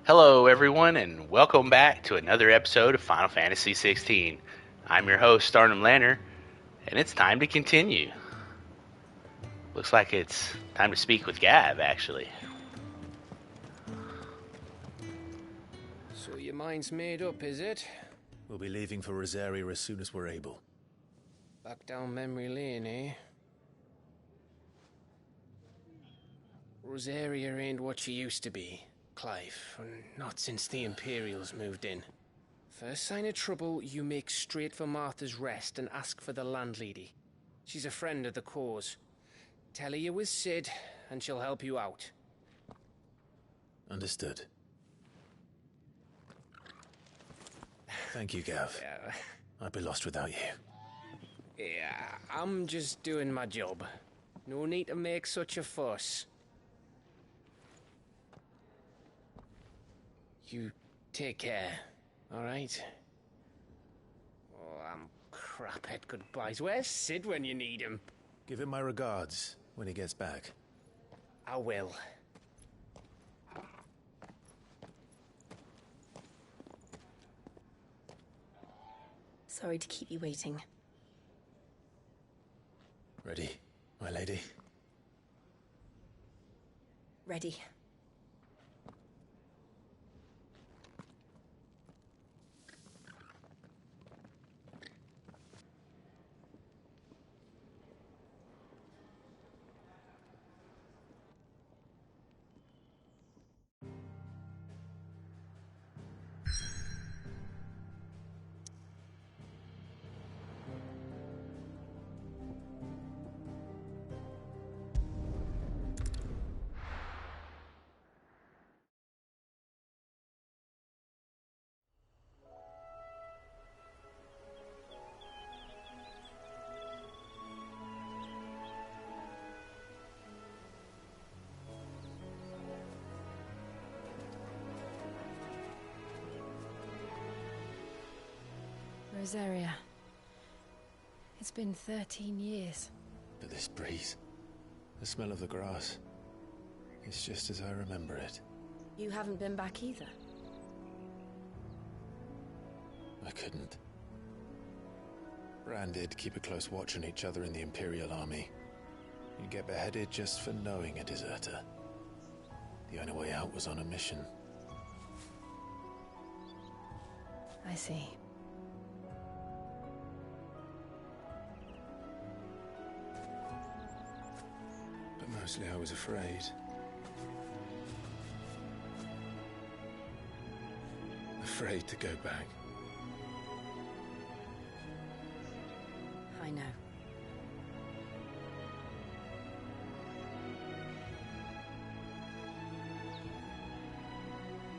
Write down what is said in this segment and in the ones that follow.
Hello, everyone, and welcome back to another episode of Final Fantasy XVI. I'm your host, Starnum Lanner, and it's time to continue. Looks like it's time to speak with Gav, actually. So your mind's made up, is it? We'll be leaving for Rosaria as soon as we're able. Back down memory lane, eh? Rosaria ain't what she used to be, Clive, and not since the Imperials moved in. First sign of trouble, you make straight for Martha's Rest and ask for the landlady. She's a friend of the cause. Tell her you was Sid, and she'll help you out. Understood. Thank you, Gav. I'd be lost without you. Yeah, I'm just doing my job. No need to make such a fuss. You take care, alright? Oh, I'm crap at goodbyes. Where's Sid when you need him? Give him my regards when he gets back. I will. Sorry to keep you waiting. Ready, my lady? Ready. Rosaria. It's been 13 years. But this breeze, the smell of the grass, it's just as I remember it. You haven't been back either. I couldn't. Bran did keep a close watch on each other in the Imperial Army. You'd get beheaded just for knowing a deserter. The only way out was on a mission. I see. But mostly I was afraid. Afraid to go back. I know.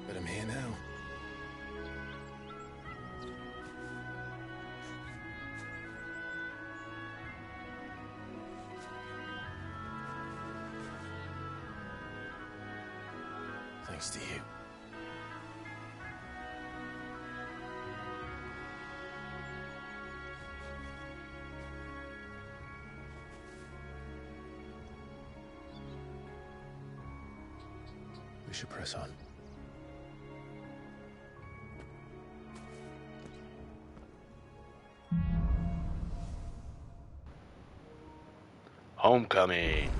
But I'm here now. Thanks to you. We should press on. Homecoming.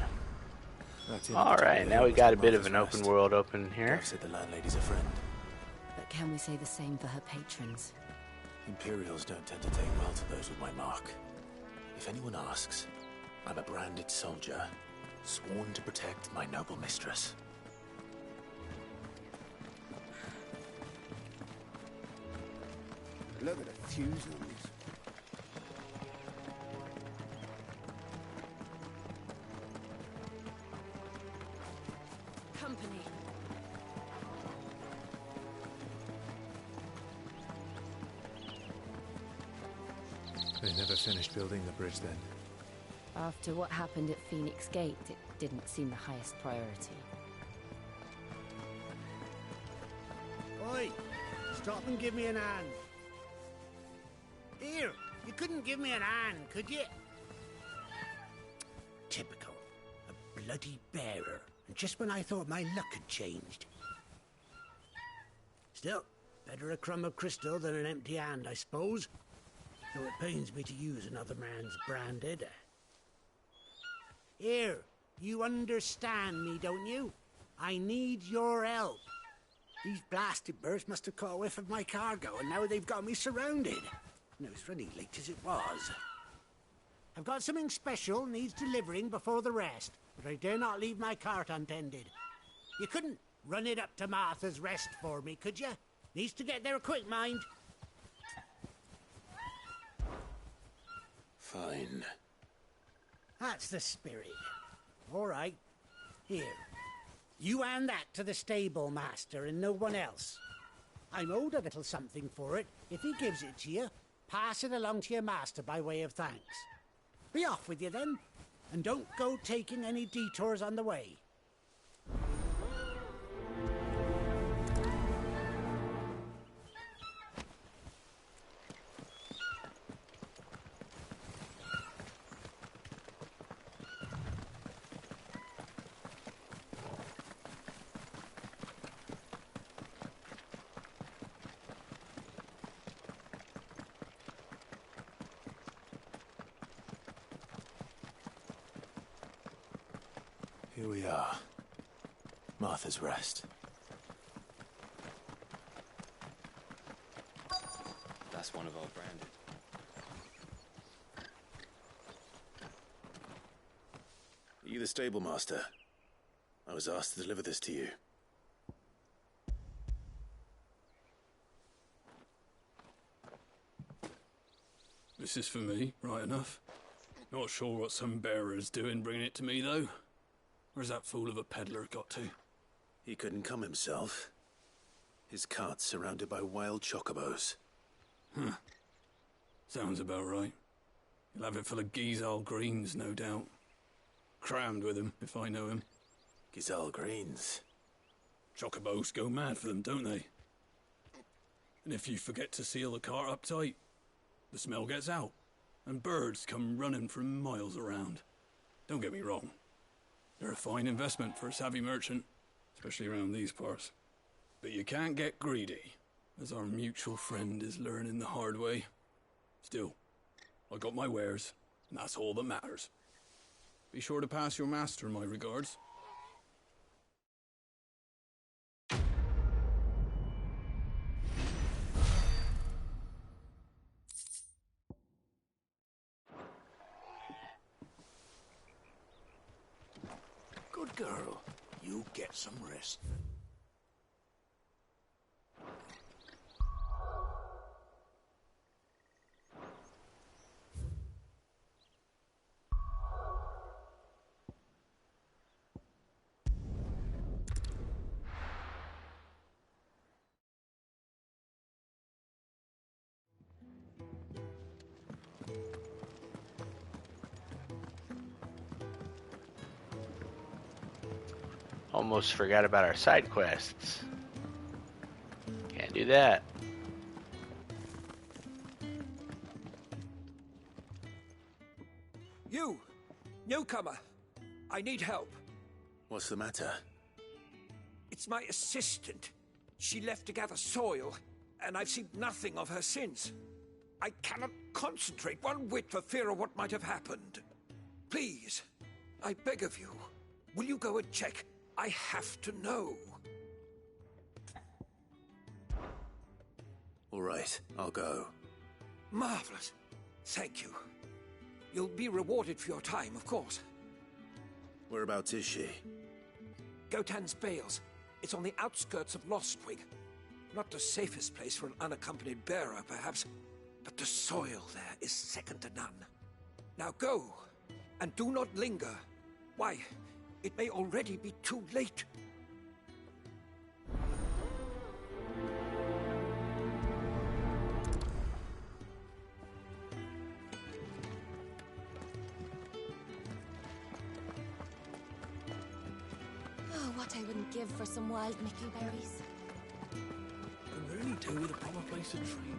Alright, now we got a bit of an open world open here. Gav said the landlady's a friend. But can we say the same for her patrons? Imperials don't tend to take well to those with my mark. If anyone asks, I'm a branded soldier, sworn to protect my noble mistress. Look at the fuse on this. Company. They never finished building the bridge then. After what happened at Phoenix Gate, it didn't seem the highest priority. Oi! Stop and give me an hand. Here, you couldn't give me an hand, could you? Typical. A bloody bearer. And just when I thought my luck had changed. Still, better a crumb of crystal than an empty hand, I suppose. Though it pains me to use another man's branded. Here, you understand me, don't you? I need your help. These blasted birds must have caught a whiff of my cargo, and now they've got me surrounded. And it was running late as it was. I've got something special needs delivering before the rest, but I dare not leave my cart untended. You couldn't run it up to Martha's Rest for me, could you? Needs to get there quick, mind. Fine. That's the spirit. All right. Here. You hand that to the stable master and no one else. I'm owed a little something for it. If he gives it to you, pass it along to your master by way of thanks. Be off with you then, and don't go taking any detours on the way. Here we are. Martha's Rest. That's one of our branded. Are you the stable master? I was asked to deliver this to you. This is for me, right enough. Not sure what some bearer's doing bringing it to me, though. Where's that fool of a peddler got to? He couldn't come himself. His cart's surrounded by wild chocobos. Huh. Sounds about right. He'll have it full of Gizal greens, no doubt. Crammed with him, if I know him. Gizal greens. Chocobos go mad for them, don't they? And if you forget to seal the cart up tight, the smell gets out, and birds come running from miles around. Don't get me wrong. They're a fine investment for a savvy merchant, especially around these parts. But you can't get greedy, as our mutual friend is learning the hard way. Still, I got my wares, and that's all that matters. Be sure to pass your master my regards. Good girl. You get some rest. Almost forgot about our side quests. Can't do that. You! Newcomer! I need help. What's the matter? It's my assistant. She left to gather soil, and I've seen nothing of her since. I cannot concentrate one whit for fear of what might have happened. Please, I beg of you, will you go and check? I have to know. All right, I'll go. Marvelous. Thank you. You'll be rewarded for your time, of course. Whereabouts is she? Gotan's Bales. It's on the outskirts of Lostwig. Not the safest place for an unaccompanied bearer, perhaps, but the soil there is second to none. Now go, and do not linger. Why, it may already be too late. Oh, what I wouldn't give for some wild Mickle berries. Can really do with a proper place to train.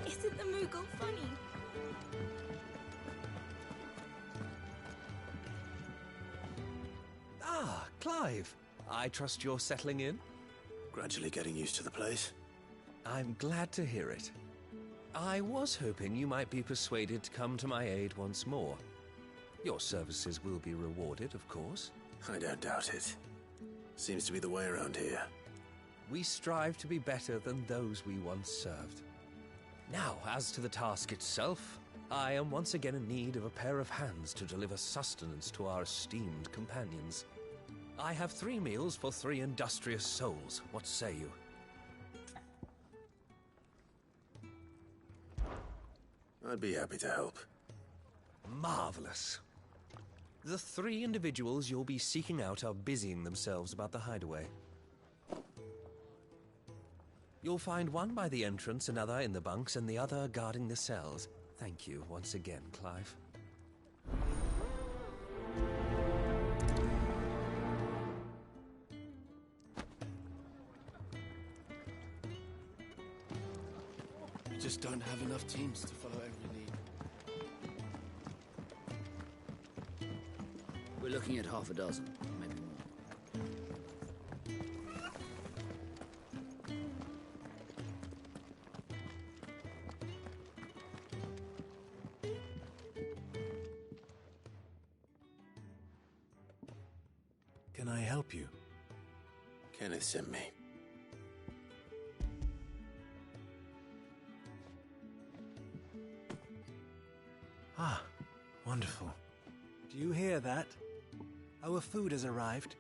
Isn't the Moogle funny? Ah, Clive. I trust you're settling in? Gradually getting used to the place. I'm glad to hear it. I was hoping you might be persuaded to come to my aid once more. Your services will be rewarded, of course. I don't doubt it. Seems to be the way around here. We strive to be better than those we once served. Now, as to the task itself, I am once again in need of a pair of hands to deliver sustenance to our esteemed companions. I have 3 meals for 3 industrious souls. What say you? I'd be happy to help. Marvelous. The 3 individuals you'll be seeking out are busying themselves about the hideaway. You'll find one by the entrance, another in the bunks, and the other guarding the cells. Thank you once again, Clive. We just don't have enough teams to follow every lead. We're looking at half a dozen, maybe more. Can I help you? Kenneth sent me. Ah, wonderful. Do you hear that? Our food has arrived.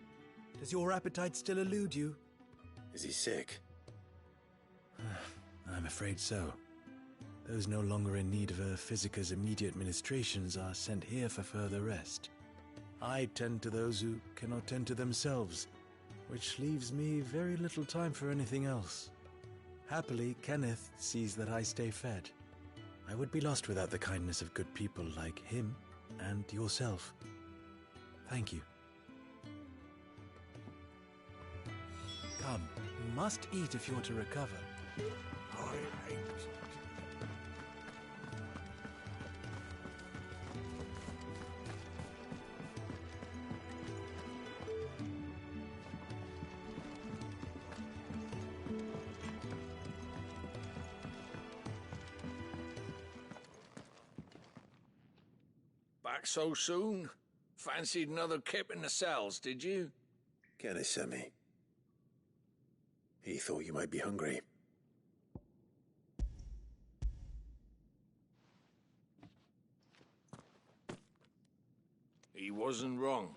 Does your appetite still elude you? Is he sick? I'm afraid so. Those no longer in need of a Physica's immediate ministrations are sent here for further rest. I tend to those who cannot tend to themselves, which leaves me very little time for anything else. Happily, Kenneth sees that I stay fed. I would be lost without the kindness of good people like him and yourself. Thank you. Come, you must eat if you're to recover. I hate Back so soon? Fancied another kip in the cells, did you? Kenneth sent me. He thought you might be hungry. He wasn't wrong.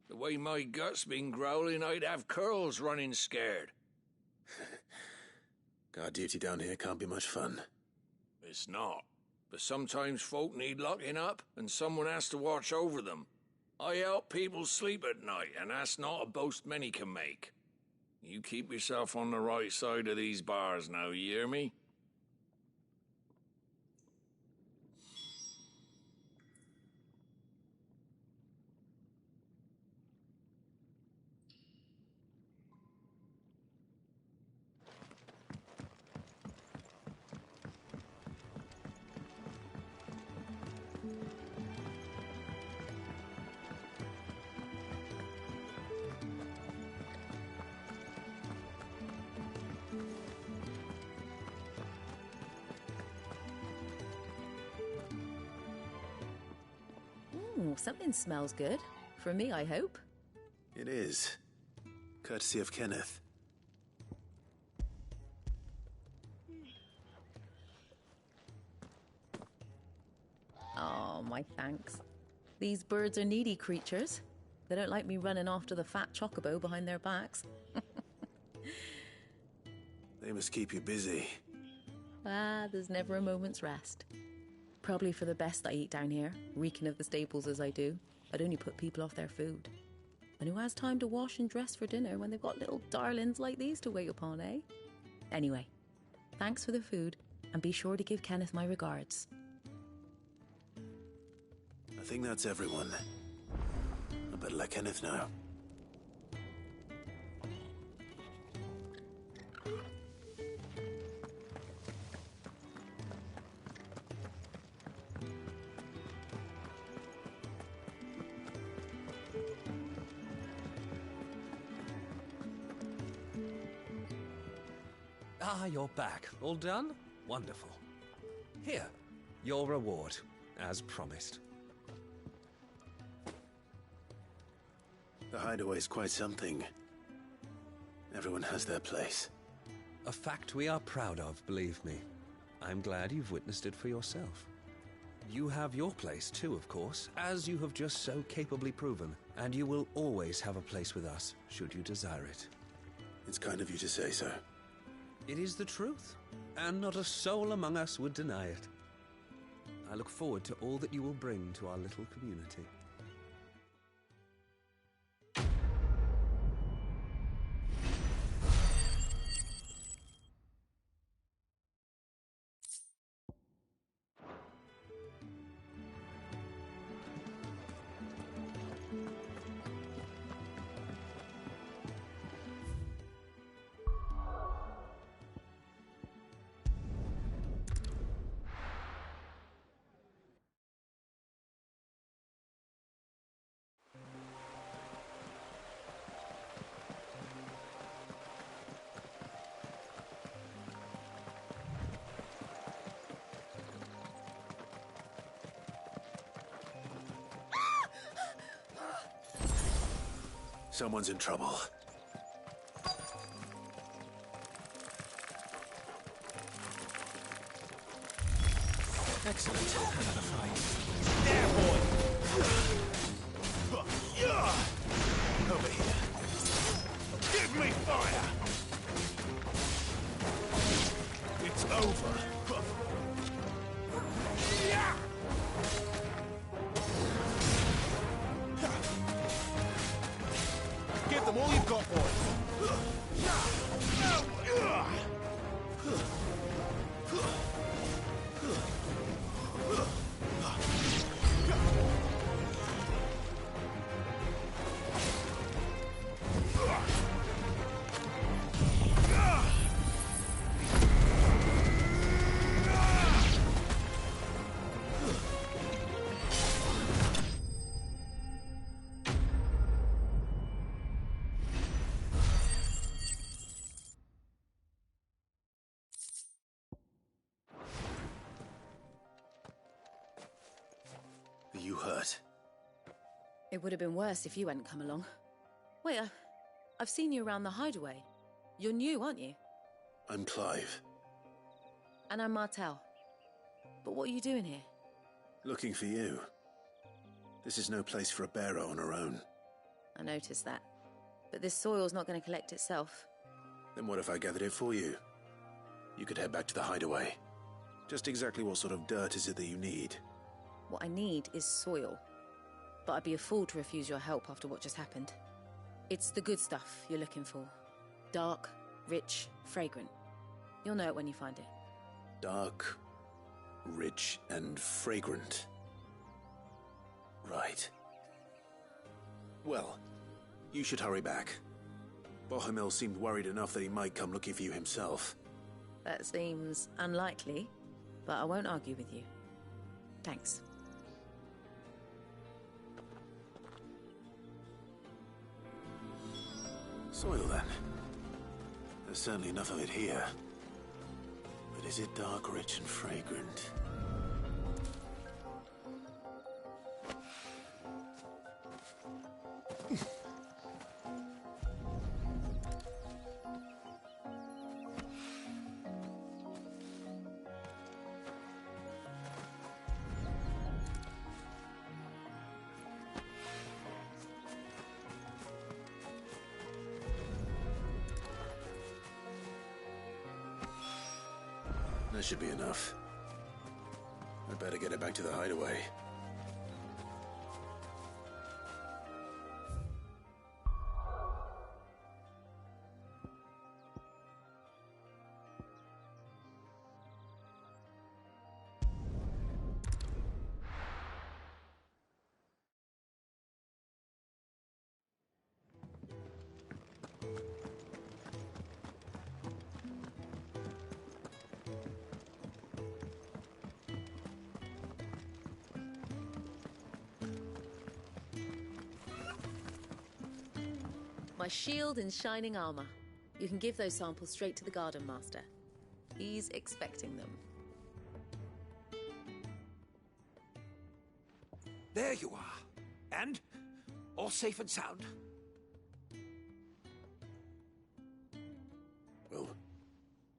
The way my gut's been growling, I'd have curls running scared. Guard duty down here can't be much fun. It's not. But sometimes folk need locking up, and someone has to watch over them. I help people sleep at night, and that's not a boast many can make. You keep yourself on the right side of these bars now, you hear me? Ooh, something smells good. For me, I hope. It is. Courtesy of Kenneth. Oh, my thanks. These birds are needy creatures. They don't like me running after the fat chocobo behind their backs. They must keep you busy. Ah, there's never a moment's rest. Probably for the best I eat down here, reeking of the staples as I do. I'd only put people off their food. And who has time to wash and dress for dinner when they've got little darlings like these to wait upon, eh? Anyway, thanks for the food, and be sure to give Kenneth my regards. I think that's everyone. I better let Kenneth know. Ah, you're back. All done? Wonderful. Here, your reward, as promised. The hideaway's quite something. Everyone has their place. A fact we are proud of, believe me. I'm glad you've witnessed it for yourself. You have your place too, of course, as you have just so capably proven, and you will always have a place with us, should you desire it. It's kind of you to say so. It is the truth, and not a soul among us would deny it. I look forward to all that you will bring to our little community. Someone's in trouble. Excellent. Another fight. There, boy! Over here. Give me fire! It's over. Give them all you've got, boy. Are you hurt? It would have been worse if you hadn't come along. Wait, I've seen you around the hideaway. You're new, aren't you? I'm Clive. And I'm Martel. But what are you doing here? Looking for you. This is no place for a bearer on her own. I noticed that. But this soil's not going to collect itself. Then what if I gathered it for you? You could head back to the hideaway. Just exactly what sort of dirt is it that you need? What I need is soil. But I'd be a fool to refuse your help after what just happened. It's the good stuff you're looking for. Dark, rich, fragrant. You'll know it when you find it. Dark, rich, and fragrant. Right. Well, you should hurry back. Bohemil seemed worried enough that he might come looking for you himself. That seems unlikely, but I won't argue with you. Thanks. Soil, then. There's certainly enough of it here. But is it dark, rich, and fragrant? That should be enough. I'd better get it back to the hideaway. My shield and shining armor. You can give those samples straight to the Garden Master. He's expecting them. There you are. And? All safe and sound? Well,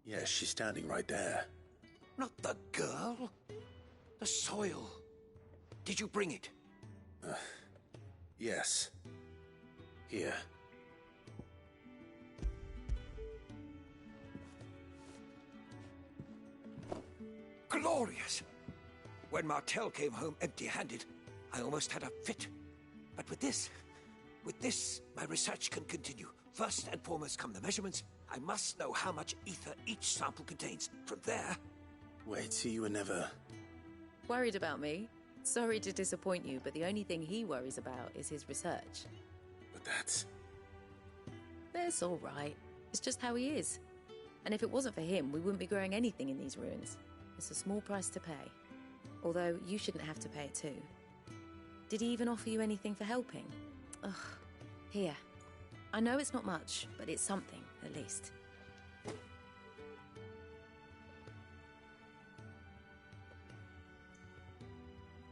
yes, she's standing right there. Not the girl. The soil. Did you bring it? Yes. Here. Glorious! When Martel came home empty-handed, I almost had a fit. But with this, my research can continue. First and foremost come the measurements. I must know how much ether each sample contains. From there... Wait, so you were never... Worried about me? Sorry to disappoint you, but the only thing he worries about is his research. But that's... That's all right. It's just how he is. And if it wasn't for him, we wouldn't be growing anything in these ruins. It's a small price to pay. Although, you shouldn't have to pay it too. Did he even offer you anything for helping? Ugh. Here. I know it's not much, but it's something, at least.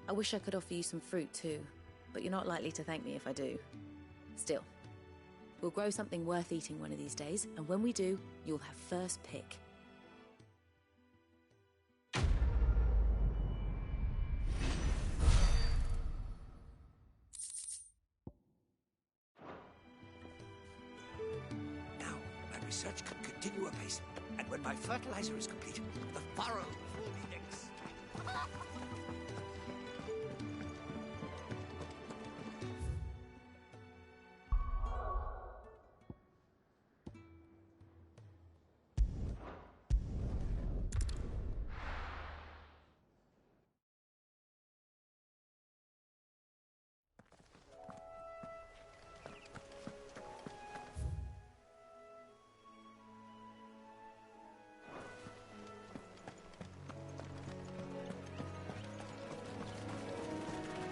I wish I could offer you some fruit too, but you're not likely to thank me if I do. Still, we'll grow something worth eating one of these days, and when we do, you'll have first pick. Now, my research can continue apace, and when my fertilizer is complete, the furrows will be next.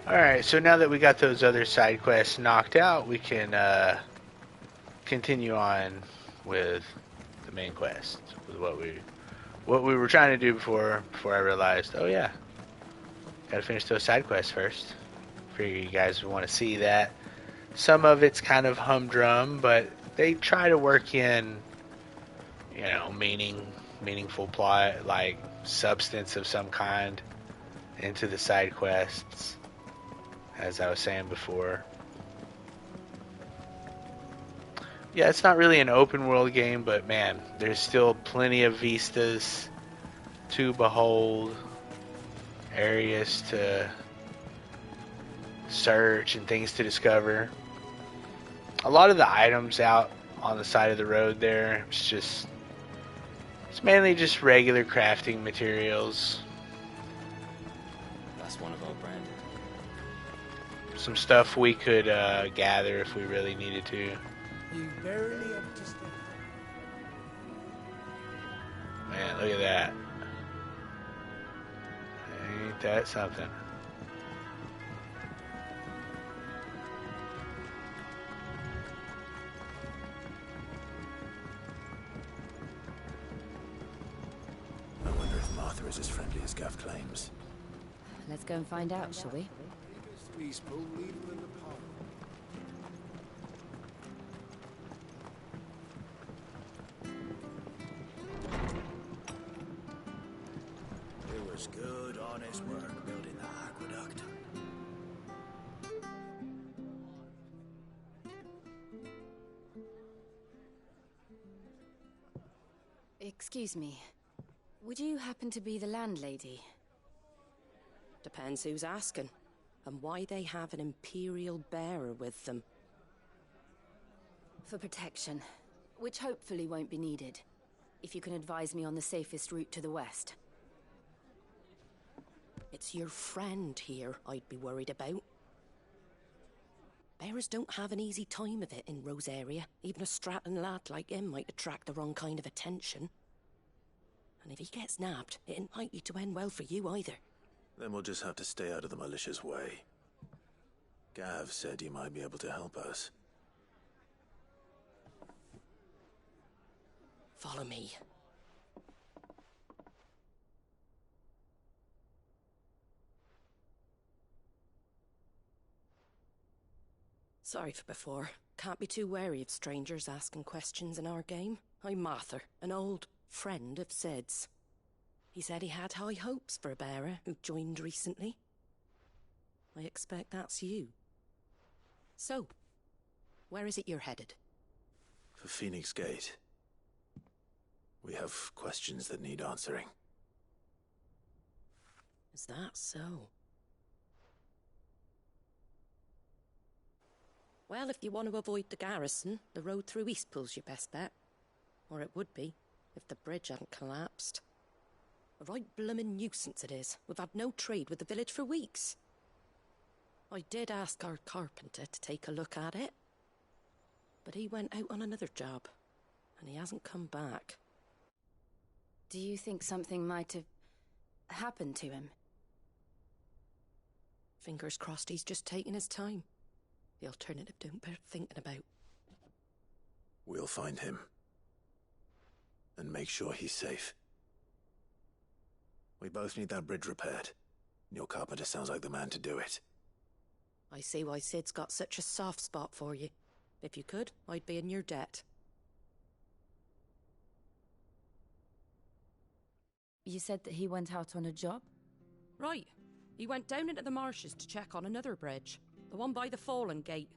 Alright, so now that we got those other side quests knocked out, we can continue on with the main quest, with what we were trying to do before I realized, oh yeah, gotta finish those side quests first. Figure you guys would want to see that. Some of it's kind of humdrum, but they try to work in, you know, meaningful plot, like substance of some kind into the side quests, as I was saying before. Yeah, it's not really an open world game, but man, there's still plenty of vistas to behold, areas to search, and things to discover. A lot of the items out on the side of the road there, it's mainly just regular crafting materials. That's one of our brand. Some stuff we could gather if we really needed to. You barely up to step. Man, look at that. Ain't that something? I wonder if Martha is as friendly as Gav claims. Let's go and find out, shall we? It was good, honest work building the aqueduct. Excuse me. Would you happen to be the landlady? Depends who's asking, and why they have an Imperial bearer with them. For protection, which hopefully won't be needed. If you can advise me on the safest route to the west. It's your friend here I'd be worried about. Bearers don't have an easy time of it in Rose area. Even a Stratton lad like him might attract the wrong kind of attention. And if he gets nabbed, it ain't likely to end well for you either. Then we'll just have to stay out of the malicious way. Gav said he might be able to help us. Follow me. Sorry for before. Can't be too wary of strangers asking questions in our game. I'm Martha, an old friend of Sid's. He said he had high hopes for a bearer who joined recently. I expect that's you. So, where is it you're headed? For Phoenix Gate. We have questions that need answering. Is that so? Well, if you want to avoid the garrison, the road through Eastpool's your best bet. Or it would be, if the bridge hadn't collapsed. A right bloomin' nuisance it is. We've had no trade with the village for weeks. I did ask our carpenter to take a look at it. But he went out on another job, and he hasn't come back. Do you think something might have happened to him? Fingers crossed he's just taking his time. The alternative don't bear thinking about. We'll find him. And make sure he's safe. We both need that bridge repaired. Your carpenter sounds like the man to do it. I see why Sid's got such a soft spot for you. If you could, I'd be in your debt. You said that he went out on a job? Right. He went down into the marshes to check on another bridge. The one by the Fallen Gate.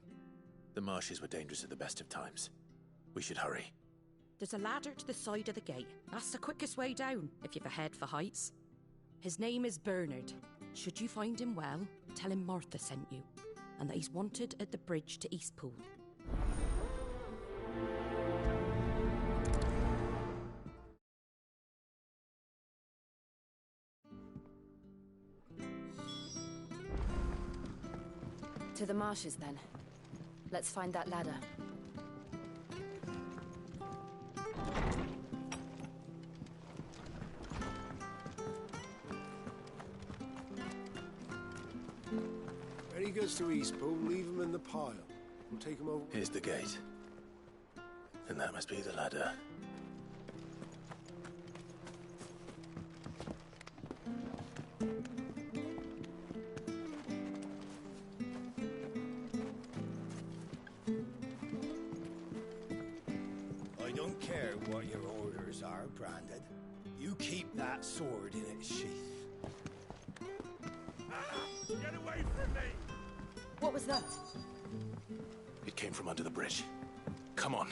The marshes were dangerous at the best of times. We should hurry. There's a ladder to the side of the gate. That's the quickest way down, if you've a head for heights. His name is Bernard. Should you find him well, tell him Martha sent you, and that he's wanted at the bridge to Eastpool. To the marshes, then. Let's find that ladder. When he goes to Eastpool, leave him in the pile. We'll take him over. Here's the gate. And that must be the ladder. I don't care what your orders are, Branded. You keep that sword in its sheath. Get away from me! What was that? It came from under the bridge. Come on.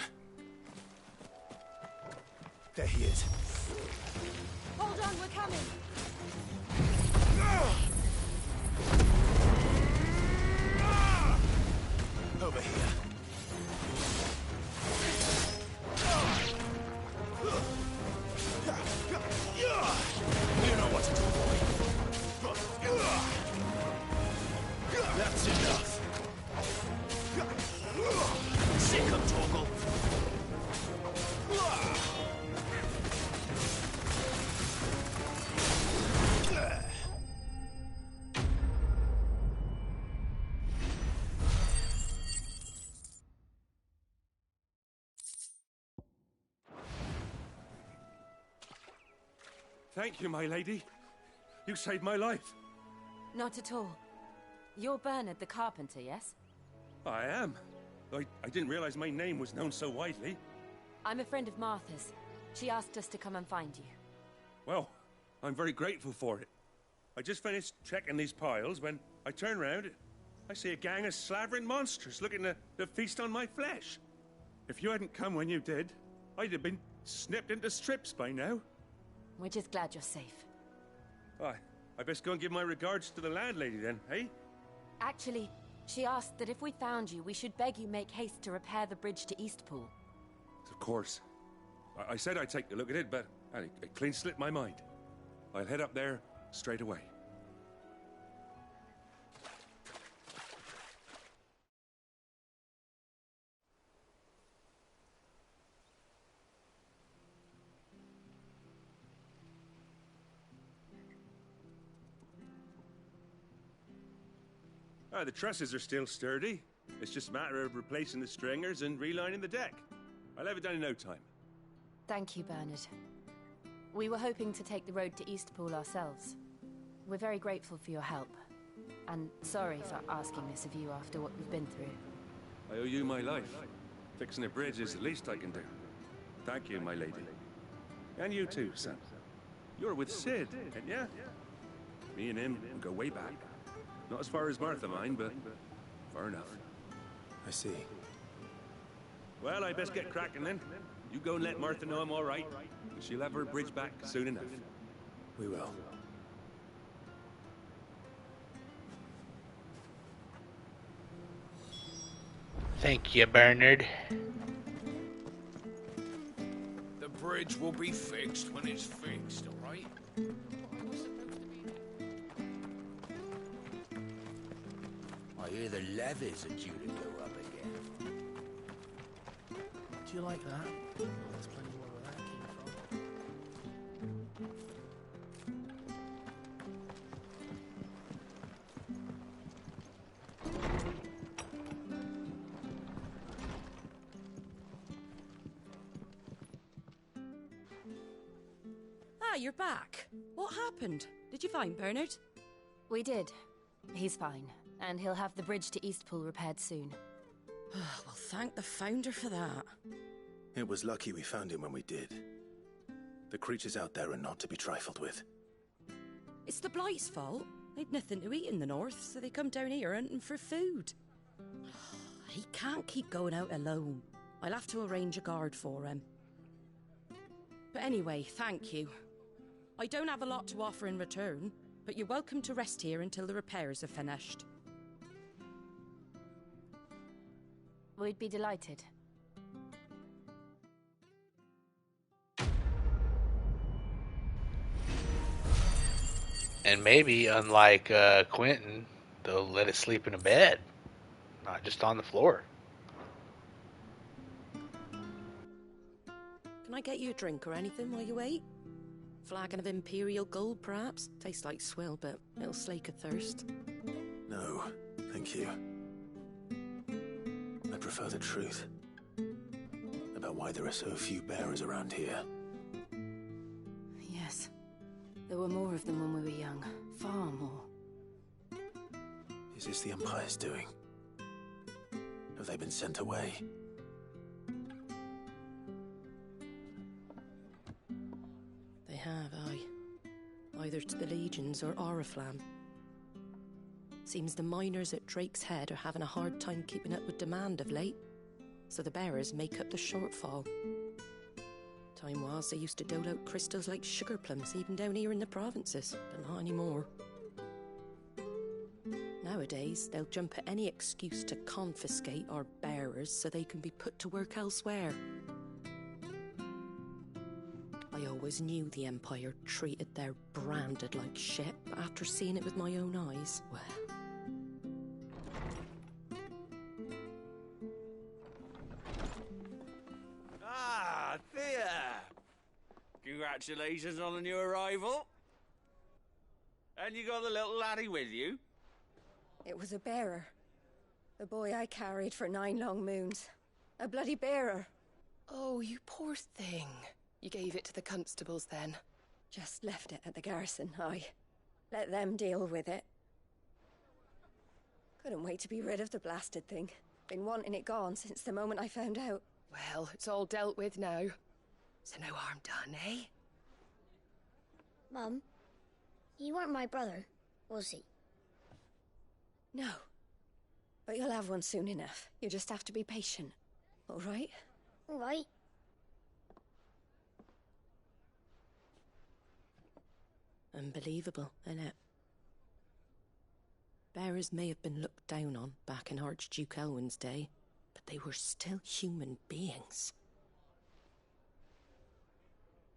There he is. Hold on, we're coming! Over here. You know what to do, boy. That's enough. Sick of Torgal. Thank you, my lady. You saved my life. Not at all. You're Bernard the carpenter, yes? I am. I didn't realize my name was known so widely. I'm a friend of Martha's. She asked us to come and find you. Well, I'm very grateful for it. I just finished checking these piles when I turn around. I see a gang of slavering monsters looking to feast on my flesh. If you hadn't come when you did, I'd have been snipped into strips by now. We're just glad you're safe. I best go and give my regards to the landlady then, eh? Actually, she asked that if we found you, we should beg you make haste to repair the bridge to Eastpool. Of course. I said I'd take a look at it, but it clean slipped my mind. I'll head up there straight away. The trusses are still sturdy. It's just a matter of replacing the stringers and relining the deck. I'll have it done in no time. Thank you, Bernard. We were hoping to take the road to Eastpool ourselves. We're very grateful for your help. And sorry for asking this of you after what we've been through. I owe you my life. Fixing a bridge is the least I can do. Thank you, my lady. And you too, son. You're with Sid, ain't ya? Me and him go way back. Not as far as Martha mind, but far enough. I see. Well, I best get cracking then. You go and let Martha know I'm all right. And she'll have her bridge back soon enough. We will. Thank you, Bernard. The bridge will be fixed when it's fixed, all right? I hear the levees are due to go up again. Do you like that? There's plenty more where that came from. Ah, you're back. What happened? Did you find Bernard? We did. He's fine, and he'll have the bridge to Eastpool repaired soon. Well, thank the Founder for that. It was lucky we found him when we did. The creatures out there are not to be trifled with. It's the Blight's fault. They'd nothing to eat in the north, so they come down here hunting for food. He can't keep going out alone. I'll have to arrange a guard for him. But anyway, thank you. I don't have a lot to offer in return, but you're welcome to rest here until the repairs are finished. We'd be delighted. And maybe, unlike Quentin, they'll let it sleep in a bed, not just on the floor. Can I get you a drink or anything while you wait? Flagon of Imperial Gold, perhaps? Tastes like swill, but it'll slake a thirst. No, thank you. I prefer the truth. About why there are so few bearers around here. Yes. There were more of them when we were young. Far more. Is this the Empire's doing? Have they been sent away? They have, aye. Either to the Legions or Oriflamme. Seems the miners at Drake's Head are having a hard time keeping up with demand of late, so the bearers make up the shortfall. Time was they used to dole out crystals like sugar plums even down here in the provinces, but not anymore. Nowadays, they'll jump at any excuse to confiscate our bearers so they can be put to work elsewhere. I always knew the Empire treated their branded like shit, but after seeing it with my own eyes, well... Ah, Thea! Congratulations on the new arrival. And you got the little laddie with you? It was a bearer. The boy I carried for 9 long moons. A bloody bearer. Oh, you poor thing. You gave it to the constables then? Just left it at the garrison, aye. Let them deal with it. Couldn't wait to be rid of the blasted thing. Been wanting it gone since the moment I found out. Well, it's all dealt with now. So no harm done, eh? Mum, you weren't my brother, was he? No. But you'll have one soon enough. You just have to be patient. All right? All right. Unbelievable, innit? Bearers may have been looked down on back in Archduke Elwin's day, but they were still human beings.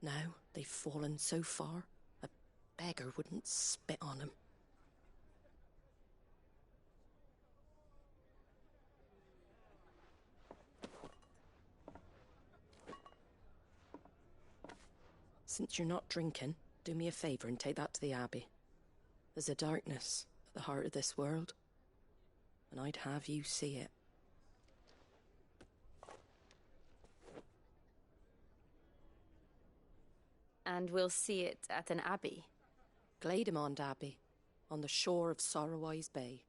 Now they've fallen so far, a beggar wouldn't spit on them. Since you're not drinking, do me a favour and take that to the Abbey. There's a darkness at the heart of this world, and I'd have you see it. And we'll see it at an abbey? Glademond Abbey, on the shore of Sorrowise Bay.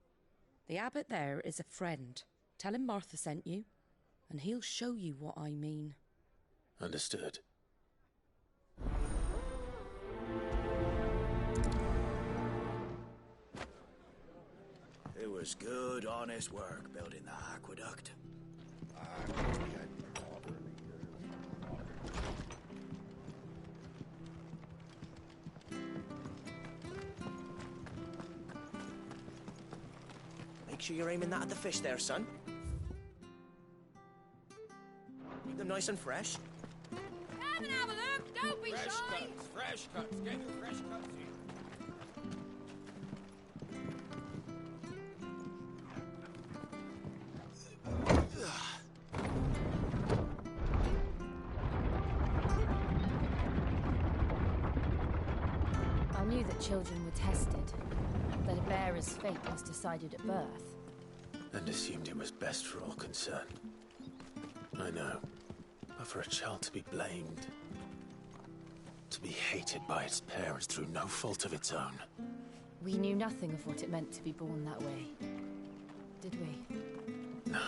The abbot there is a friend Tell him Martha sent you, and he'll show you what I mean. Understood. It was good, honest work building the aqueduct. Make sure you're aiming that at the fish there, son. Keep them nice and fresh. Come and have a look, don't be shy! Fresh cuts, get the fresh cuts in. I knew that children were tested, that a bearer's fate was decided at birth. And assumed it was best for all concerned. I know. But for a child to be blamed, to be hated by its parents through no fault of its own. We knew nothing of what it meant to be born that way, did we? No.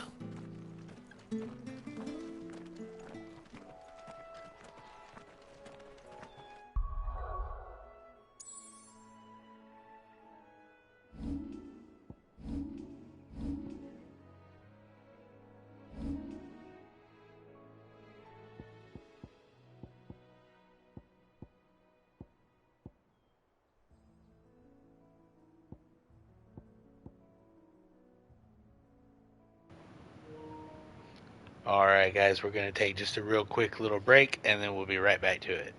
Alright guys, we're going to take just a real quick little break and then we'll be right back to it.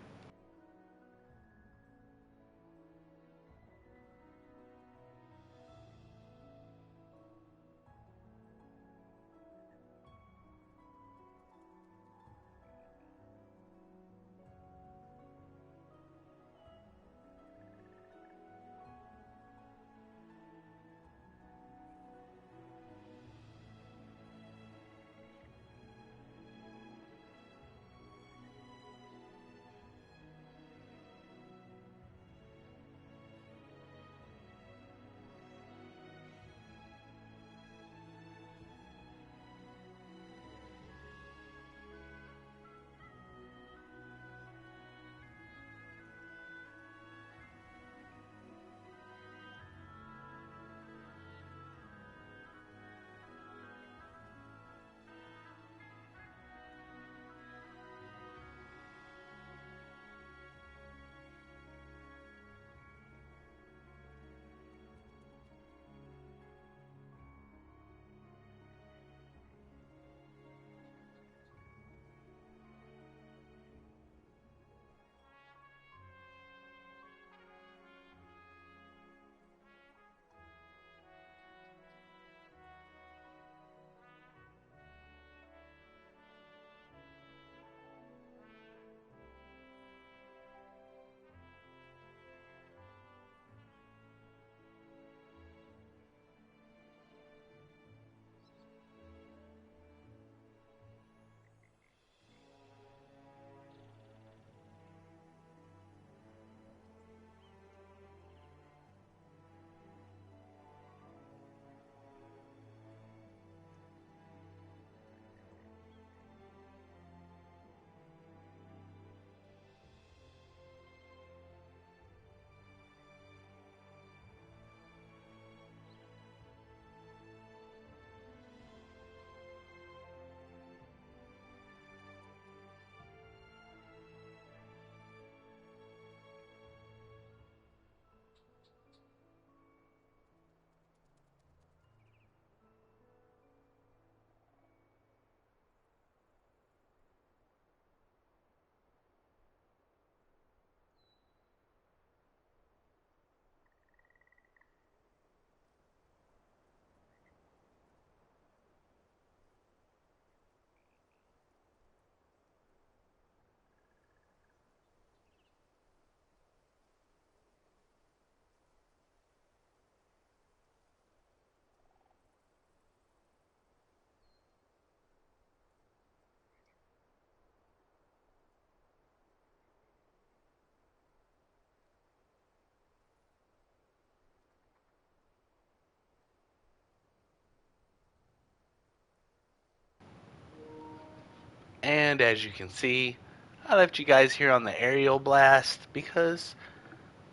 And as you can see, I left you guys here on the aerial blast because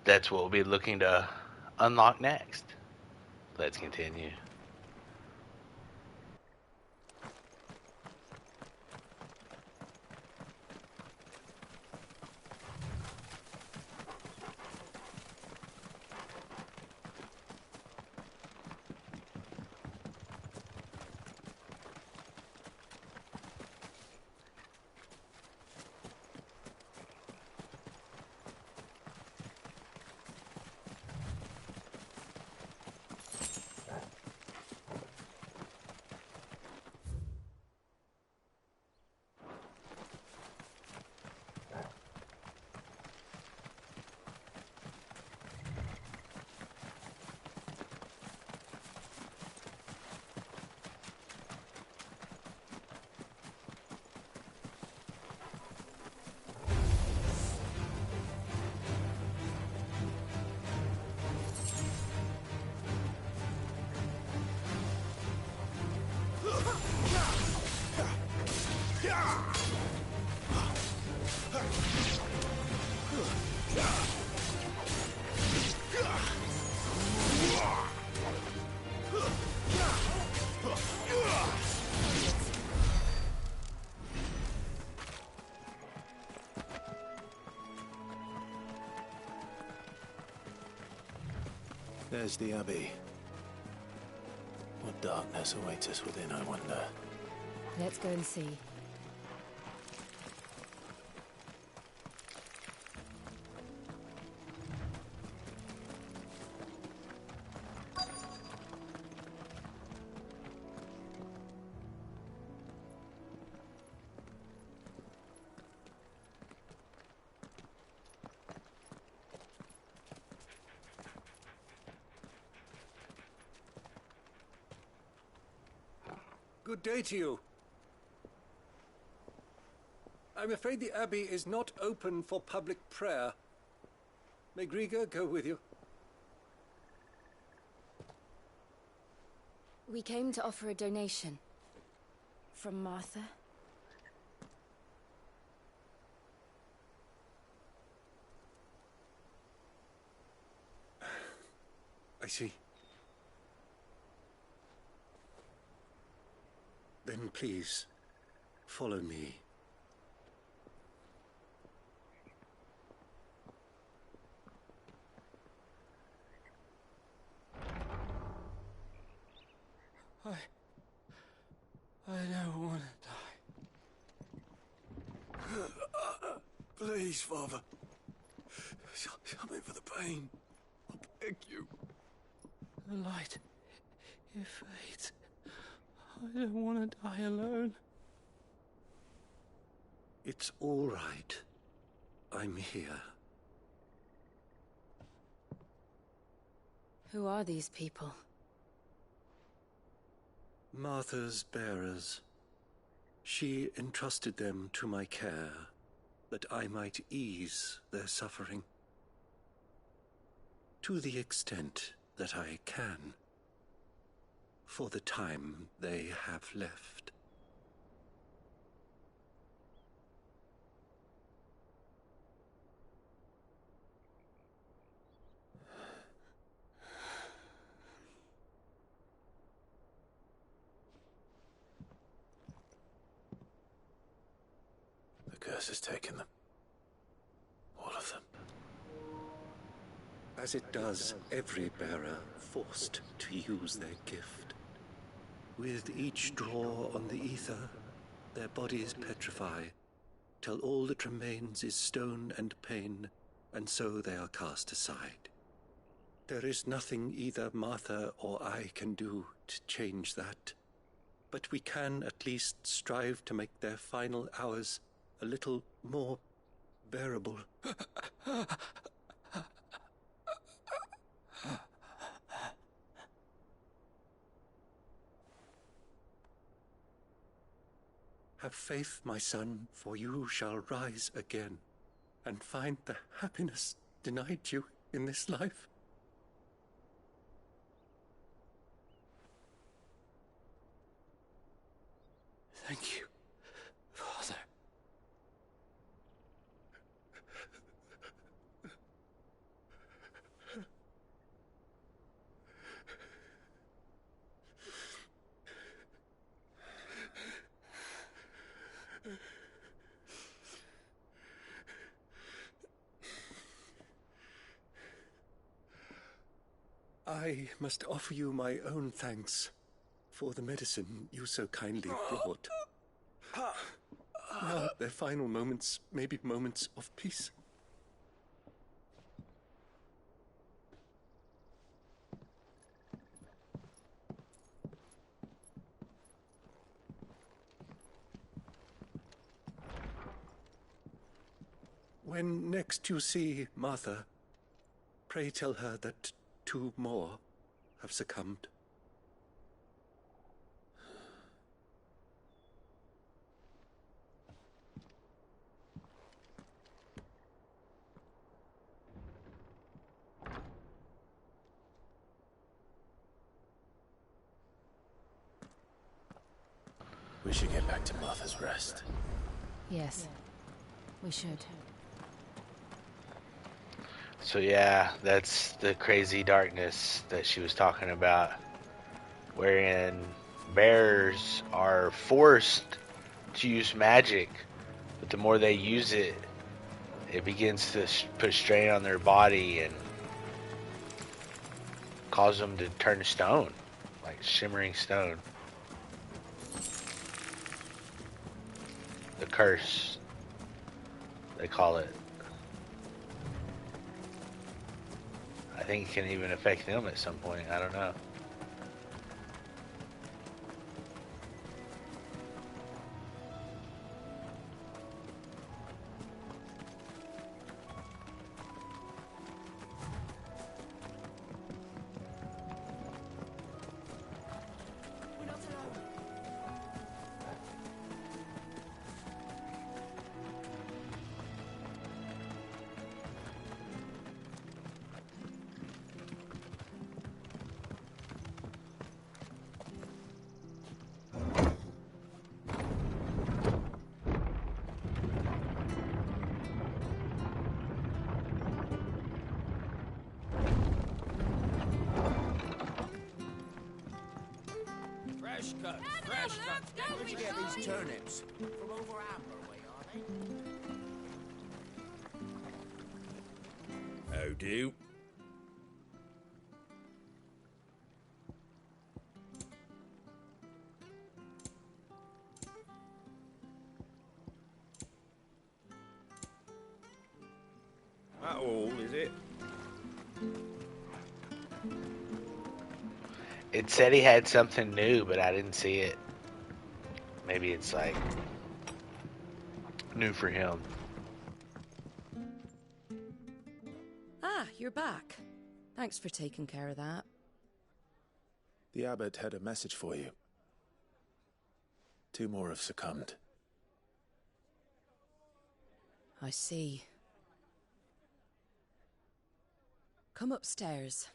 that's what we'll be looking to unlock next. Let's continue. There's the Abbey. What darkness awaits us within, I wonder? Let's go and see. Good day to you. I'm afraid the Abbey is not open for public prayer. May Griga go with you? We came to offer a donation. From Martha. I see. Then please, follow me. I don't want to die. Please, Father. Something for the pain. I beg you. The light, it fades. I don't want to die alone. It's all right. I'm here. Who are these people? Martha's bearers. She entrusted them to my care, that I might ease their suffering. To the extent that I can. For the time they have left. The curse has taken them. All of them. As it does every bearer forced to use their gift. With each draw on the ether, their bodies petrify, till all that remains is stone and pain, and so they are cast aside. There is nothing either Martha or I can do to change that, but we can at least strive to make their final hours a little more bearable. Have faith, my son, for you shall rise again, and find the happiness denied you in this life. Thank you, Father. I must offer you my own thanks for the medicine you so kindly brought. Now, their final moments may be moments of peace. When next you see Martha, pray tell her that 2 more have succumbed. We should get back to Martha's Rest. Yes, we should. So yeah, that's the crazy darkness that she was talking about, wherein bears are forced to use magic, but the more they use it, it begins to put strain on their body and cause them to turn to stone, like shimmering stone. The curse, they call it. I think it can even affect them at some point. I don't know. Fresh cut, fresh cut. Where'd you get these turnips? From over Amber way, are they? How do? That all, is it? It said he had something new, but I didn't see it. Maybe it's like new for him. Ah, you're back. Thanks for taking care of that. The abbot had a message for you. 2 more have succumbed. I see. Come upstairs.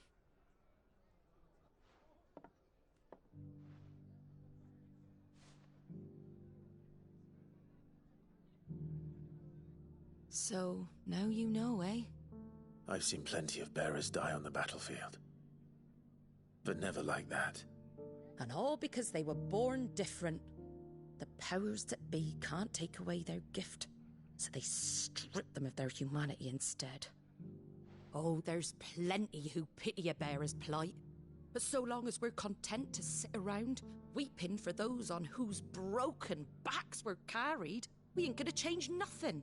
So, now you know, eh? I've seen plenty of bearers die on the battlefield. But never like that. And all because they were born different. The powers that be can't take away their gift, so they strip them of their humanity instead. Oh, there's plenty who pity a bearer's plight. But so long as we're content to sit around, weeping for those on whose broken backs we're carried, we ain't gonna change nothing.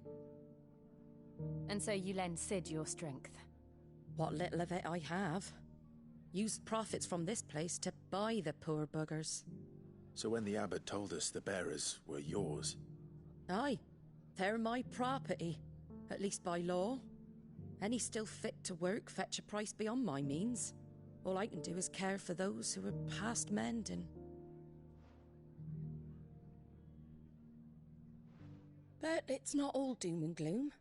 And so you lend Sid your strength? What little of it I have. Used profits from this place to buy the poor buggers. So when the abbot told us the bearers were yours... Aye, they're my property, at least by law. Any still fit to work fetch a price beyond my means. All I can do is care for those who are past mending. But it's not all doom and gloom.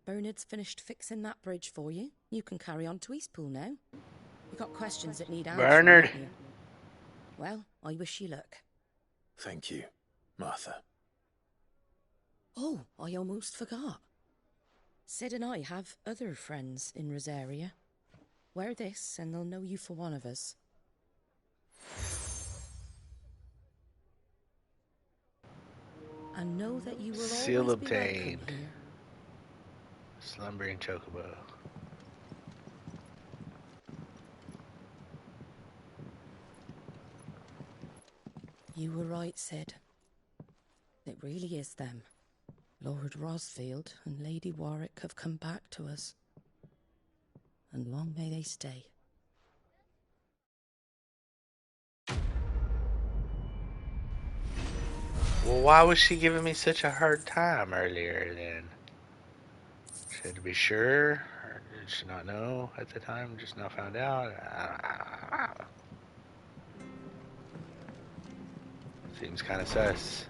Bernard's finished fixing that bridge for you. You can carry on to Eastpool now. You got questions that need answering. Bernard. haven't you? Well, I wish you luck. Thank you, Martha. Oh, I almost forgot. Sid and I have other friends in Rosaria. Wear this and they'll know you for one of us. And know that you will Seal always be welcome obtained. here. Slumbering chocobo. You were right, Sid. It really is them. Lord Rosfield and Lady Warwick have come back to us. And long may they stay. Well, why was she giving me such a hard time earlier then? She had to be sure, or did she not know at the time? Just now found out? Seems kind of sus.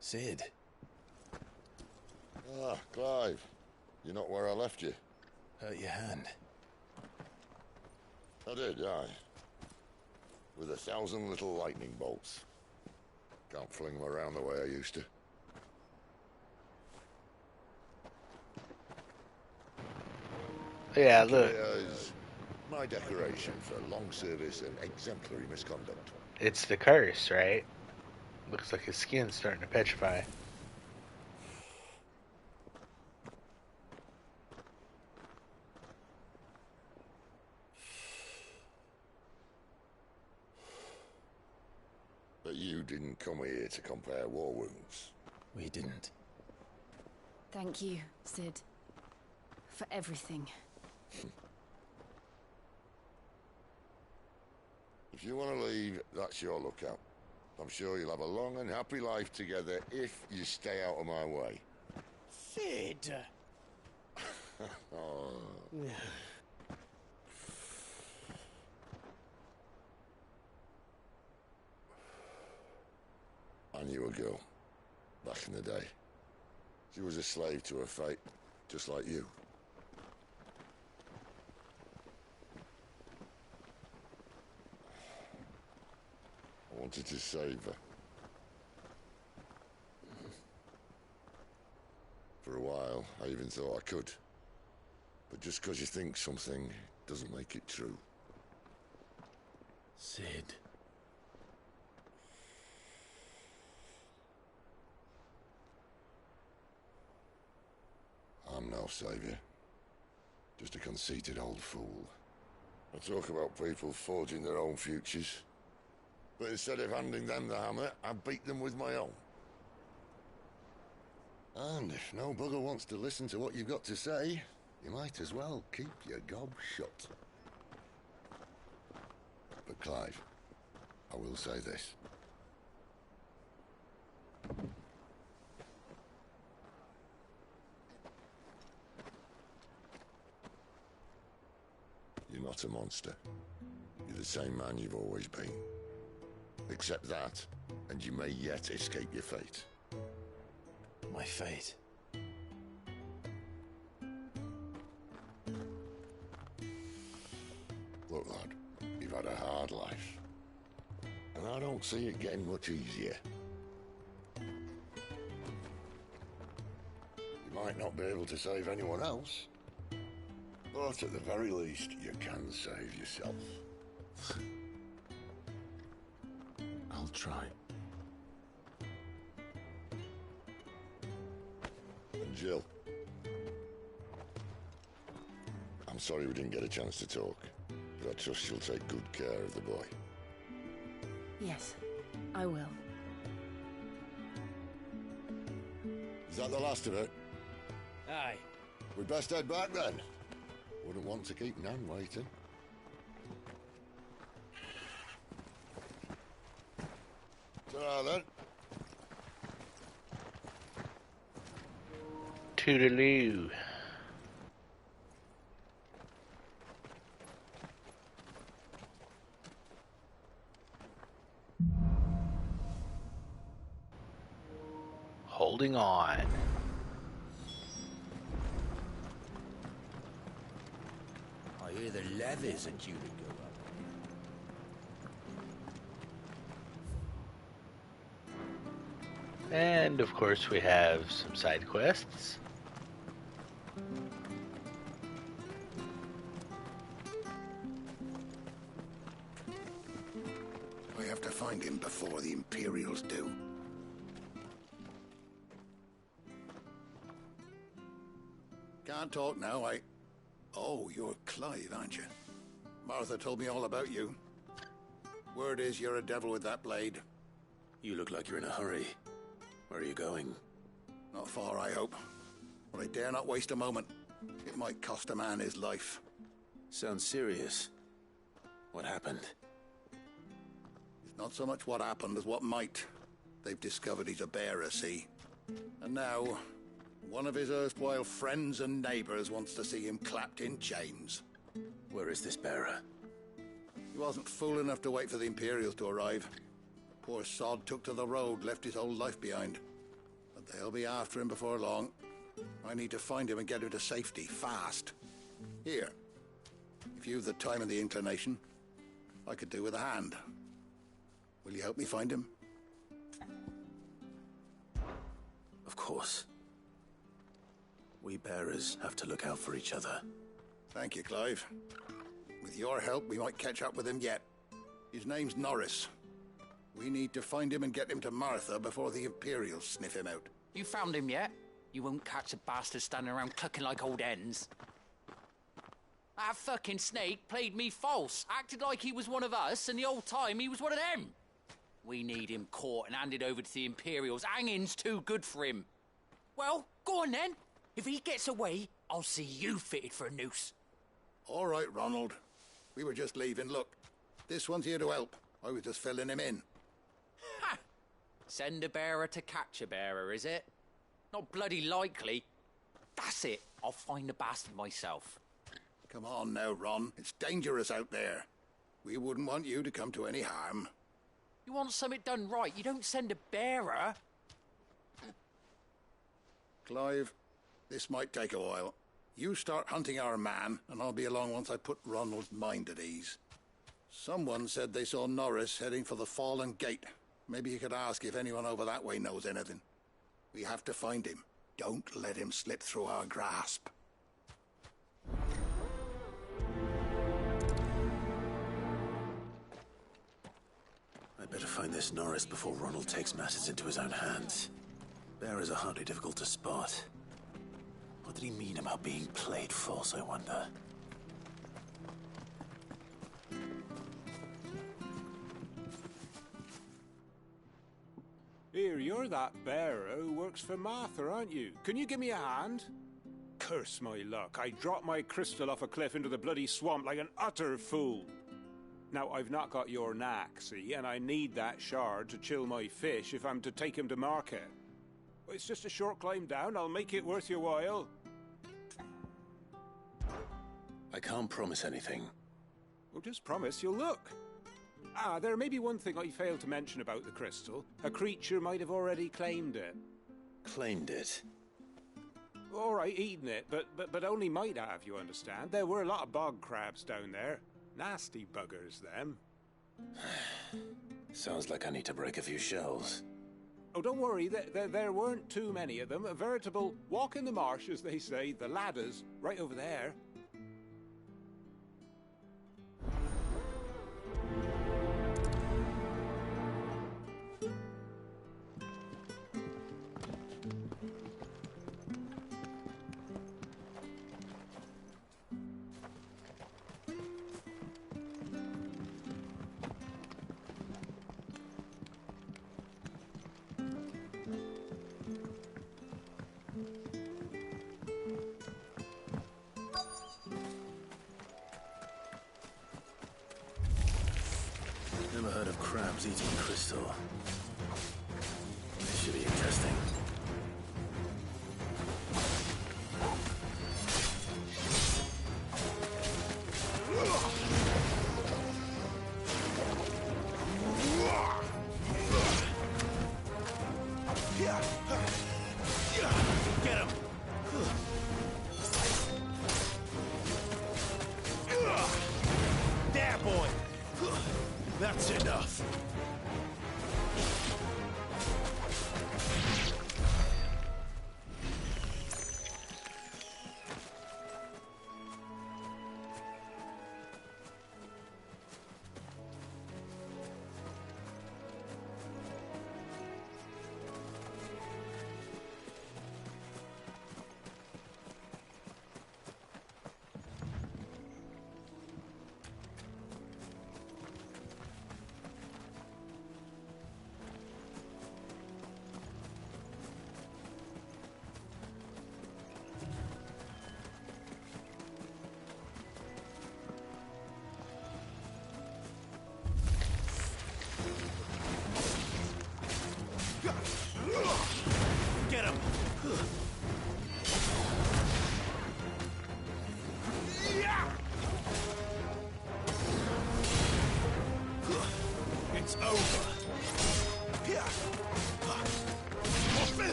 Sid. Ah, Clive. You're not where I left you. Hurt your hand. I did, aye. With 1,000 little lightning bolts. Can't fling them around the way I used to. Yeah, look. Is my decoration for long service and exemplary misconduct. It's the curse, right? Looks like his skin's starting to petrify. But you didn't come here to compare war wounds. We didn't. Thank you, Sid. For everything. If you want to leave, that's your lookout. I'm sure you'll have a long and happy life together if you stay out of my way. Sid! Oh. I knew a girl, back in the day. She was a slave to her fate, just like you. I wanted to save her. For a while, I even thought I could. But just because you think something doesn't make it true. Sid. I'm no savior. Just a conceited old fool. I talk about people forging their own futures. But instead of handing them the hammer, I beat them with my own. And if no bugger wants to listen to what you've got to say, you might as well keep your gob shut. But Clive, I will say this. You're not a monster. You're the same man you've always been. Accept that, and you may yet escape your fate. My fate? Look, lad, you've had a hard life. And I don't see it getting much easier. You might not be able to save anyone else, but at the very least, you can save yourself. I'll try. And Jill, I'm sorry we didn't get a chance to talk, but I trust you'll take good care of the boy. Yes, I will. Is that the last of it? Aye. We'd best head back then. Wouldn't want to keep Nan waiting. Ta-ra then. Toodaloo. Holding on. I hear the levies are due to go up. And of course we have some side quests. I have to find him before the Imperials do. Can't talk now, Oh, you're Clive, aren't you? Martha told me all about you. Word is you're a devil with that blade. You look like you're in a hurry. Where are you going? Not far, I hope. But I dare not waste a moment. It might cost a man his life. Sounds serious. What happened? It's not so much what happened as what might. They've discovered he's a bearer, see? And now, one of his erstwhile friends and neighbors wants to see him clapped in chains. Where is this bearer? He wasn't fool enough to wait for the Imperials to arrive. Poor sod took to the road, left his whole life behind. But they'll be after him before long. I need to find him and get him to safety, fast. Here, if you've the time and the inclination, I could do with a hand. Will you help me find him? Of course. We bearers have to look out for each other. Thank you, Clive. With your help, we might catch up with him yet. His name's Norris. We need to find him and get him to Martha before the Imperials sniff him out. You found him yet? You won't catch a bastard standing around clucking like old hens. That fucking snake played me false, acted like he was one of us, and the whole time he was one of them. We need him caught and handed over to the Imperials. Hanging's too good for him. Well, go on then. If he gets away, I'll see you fitted for a noose. All right, Ronald. We were just leaving. Look, this one's here to help. I was just filling him in. Ha! Send a bearer to catch a bearer, is it? Not bloody likely. That's it. I'll find the bastard myself. Come on now, Ron. It's dangerous out there. We wouldn't want you to come to any harm. You want something done right, you don't send a bearer. Clive, this might take a while. You start hunting our man, and I'll be along once I put Ronald's mind at ease. Someone said they saw Norris heading for the Fallen Gate. Maybe you could ask if anyone over that way knows anything. We have to find him. Don't let him slip through our grasp. I'd better find this Norris before Ronald takes matters into his own hands. Bearers are hardly difficult to spot. What did he mean about being played false, I wonder? Here, you're that bearer who works for Martha, aren't you? Can you give me a hand? Curse my luck. I dropped my crystal off a cliff into the bloody swamp like an utter fool. Now, I've not got your knack, see, and I need that shard to chill my fish if I'm to take him to market. It's just a short climb down. I'll make it worth your while. I can't promise anything. Well, just promise you'll look. Ah, there may be one thing I failed to mention about the crystal. A creature might have already claimed it. Claimed it? All right, eaten it, but only might have, you understand. There were a lot of bog crabs down there. Nasty buggers, them. Sounds like I need to break a few shells. Oh, don't worry, there weren't too many of them. A veritable walk in the marsh, as they say, the ladders, right over there. Never heard of crabs eating crystal. This should be interesting. Get him! There, boy! That's enough.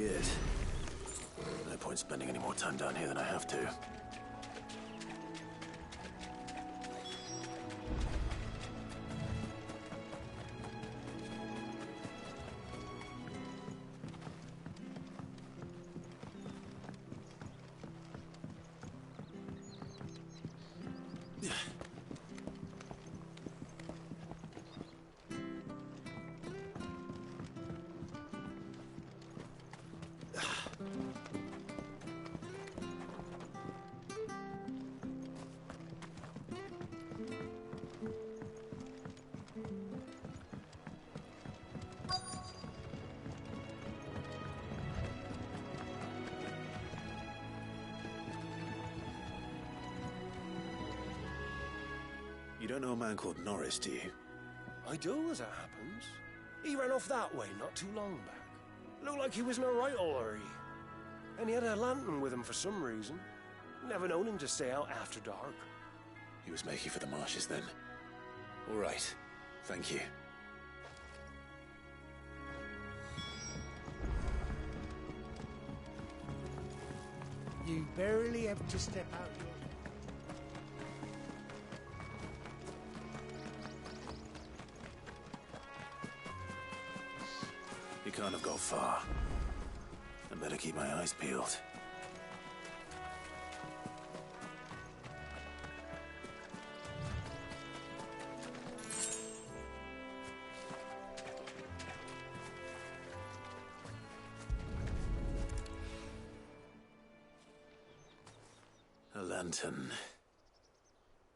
be it. No point spending any more time down here than I have to. You don't know a man called Norris, do you? I do, as it happens. He ran off that way not too long back. Looked like he was in a right hurry. And he had a lantern with him for some reason. Never known him to stay out after dark. He was making for the marshes then. All right. Thank you. You barely have to step out your... He can't have got far. I better keep my eyes peeled. A lantern.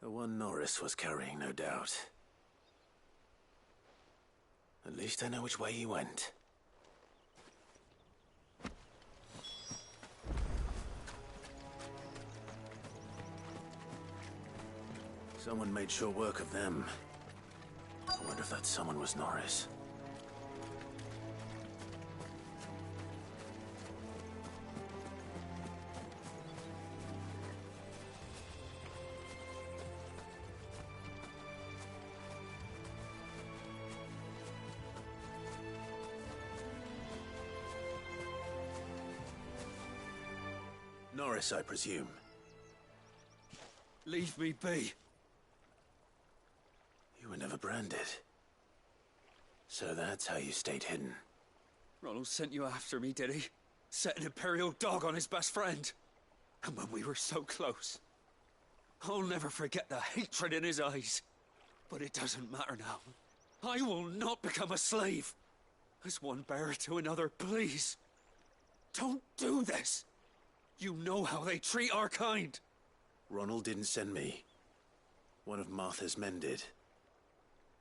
The one Norris was carrying, no doubt. At least I know which way he went. Someone made sure work of them. I wonder if that someone was Norris. Norris, I presume. Leave me be. You were never branded. So that's how you stayed hidden. Ronald sent you after me, did he? Set an Imperial dog on his best friend. And when we were so close. I'll never forget the hatred in his eyes. But it doesn't matter now. I will not become a slave. As one bearer to another, please. Don't do this. You know how they treat our kind. Ronald didn't send me. One of Martha's men did.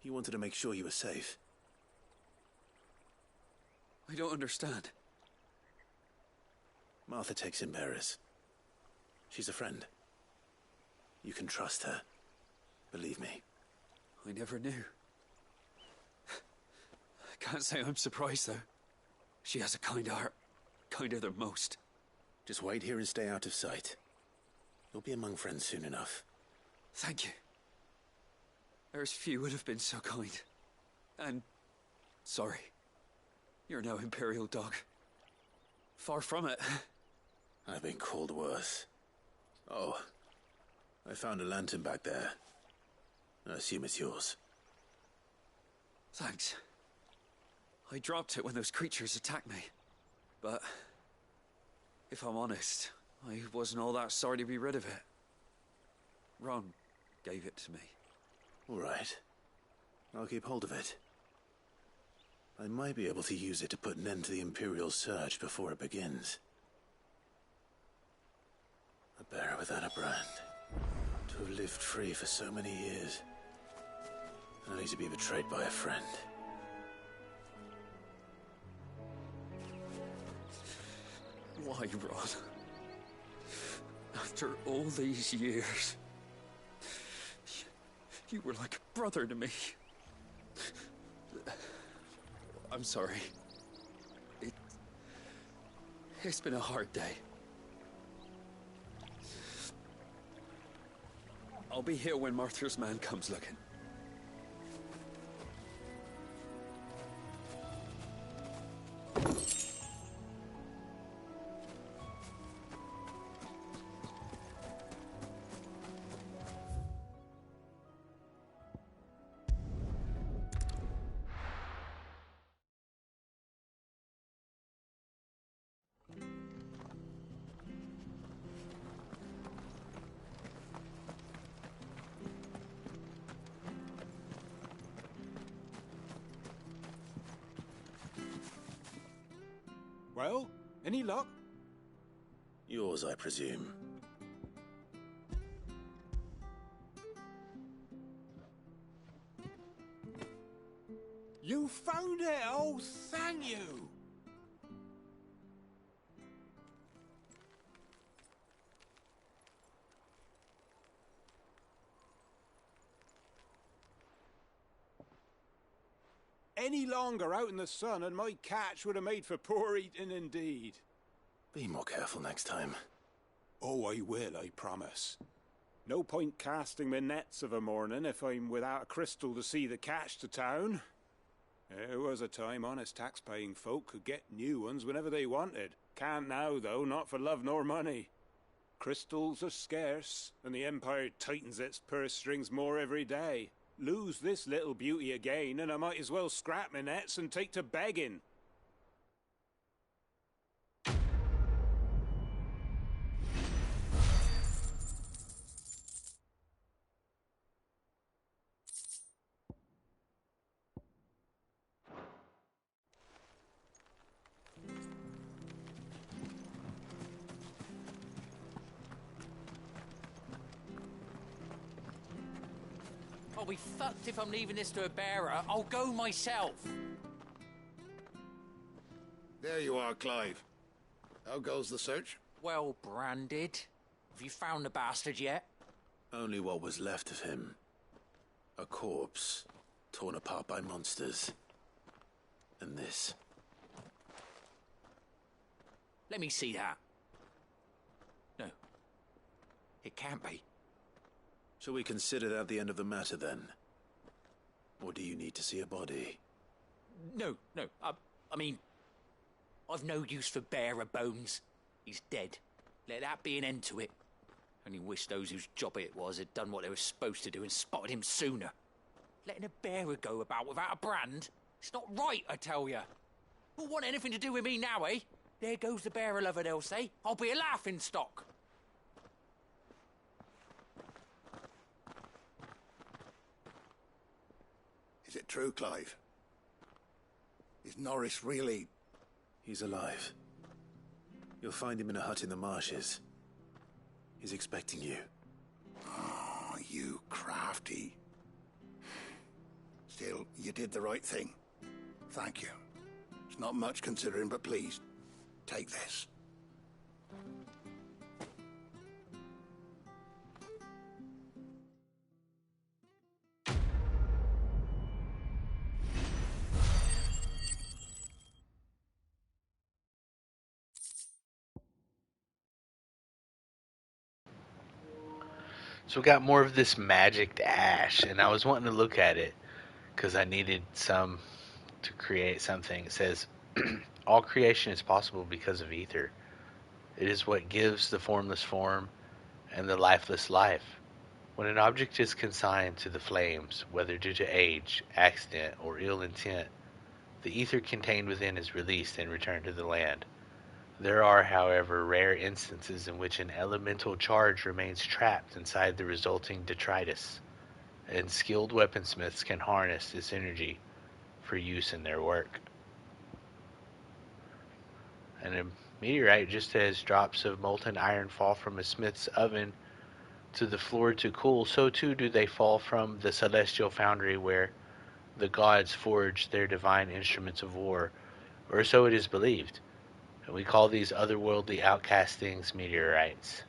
He wanted to make sure you were safe. I don't understand. Martha takes in bearers. She's a friend. You can trust her. Believe me. I never knew. I can't say I'm surprised, though. She has a kind heart. Kinder than most. Just wait here and stay out of sight. You'll be among friends soon enough. Thank you. There's few would have been so kind. And... sorry. You're no Imperial dog. Far from it. I've been called worse. Oh. I found a lantern back there. I assume it's yours. Thanks. I dropped it when those creatures attacked me. But... if I'm honest, I wasn't all that sorry to be rid of it. Ron gave it to me. All right. I'll keep hold of it. I might be able to use it to put an end to the Imperial surge before it begins. A bearer without a brand. To have lived free for so many years. Only to be betrayed by a friend. Why, Ron? After all these years, you were like a brother to me. I'm sorry. It's been a hard day. I'll be here when Martha's man comes looking. Well, any luck? Yours, I presume. You found it! Oh, thank you! Any longer out in the sun and my catch would have made for poor eating indeed. Be more careful next time. Oh, I will, I promise. No point casting my nets of a morning if I'm without a crystal to see the catch to town. There was a time honest tax-paying folk could get new ones whenever they wanted. Can't now, though, not for love nor money. Crystals are scarce, and the Empire tightens its purse strings more every day. Lose this little beauty again, and I might as well scrap my nets and take to begging. I'll be fucked if I'm leaving this to a bearer. I'll go myself. There you are, Clive. How goes the search? Well branded. Have you found the bastard yet? Only what was left of him. A corpse, torn apart by monsters. And this. Let me see that. No. It can't be. Shall we consider that the end of the matter, then? Or do you need to see a body? No. I mean, I've no use for bearer bones. He's dead. Let that be an end to it. Only wish those whose job it was had done what they were supposed to do and spotted him sooner. Letting a bearer go about without a brand? It's not right, I tell you. Who'll want anything to do with me now, eh? There goes the bearer lover, they'll say. I'll be a laughing stock. Is it true, Clive? Is Norris really... He's alive. You'll find him in a hut in the marshes. He's expecting you. Oh, you crafty. Still, you did the right thing. Thank you. It's not much considering, but please, take this. So we got more of this magicked ash, and I was wanting to look at it because I needed some to create something. It says, all creation is possible because of ether. It is what gives the formless form and the lifeless life. When an object is consigned to the flames, whether due to age, accident, or ill intent, the ether contained within is released and returned to the land. There are, however, rare instances in which an elemental charge remains trapped inside the resulting detritus, and skilled weaponsmiths can harness this energy for use in their work. And a meteorite, just as drops of molten iron fall from a smith's oven to the floor to cool, so too do they fall from the celestial foundry where the gods forge their divine instruments of war, or so it is believed. And we call these otherworldly outcastings meteorites.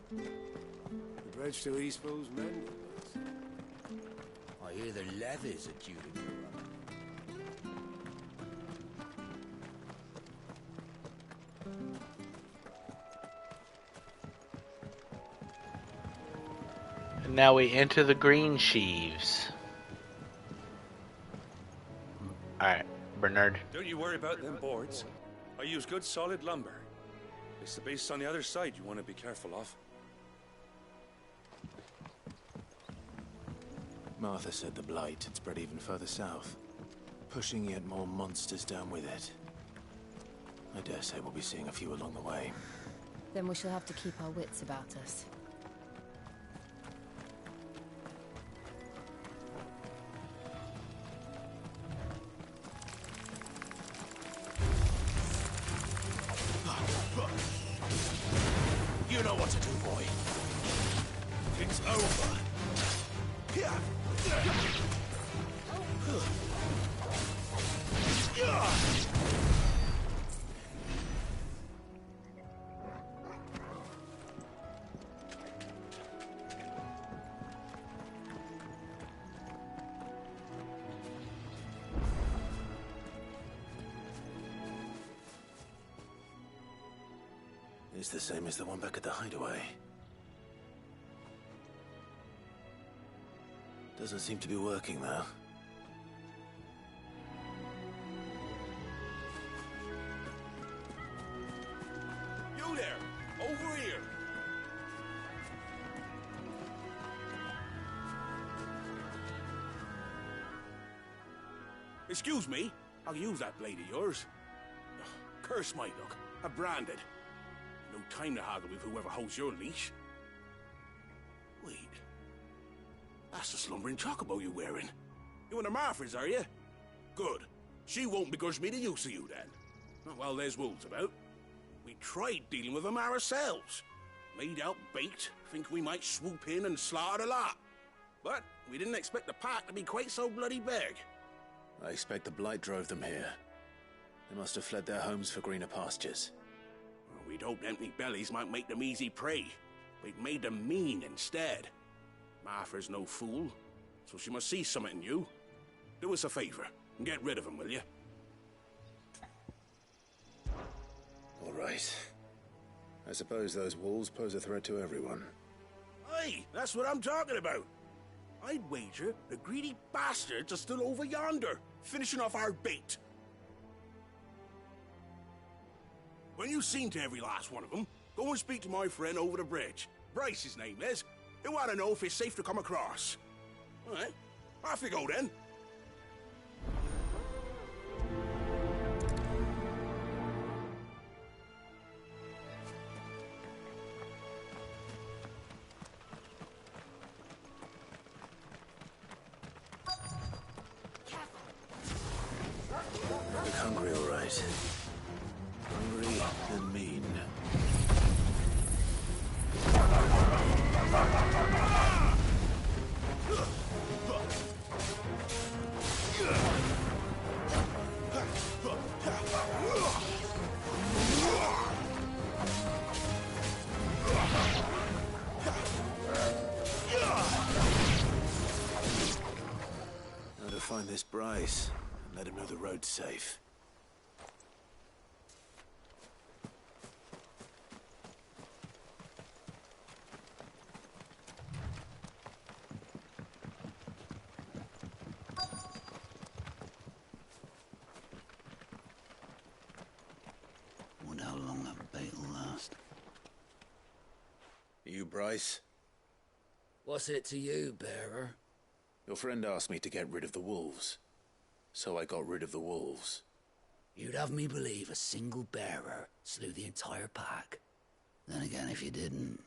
The bridge to Eastpool's mended. I hear the levies are due to go up. And now we enter the green sheaves. Alright, Bernard. Don't you worry about them boards. I use good solid lumber. It's the base on the other side you want to be careful of. Martha said the blight had spread even further south, pushing yet more monsters down with it. I dare say we'll be seeing a few along the way. Then we shall have to keep our wits about us. You know what to do, boy. It's over. It's the same as the one back at the hideaway. Doesn't seem to be working, though. You there! Over here! Excuse me, I'll use that blade of yours. Ugh, curse my luck. I'm branded. No time to haggle with whoever holds your leash. Wait. That's the slumbering chocobo you're wearing. You and the Marfors, are you? Good. She won't begrudge me the use of you, then. Not while there's wolves about. We tried dealing with them ourselves. Made out baked, think we might swoop in and slaughter the lot. But we didn't expect the pack to be quite so bloody big. I expect the blight drove them here. They must have fled their homes for greener pastures. Well, we'd hoped empty bellies might make them easy prey. But it made them mean instead. Martha's no fool, so she must see something in you. Do us a favor and get rid of them, will you? All right. I suppose those wolves pose a threat to everyone. Aye, that's what I'm talking about. I'd wager the greedy bastards are still over yonder, finishing off our bait. When you've seen to every last one of them, go and speak to my friend over the bridge. Bryce, his name is. He'll want to know if it's safe to come across. All right, off you go then. Look hungry, all right. Hungry and mean. Now to find this Bryce and let him know the road's safe. Wonder how long that bait will last. You, Bryce? What's it to you, bearer? Your friend asked me to get rid of the wolves. So I got rid of the wolves. You'd have me believe a single bearer slew the entire pack. Then again, if you didn't,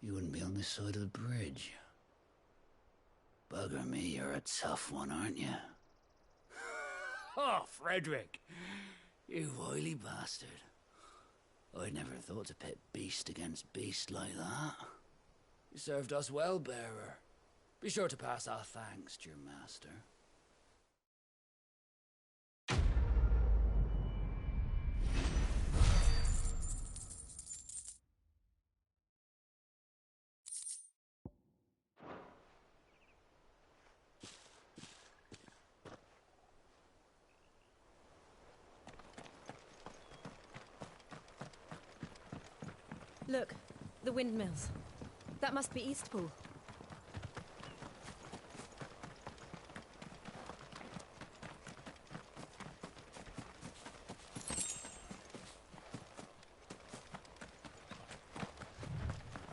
you wouldn't be on this side of the bridge. Bugger me, you're a tough one, aren't you? Oh, Frederick! You wily bastard. I'd never thought to pit beast against beast like that. You served us well, bearer. Be sure to pass our thanks to your master. Look, the windmills. That must be Eastpool.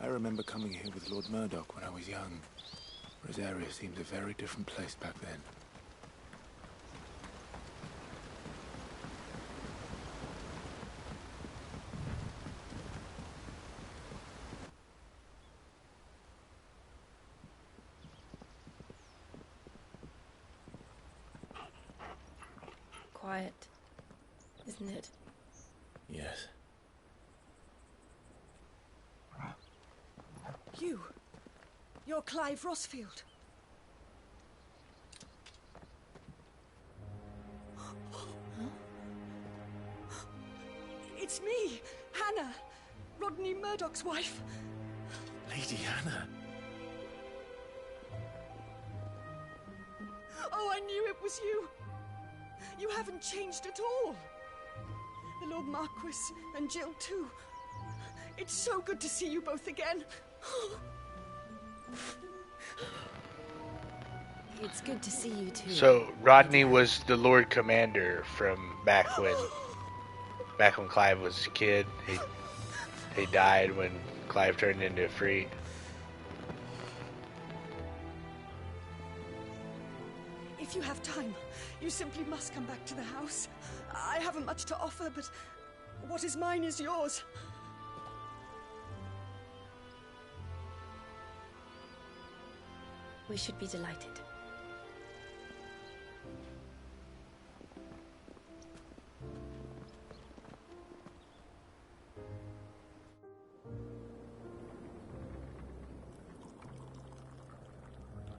I remember coming here with Lord Murdoch when I was young. Rosaria seemed a very different place back then. Quiet, isn't it? Yes. You're Clive Rossfield. It's me, Hannah, Rodney Murdoch's wife. Lady Hannah. Oh, I knew it was you. You haven't changed at all. The Lord Marquis and Jill too. It's so good to see you both again. It's good to see you too. So Rodney was the Lord Commander from back when Clive was a kid. He died when Clive turned into a freak. If you have time, you simply must come back to the house. I haven't much to offer, but what is mine is yours. We should be delighted.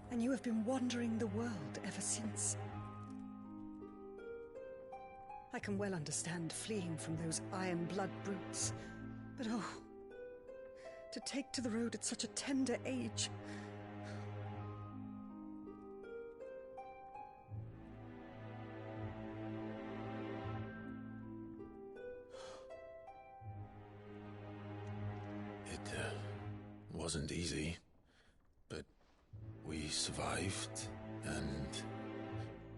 And you have been wandering the world ever since. I can well understand fleeing from those iron blood brutes. But oh, to take to the road at such a tender age. It wasn't easy, but we survived, and...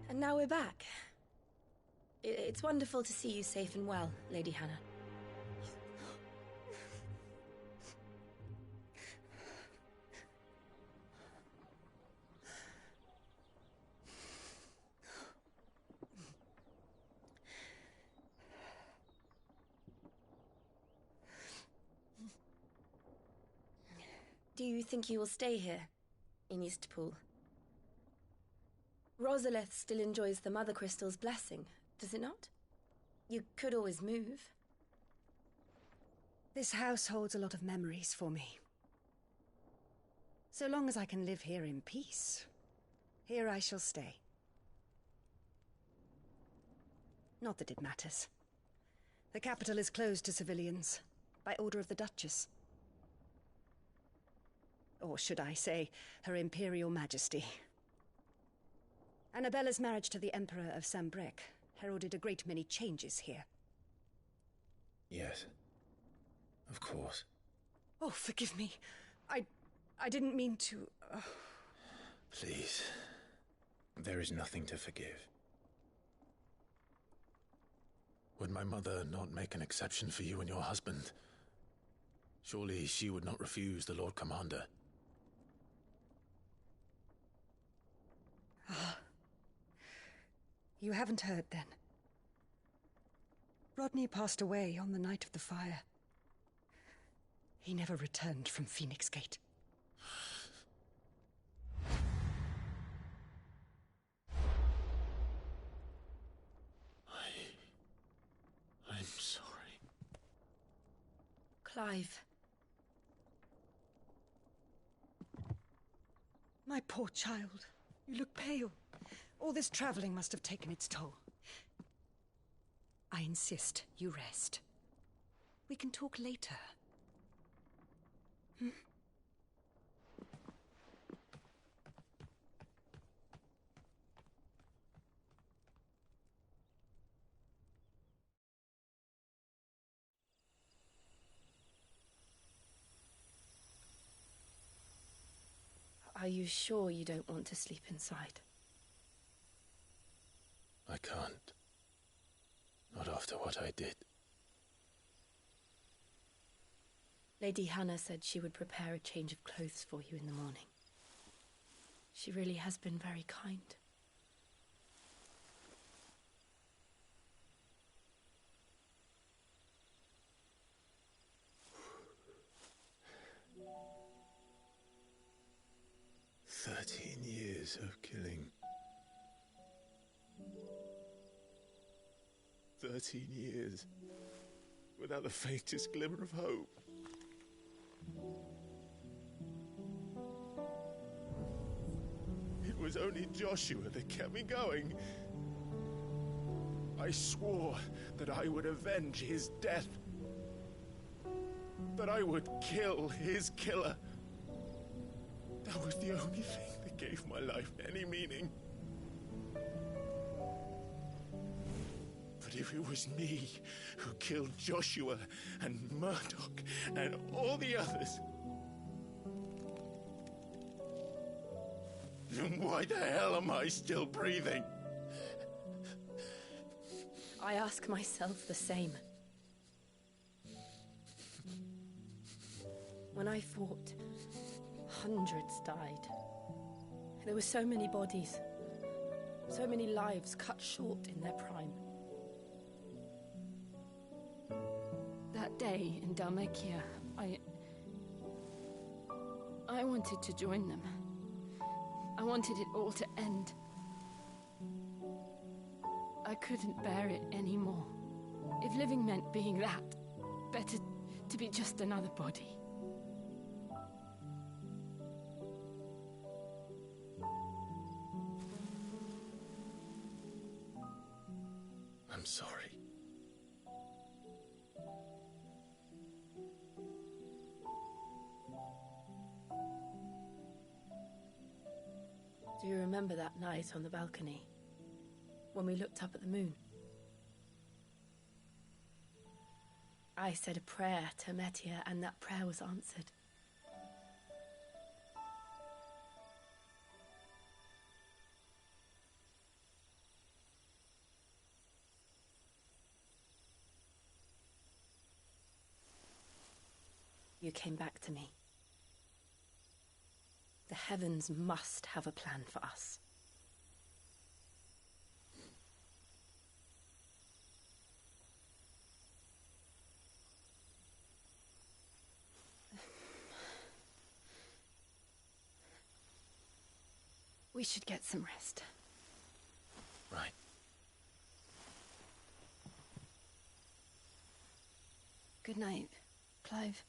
And now we're back. It's wonderful to see you safe and well, Lady Hannah. Do you think you will stay here, in Eastpool? Rosalith still enjoys the Mother Crystal's blessing, does it not? You could always move. This house holds a lot of memories for me. So long as I can live here in peace, here I shall stay. Not that it matters. The capital is closed to civilians, by order of the Duchess. Or should I say, Her Imperial Majesty. Annabella's marriage to the Emperor of Sambrec heralded a great many changes here. Yes. Of course. Oh, forgive me. I didn't mean to... Please. There is nothing to forgive. Would my mother not make an exception for you and your husband? Surely she would not refuse the Lord Commander. Ah. You haven't heard, then. Rodney passed away on the night of the fire. He never returned from Phoenix Gate. I'm sorry. Clive. My poor child. You look pale. All this traveling must have taken its toll. I insist you rest. We can talk later. Hmm? Are you sure you don't want to sleep inside? I can't. Not after what I did. Lady Hannah said she would prepare a change of clothes for you in the morning. She really has been very kind. Years of killing. 13 years without the faintest glimmer of hope. was only Joshua that kept me going. I swore that I would avenge his death. That I would kill his killer. That was the only thing that gave my life any meaning. But if it was me who killed Joshua and Murdoch and all the others, then why the hell am I still breathing? I ask myself the same. When I fought, hundreds died. There were so many bodies, so many lives cut short in their prime. That day in Dalmekia, I wanted to join them. I wanted it all to end. I couldn't bear it anymore. If living meant being that, better to be just another body. I'm sorry. Do you remember that night on the balcony, when we looked up at the moon? I said a prayer to Metia, and that prayer was answered. You came back to me. The heavens must have a plan for us. We should get some rest. Right. Good night, Clive.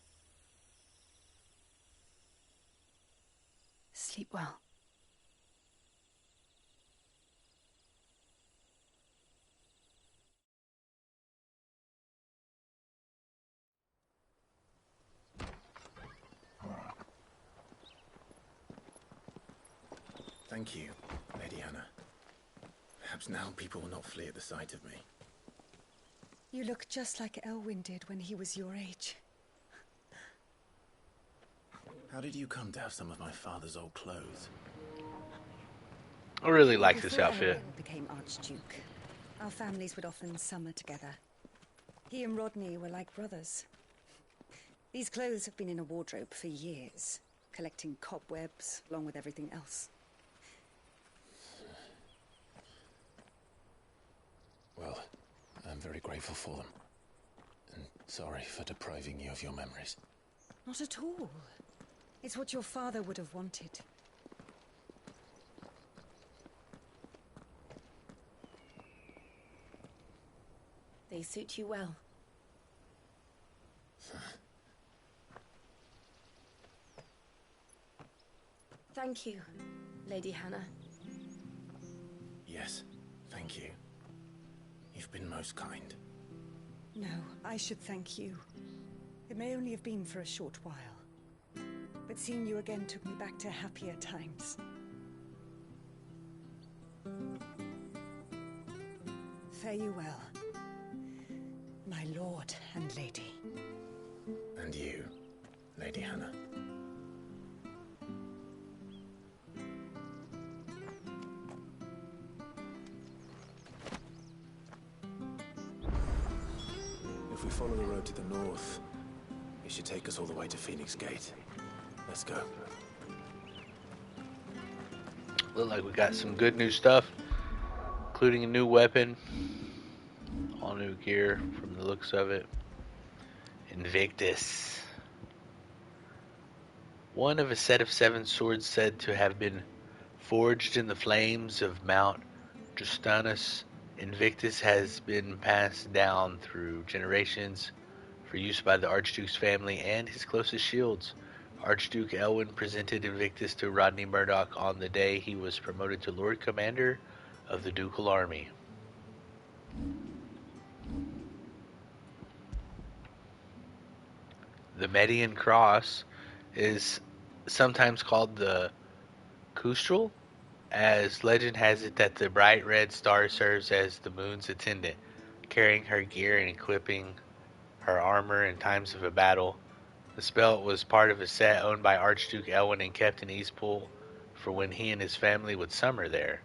Sleep well. Thank you, Lady Hannah. Perhaps now people will not flee at the sight of me. You look just like Elwyn did when he was your age. How did you come to have some of my father's old clothes? I really like this Before outfit. Elwyn became Archduke, our families would often summer together. He and Rodney were like brothers. These clothes have been in a wardrobe for years, collecting cobwebs along with everything else. Well, I'm very grateful for them. And sorry for depriving you of your memories. Not at all. It's what your father would have wanted. They suit you well. Thank you, Lady Hannah. Yes, thank you. You've been most kind. No, I should thank you. It may only have been for a short while, but seeing you again took me back to happier times. Fare you well, my lord and lady. And you, Lady Hannah. If we follow the road to the north, it should take us all the way to Phoenix Gate. Let's go. Look like we got some good new stuff, including a new weapon, all new gear from the looks of it. Invictus. One of a set of 7 swords said to have been forged in the flames of Mount Justanus. Invictus has been passed down through generations for use by the Archduke's family and his closest shields, Archduke Elwyn presented Invictus to Rodney Murdoch on the day he was promoted to Lord Commander of the Ducal Army. The Median Cross is sometimes called the Custrel, as legend has it that the bright red star serves as the moon's attendant, carrying her gear and equipping her armor in times of a battle. The spell was part of a set owned by Archduke Elwyn and kept in Eastpool for when he and his family would summer there.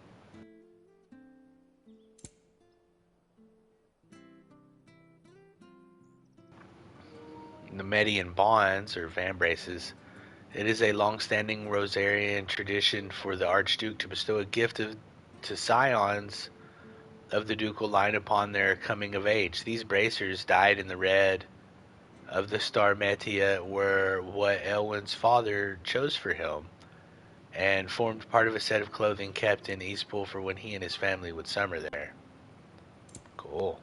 The Median Bonds, or vambraces, it is a long-standing Rosarian tradition for the Archduke to bestow a gift to scions of the ducal line upon their coming of age. These bracers, dyed in the red of the star Metia, were what Elwyn's father chose for him, and formed part of a set of clothing kept in Eastpool for when he and his family would summer there. Cool.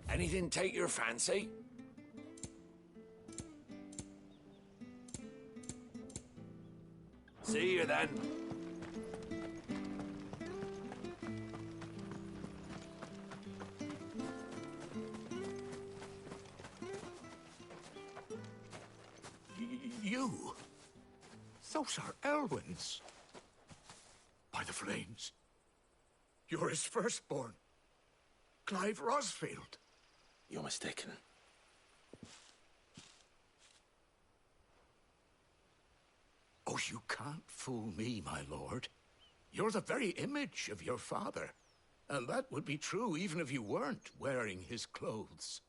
Anything take your fancy? See you then. You? Those are Elwyn's. By the flames. You're his firstborn. Clive Rosfield. You're mistaken. Oh, you can't fool me, my lord. You're the very image of your father. And that would be true even if you weren't wearing his clothes.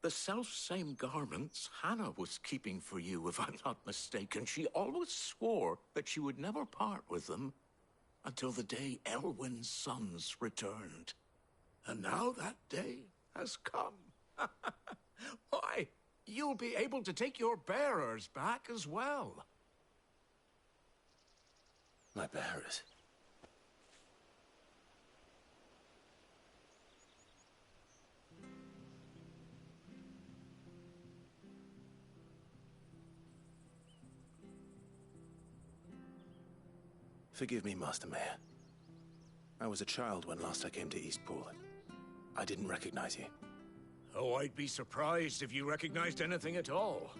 The self-same garments Hannah was keeping for you, if I'm not mistaken. She always swore that she would never part with them until the day Elwyn's sons returned. And now that day has come. Why, you'll be able to take your bearers back as well. My bearers? Forgive me, Master Mayor. I was a child when last I came to Eastpool. I didn't recognize you. Oh, I'd be surprised if you recognized anything at all.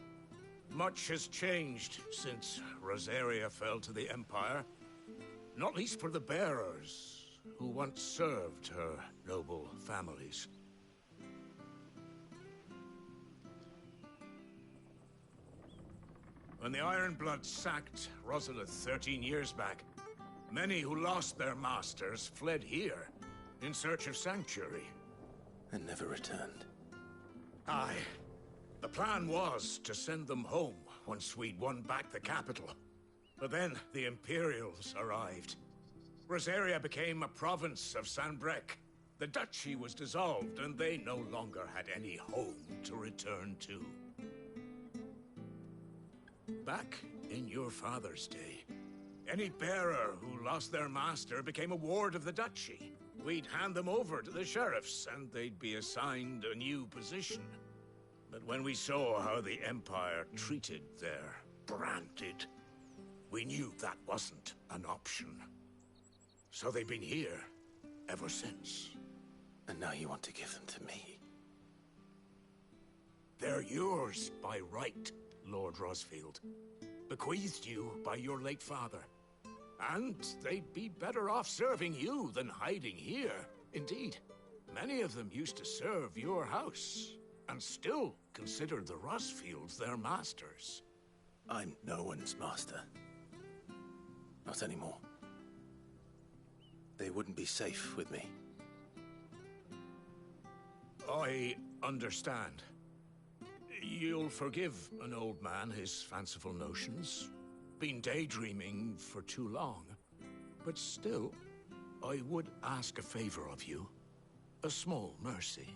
Much has changed since Rosaria fell to the Empire. Not least for the bearers, who once served her noble families. When the Ironbloods sacked Rosalith 13 years back, many who lost their masters fled here in search of sanctuary. And never returned. Aye. The plan was to send them home once we'd won back the capital. But then the Imperials arrived. Rosaria became a province of Sanbreque. The duchy was dissolved, and they no longer had any home to return to. Back in your father's day, any bearer who lost their master became a ward of the duchy. We'd hand them over to the sheriffs, and they'd be assigned a new position. But when we saw how the Empire treated their branded, we knew that wasn't an option. So they've been here ever since. And now you want to give them to me? They're yours by right, Lord Rosfield. Bequeathed you by your late father. And they'd be better off serving you than hiding here. Indeed, many of them used to serve your house, and still consider the Rosfields their masters. I'm no one's master. Not anymore. They wouldn't be safe with me. I understand. You'll forgive an old man his fanciful notions. Been daydreaming for too long. But still, I would ask a favor of you. A small mercy.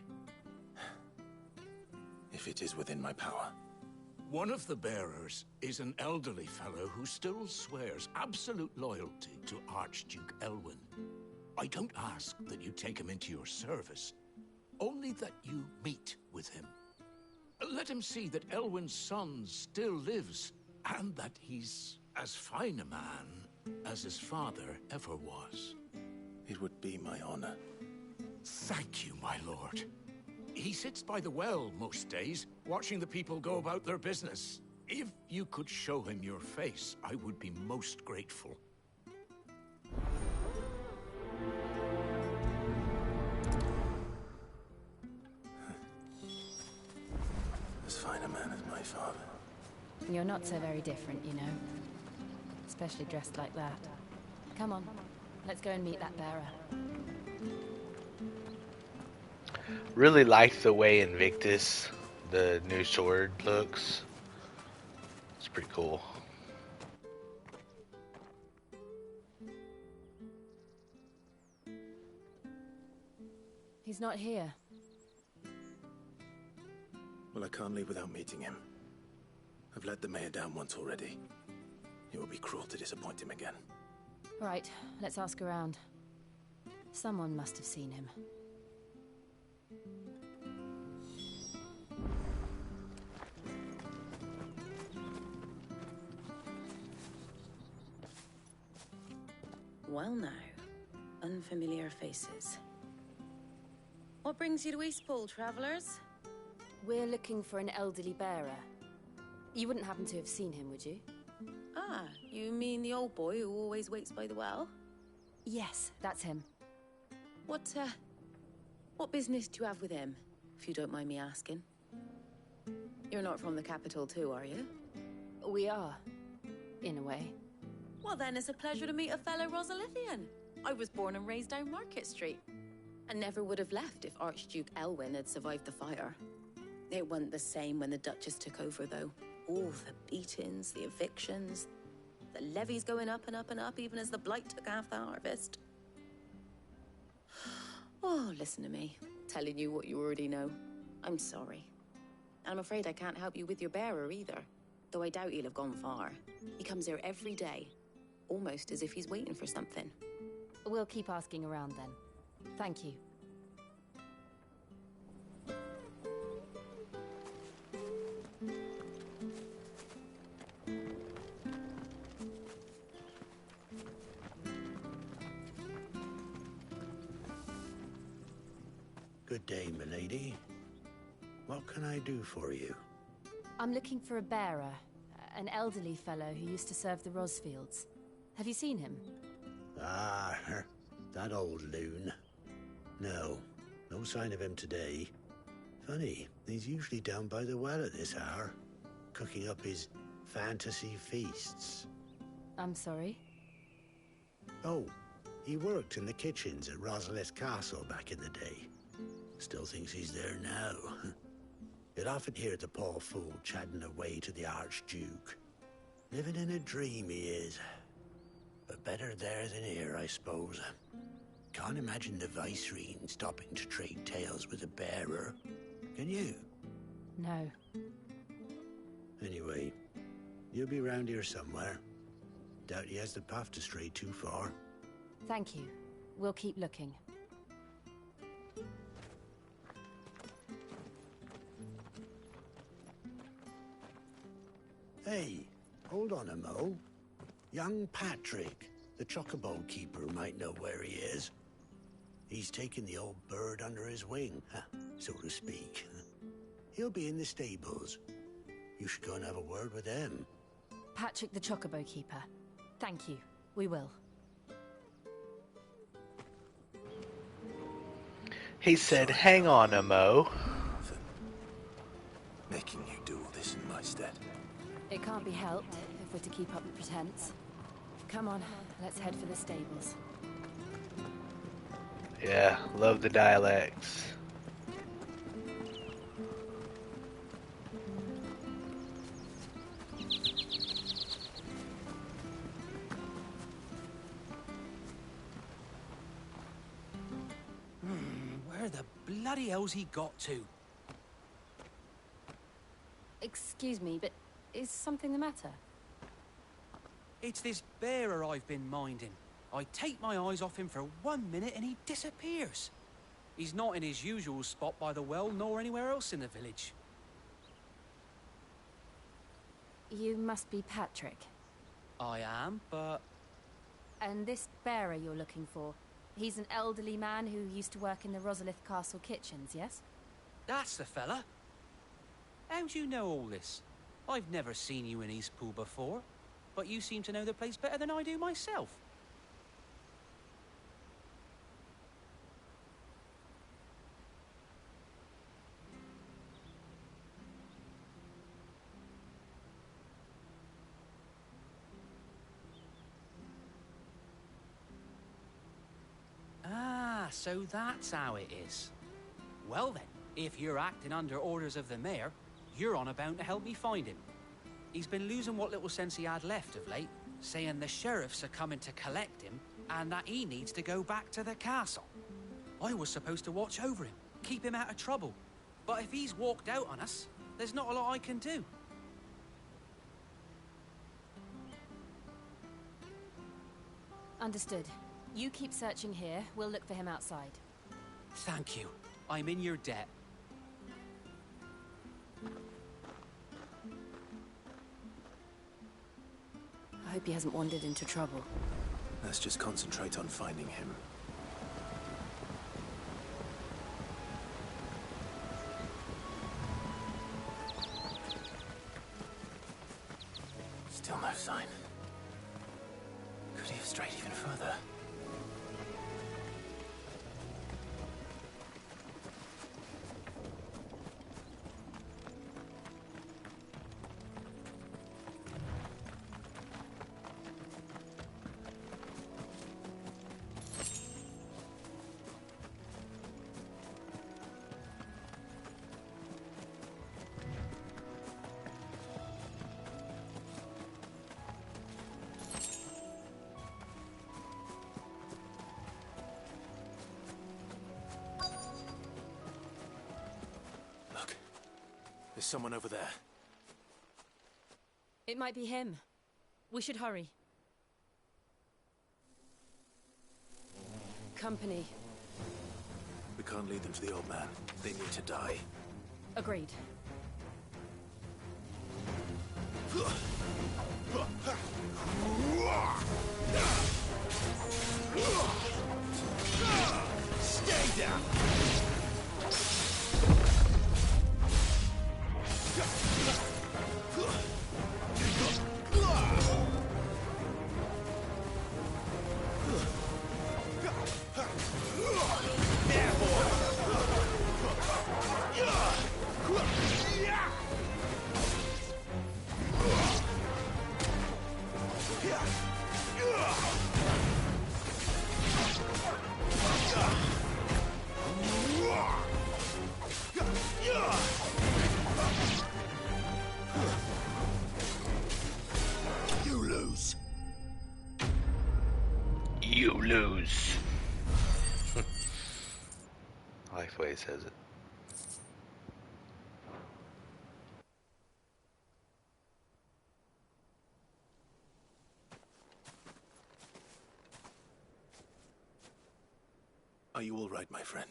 If it is within my power. One of the bearers is an elderly fellow who still swears absolute loyalty to Archduke Elwyn. I don't ask that you take him into your service, only that you meet with him. Let him see that Elwyn's son still lives, and that he's as fine a man as his father ever was. It would be my honor. Thank you, my lord. He sits by the well most days, watching the people go about their business. If you could show him your face, I would be most grateful. As fine a man as my father. You're not so very different, you know. Especially dressed like that. Come on, let's go and meet that bearer. Really like the way Invictus, the new sword, looks. It's pretty cool. He's not here. Well, I can't leave without meeting him. I've let the mayor down once already. It would be cruel to disappoint him again. Right, let's ask around. Someone must have seen him. Well now, unfamiliar faces. What brings you to Eastpool, travellers? We're looking for an elderly bearer. You wouldn't happen to have seen him, would you? Ah, you mean the old boy who always waits by the well? Yes, that's him. What business do you have with him, if you don't mind me asking? You're not from the capital too, are you? We are, in a way. Well then, it's a pleasure to meet a fellow Rosalithian. I was born and raised down Market Street, and never would have left if Archduke Elwyn had survived the fire. It wasn't the same when the Duchess took over, though. All the beatings, the evictions, the levies going up and up and up, even as the blight took half the harvest. Oh, listen to me, telling you what you already know. I'm sorry. And I'm afraid I can't help you with your bearer either, though I doubt he'll have gone far. He comes here every day, almost as if he's waiting for something. We'll keep asking around then. Thank you. Good day, milady. What can I do for you? I'm looking for a bearer, an elderly fellow who used to serve the Rosfields. Have you seen him? Ah, that old loon. No sign of him today. Funny, he's usually down by the well at this hour, cooking up his fantasy feasts. I'm sorry? Oh, he worked in the kitchens at Rosalith Castle back in the day. Still thinks he's there now. You'd often hear the poor fool chatting away to the Archduke. Living in a dream he is. But better there than here, I suppose. Can't imagine the Viceroy stopping to trade tales with a bearer. Can you? No. Anyway, you'll be round here somewhere. Doubt he has the path to stray too far. Thank you. We'll keep looking. Hey, hold on a mo. Young Patrick, the chocobo keeper, might know where he is. He's taken the old bird under his wing, so to speak. He'll be in the stables. You should go and have a word with him. Patrick the chocobo keeper. Thank you. We will. He said, hang on a mo. For making you do all this in my stead. It can't be helped if we're to keep up the pretense. Come on, let's head for the stables. Yeah, love the dialects. Where the bloody hell's he got to? Excuse me, but Is something the matter? It's this bearer I've been minding. I take my eyes off him for 1 minute and he disappears. He's not in his usual spot by the well, nor anywhere else in the village. You must be Patrick. I am, but... And this bearer you're looking for, he's an elderly man who used to work in the Rosalith Castle kitchens, yes? That's the fella. How do you know all this? I've never seen you in Eastpool before, but you seem to know the place better than I do myself. Ah, so that's how it is. Well then, if you're acting under orders of the mayor, you're on about to help me find him. He's been losing what little sense he had left of late, saying the sheriffs are coming to collect him and that he needs to go back to the castle. I was supposed to watch over him, keep him out of trouble. But if he's walked out on us, there's not a lot I can do. Understood. You keep searching here, we'll look for him outside. Thank you. I'm in your debt. I hope he hasn't wandered into trouble. Let's just concentrate on finding him. Still no sign. Could he have strayed even further? There's someone over there. It might be him. We should hurry. Company. We can't lead them to the old man. They need to die. Agreed. Stay down! You lose. You lose. I like the way he says it. Are you all right, my friend?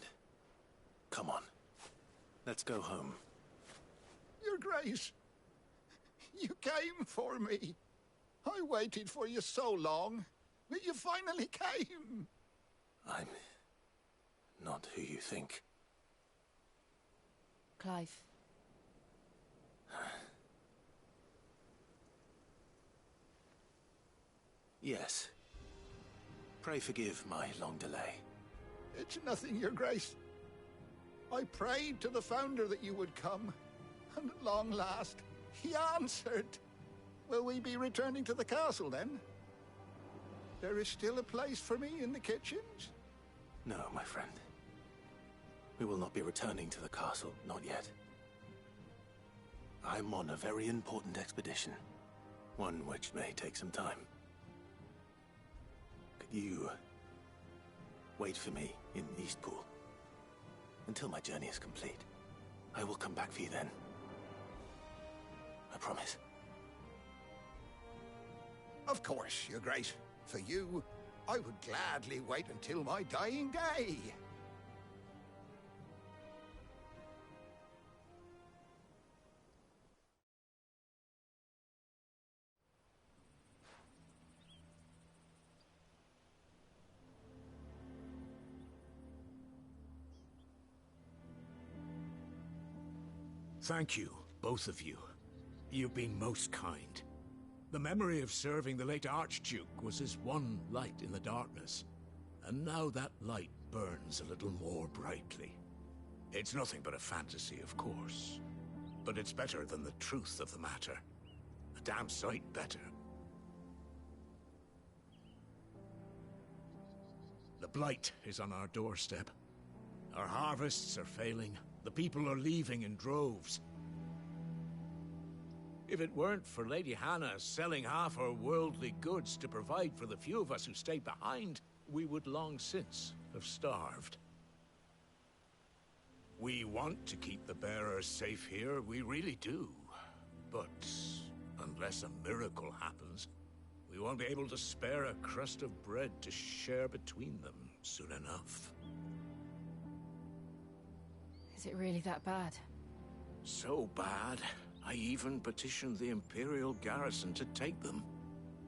Come on. Let's go home. Your Grace, you came for me. I waited for you so long, but you finally came. I'm not who you think. Clive. Yes. Pray forgive my long delay. It's nothing, Your Grace. I prayed to the Founder that you would come, and at long last, he answered. Will we be returning to the castle, then? There is still a place for me in the kitchens? No, my friend. We will not be returning to the castle, not yet. I'm on a very important expedition. One which may take some time. Could you wait for me in Eastpool until my journey is complete? I will come back for you then. I promise. Of course, Your Grace. For you, I would gladly wait until my dying day. Thank you, both of you. You've been most kind. The memory of serving the late Archduke was as one light in the darkness, and now that light burns a little more brightly. It's nothing but a fantasy, of course, but it's better than the truth of the matter. A damn sight better. The blight is on our doorstep. Our harvests are failing. The people are leaving in droves. If it weren't for Lady Hannah selling half her worldly goods to provide for the few of us who stayed behind, we would long since have starved. We want to keep the bearers safe here, we really do. But unless a miracle happens, we won't be able to spare a crust of bread to share between them soon enough. Is it really that bad? So bad, I even petitioned the Imperial garrison to take them.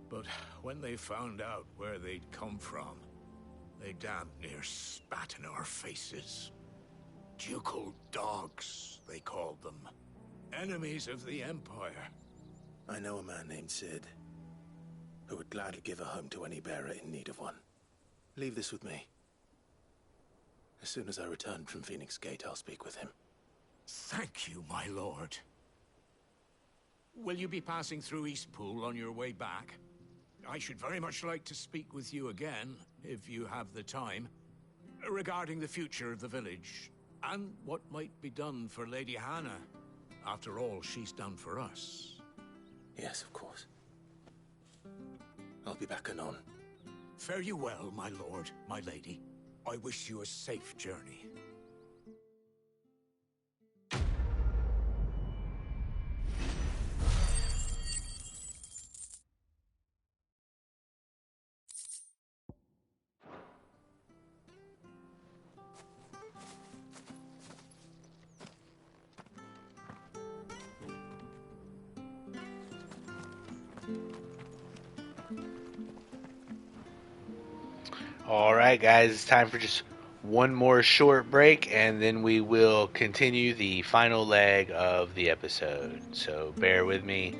But when they found out where they'd come from, they damn near spat in our faces. Ducal dogs, they called them. Enemies of the Empire. I know a man named Sid, who would gladly give a home to any bearer in need of one. Leave this with me. As soon as I return from Phoenix Gate, I'll speak with him. Thank you, my lord. Will you be passing through Eastpool on your way back? I should very much like to speak with you again, if you have the time, regarding the future of the village, and what might be done for Lady Hannah. After all she's done for us. Yes, of course. I'll be back anon. Fare you well, my lord, my lady. I wish you a safe journey. Alright guys, it's time for just one more short break and then we will continue the final leg of the episode. So bear with me,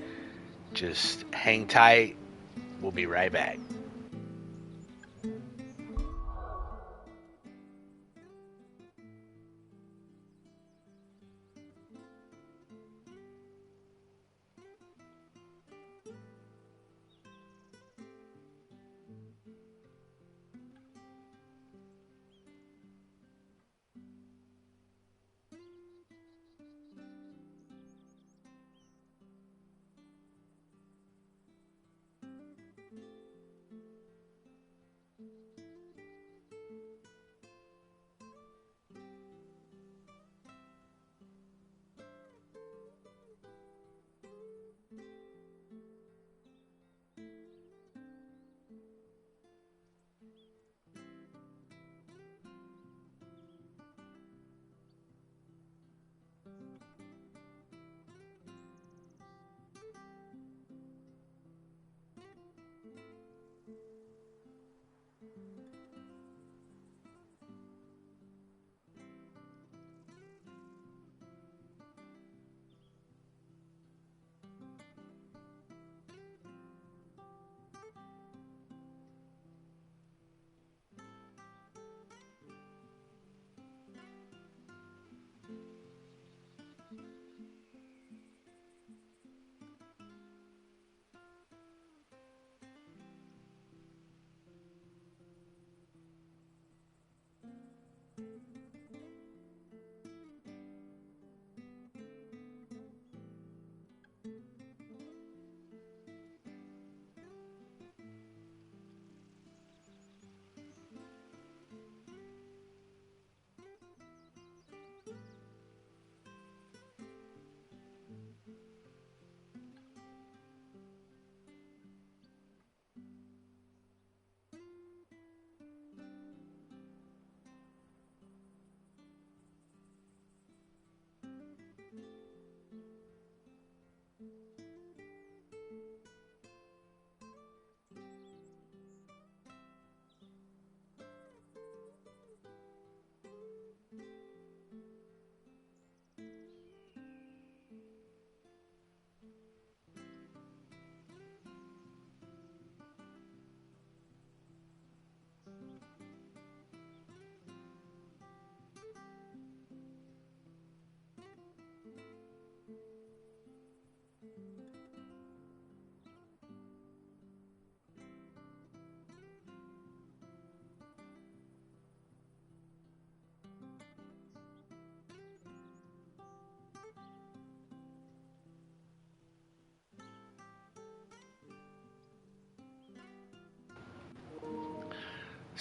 just hang tight, we'll be right back.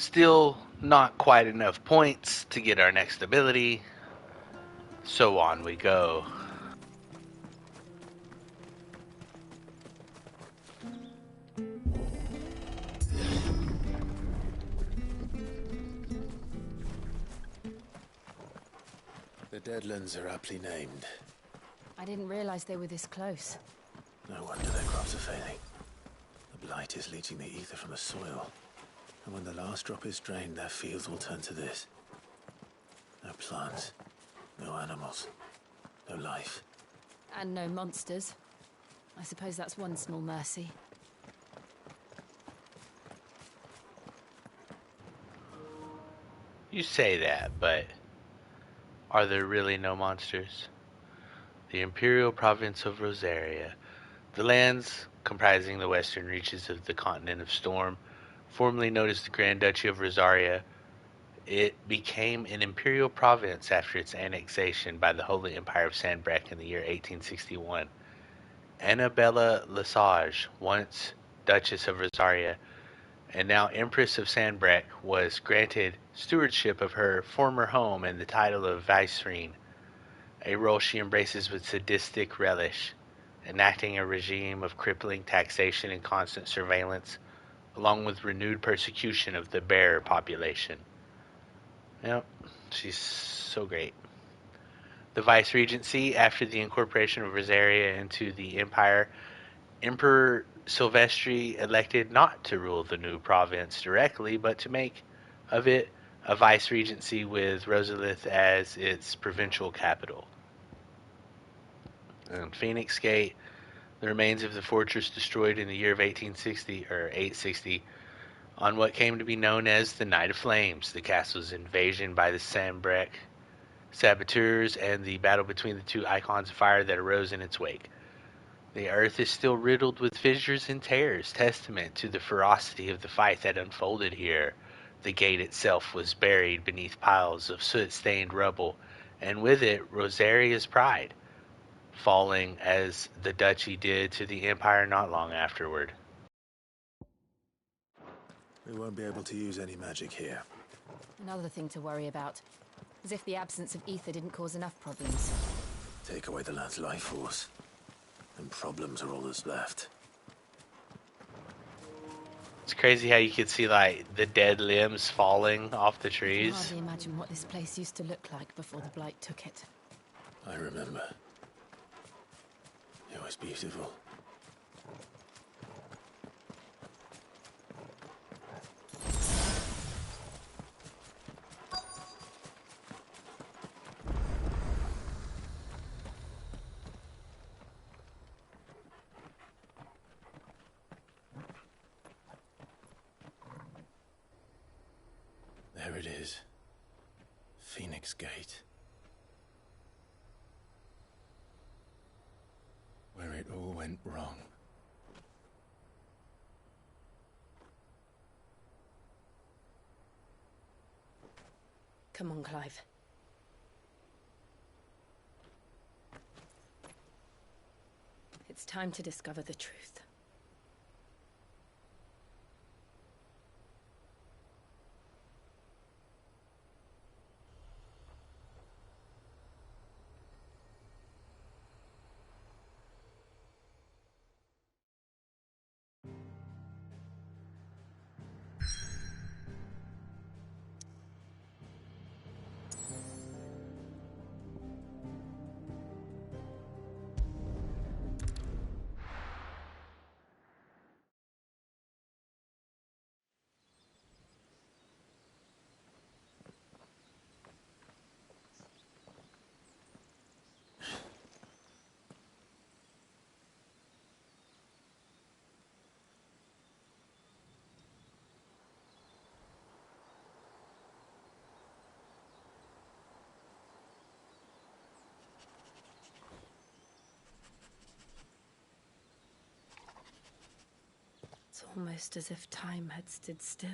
Still not quite enough points to get our next ability, so on we go. The Deadlands are aptly named. I didn't realize they were this close. No wonder their crops are failing. The blight is leaching the ether from the soil. And when the last drop is drained, their fields will turn to this. No plants, no animals, no life. And no monsters. I suppose that's one small mercy. You say that, but are there really no monsters? The Imperial Province of Rosaria, the lands comprising the western reaches of the continent of Storm, formerly known as the Grand Duchy of Rosaria, it became an imperial province after its annexation by the Holy Empire of Sandbreck in the year 1861. Annabella Lesage, once Duchess of Rosaria and now Empress of Sandbreck, was granted stewardship of her former home and the title of Vicereine, a role she embraces with sadistic relish, enacting a regime of crippling taxation and constant surveillance, along with renewed persecution of the bearer population. Yep, she's so great. The Viceregency, after the incorporation of Rosaria into the Empire, Emperor Silvestri elected not to rule the new province directly, but to make of it a vice-regency with Rosalith as its provincial capital. Phoenix Gate, the remains of the fortress destroyed in the year of 1860, or 860, on what came to be known as the Night of Flames, the castle's invasion by the Sandbreck saboteurs, and the battle between the two icons of fire that arose in its wake. The earth is still riddled with fissures and tears, testament to the ferocity of the fight that unfolded here. The gate itself was buried beneath piles of soot-stained rubble, and with it Rosaria's pride, falling as the duchy did to the empire not long afterward. We won't be able to use any magic here. Another thing to worry about. As if the absence of ether didn't cause enough problems. Take away the land's life force, and problems are all that's left. It's crazy how you could see, like, the dead limbs falling off the I can trees. hardly imagine what this place used to look like before the Blight took it. I remember. It was beautiful. There it is. Phoenix Gate. Where it all went wrong. Come on, Clive. It's time to discover the truth. It's almost as if time had stood still.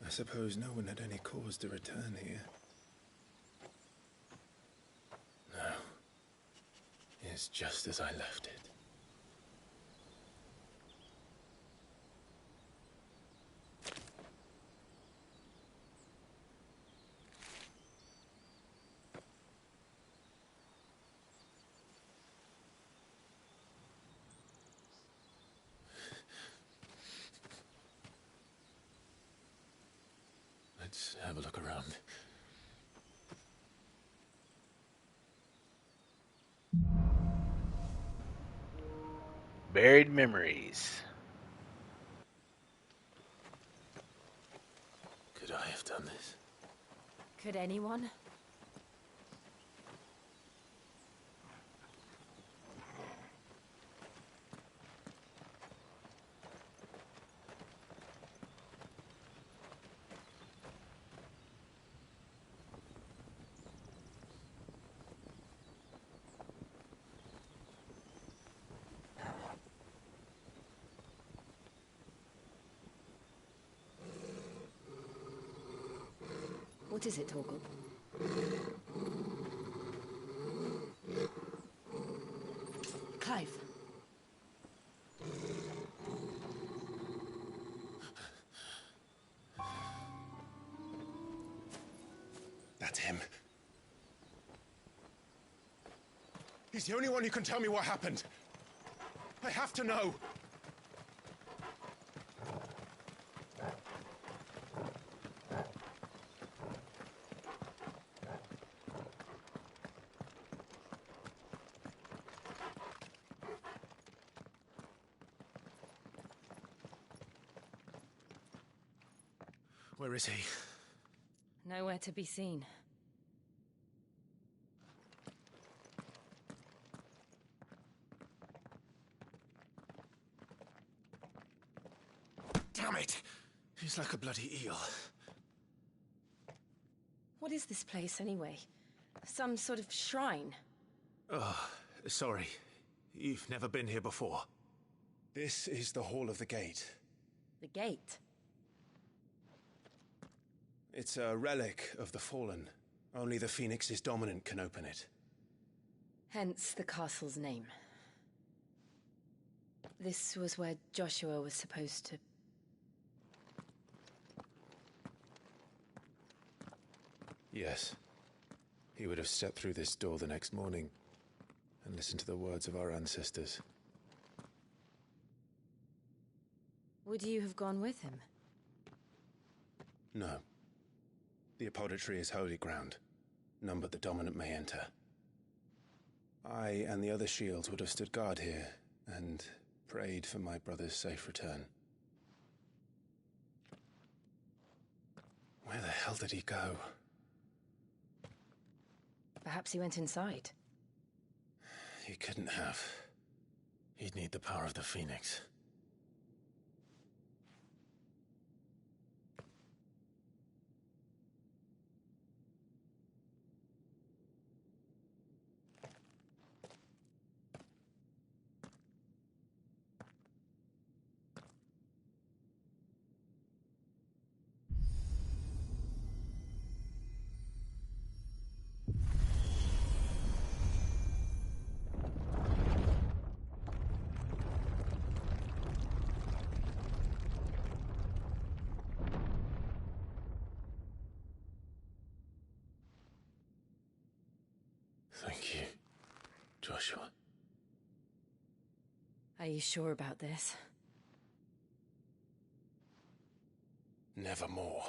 I suppose no one had any cause to return here. No. It's just as I left it. Let's have a look around. Buried memories. Could I have done this? Could anyone? What is it, Torgal? Clive. That's him. He's the only one who can tell me what happened. I have to know. Where is he? Nowhere to be seen. Damn it! He's like a bloody eel. What is this place, anyway? Some sort of shrine? Oh, sorry. You've never been here before. This is the Hall of the Gate. The gate? It's a relic of the Fallen. Only the Phoenix's dominant can open it. Hence the castle's name. This was where Joshua was supposed to... Yes. He would have stepped through this door the next morning and listened to the words of our ancestors. Would you have gone with him? No. The apodatory is holy ground. None but the dominant may enter. I and the other shields would have stood guard here and prayed for my brother's safe return. Where the hell did he go? Perhaps he went inside. He couldn't have. He'd need the power of the Phoenix. Thank you, Joshua. Are you sure about this? Nevermore.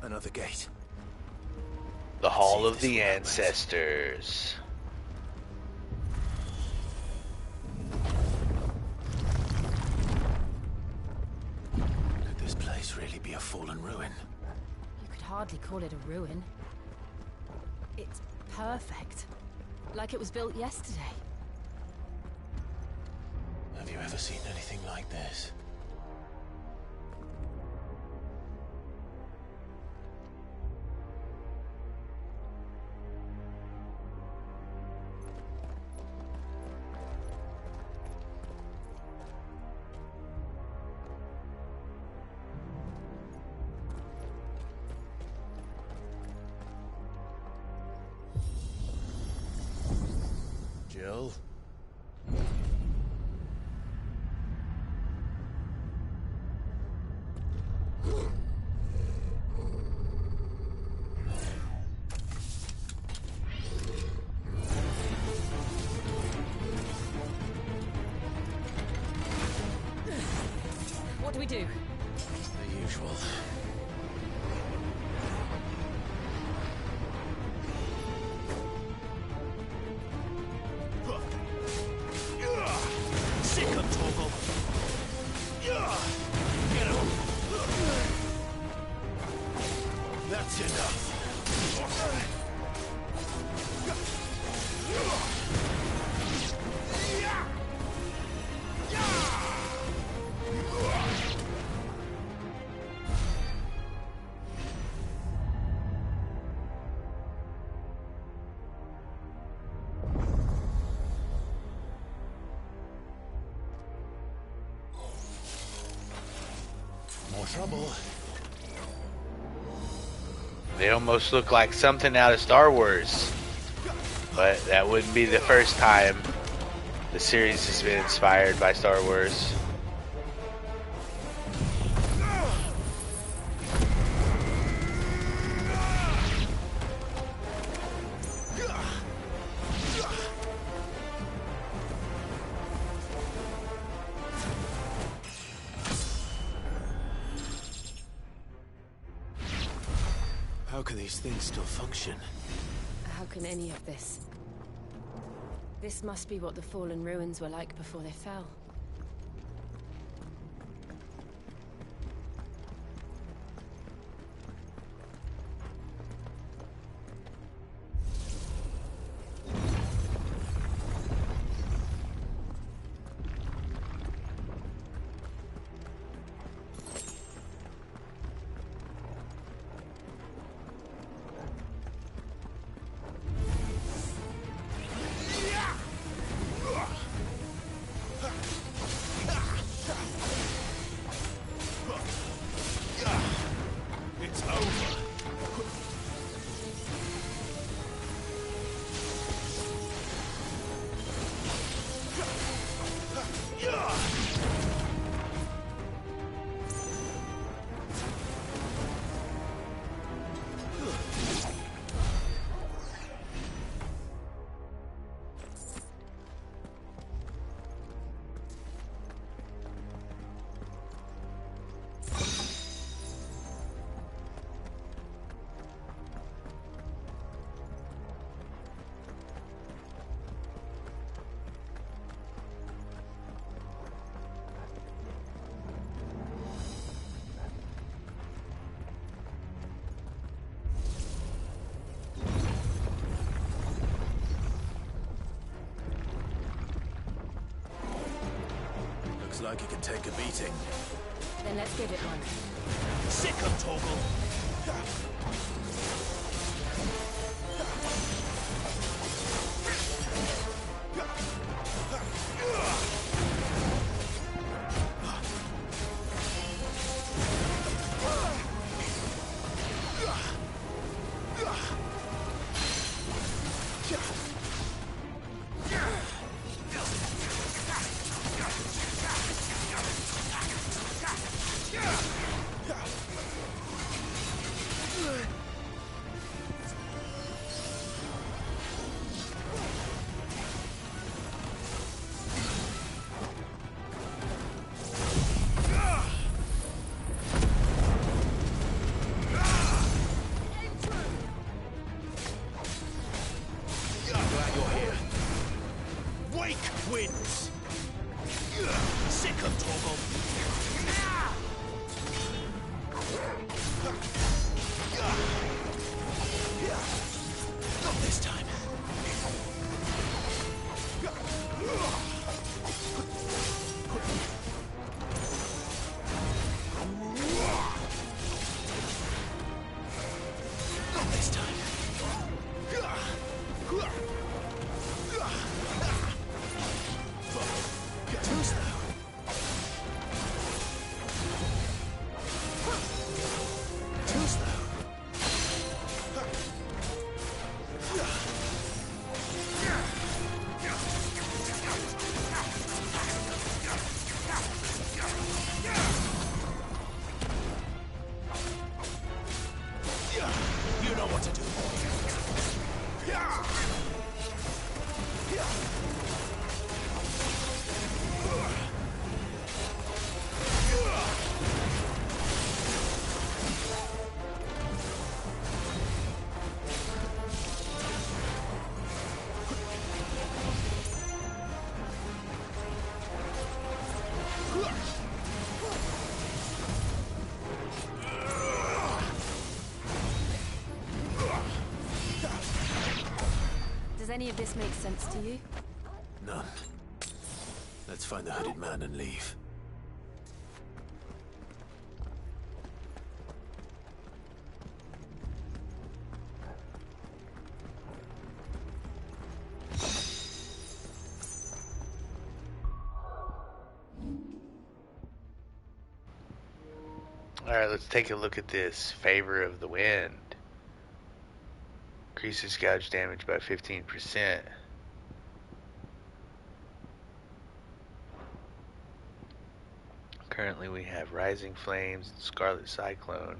Another gate. The Hall of the Ancestors. Could this place really be a fallen ruin? You could hardly call it a ruin. It's perfect. Like it was built yesterday. Have you ever seen anything like this? Jill? What do we do? The usual. Sick of Torgal. Get him. That's enough. More trouble. They almost look like something out of Star Wars. But that wouldn't be the first time the series has been inspired by Star Wars. How can these things still function? How can any of this? This must be what the fallen ruins were like before they fell. It's over. Looks like it can take a beating. Then let's give it one. Sick of Torgal. any of this make sense to you? None. Let's find the hooded man and leave. Alright, let's take a look at this. Favor of the Wind. Increases gouge damage by 15%. Currently we have Rising Flames, Scarlet Cyclone,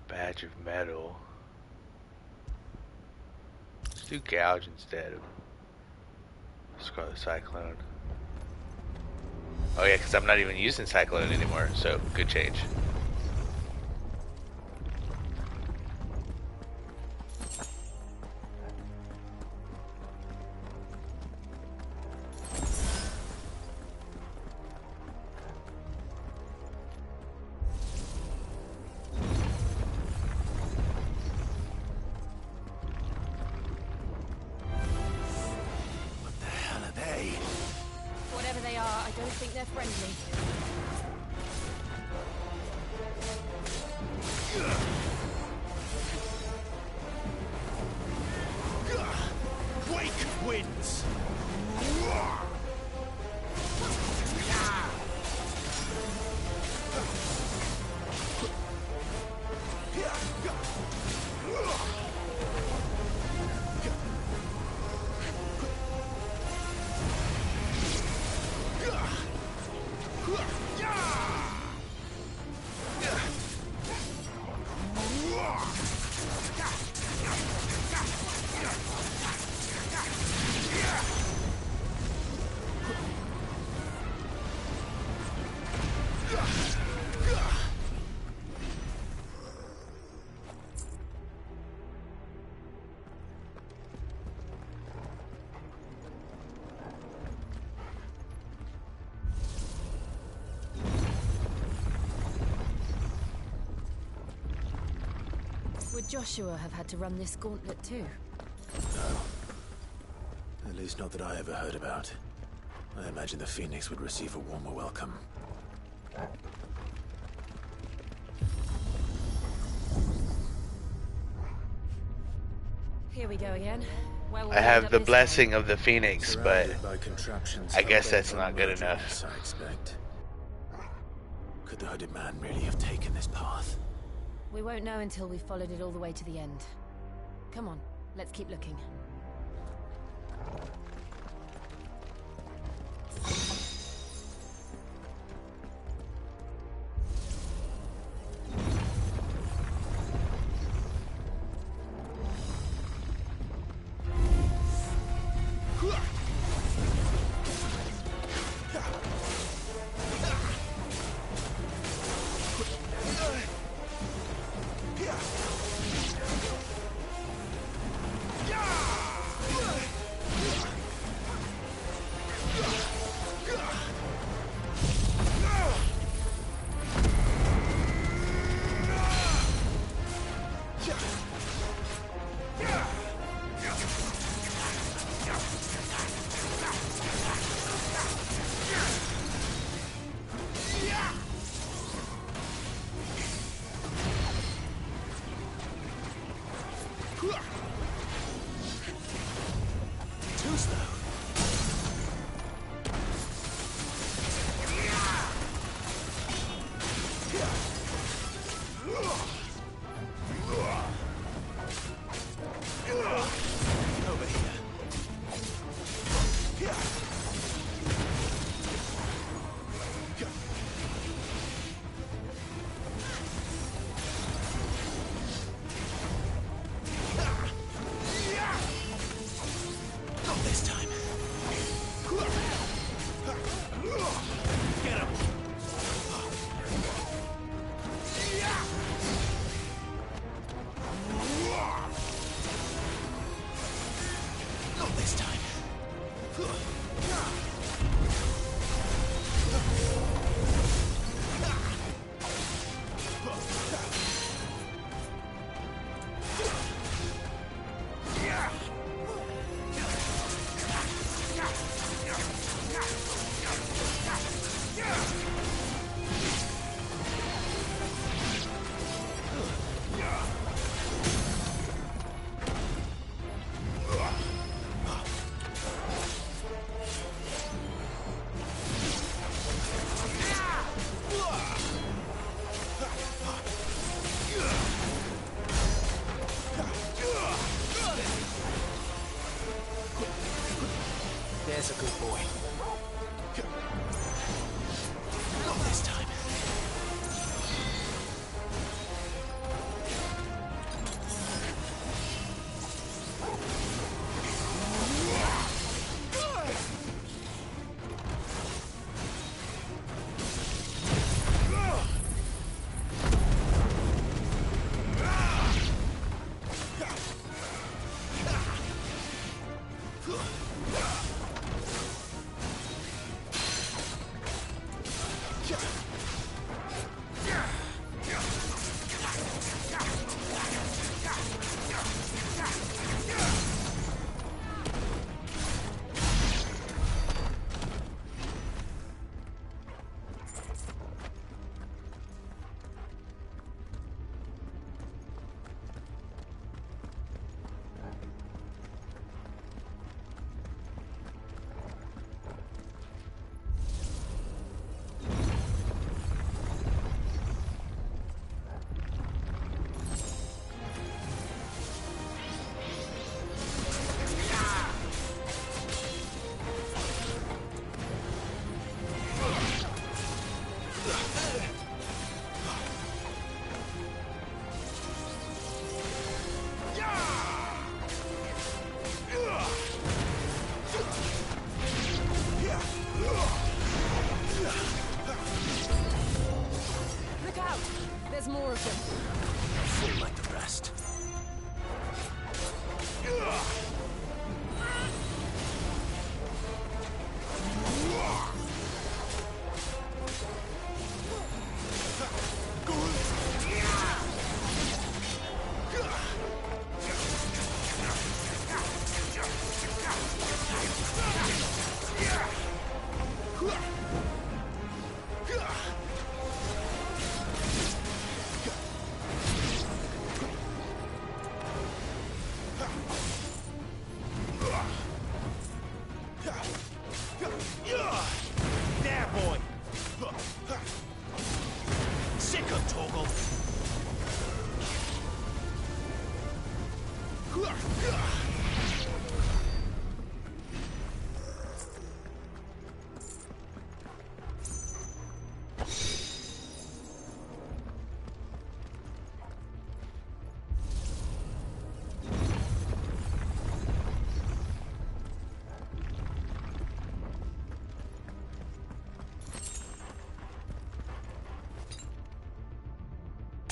Badge of Metal. Let's do Gouge instead of Scarlet Cyclone. Oh yeah, because I'm not even using Cyclone anymore, so good change. Whatever they are, I don't think they're friendly. Wake winds! Would Joshua have had to run this gauntlet too? No. At least not that I ever heard about. I imagine the Phoenix would receive a warmer welcome. Here we go again. Well, I have the blessing of the Phoenix, but I guess that's not good enough. I expect. Could the hooded man really have taken this path? We won't know until we've followed it all the way to the end. Come on, let's keep looking. Look out! There's more of them. Full like the rest. There, boy! Sick of Toggle!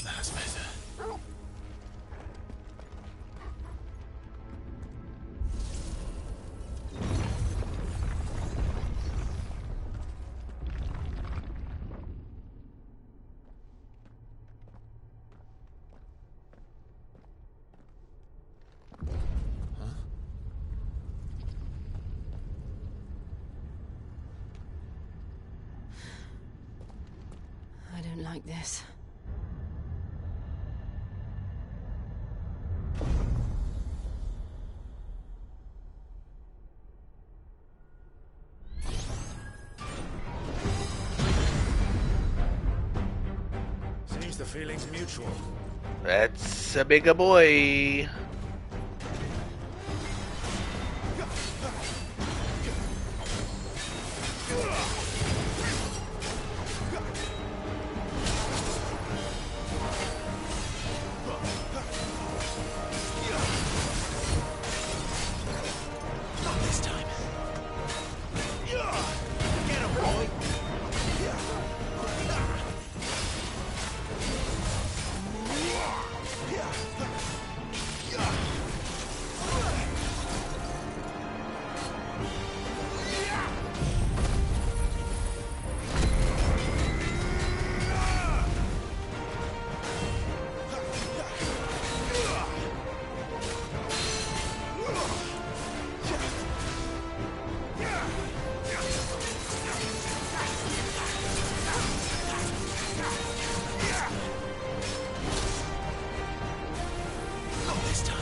That's better. I don't like this. Seems the feeling's mutual. That's a bigger boy. Not this time. Get him, boy! Not this time.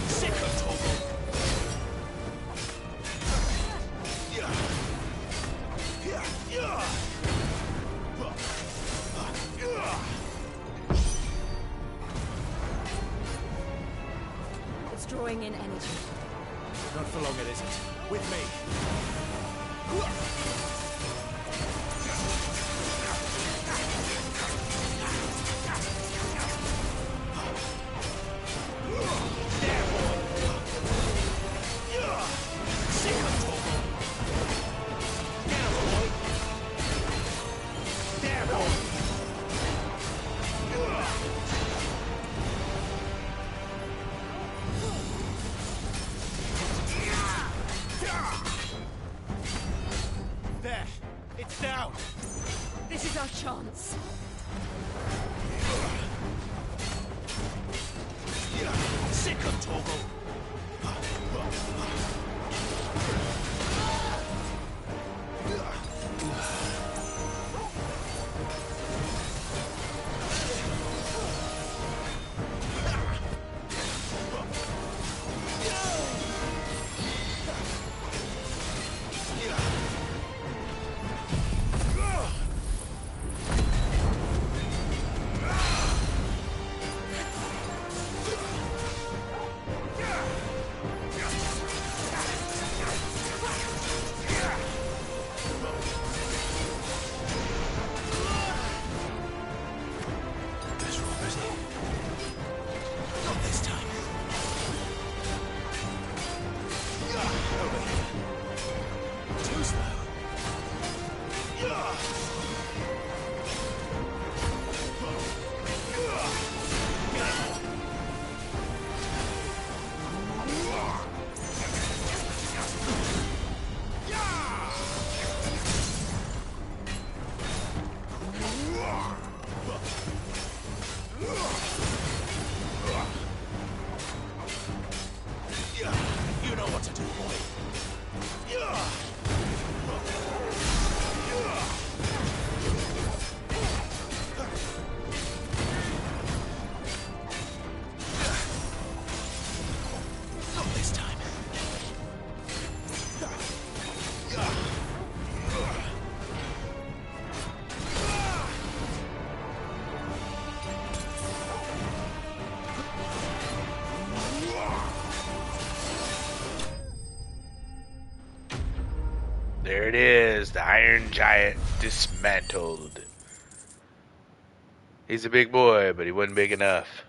Sick of Toggle. It's drawing in energy. Not for long, it isn't. With Sick of Toggle. Get him, boy! There, boy! There! It's down! This is our chance. Sick of Toggle. There it is, the Iron Giant dismantled. He's a big boy, but he wasn't big enough.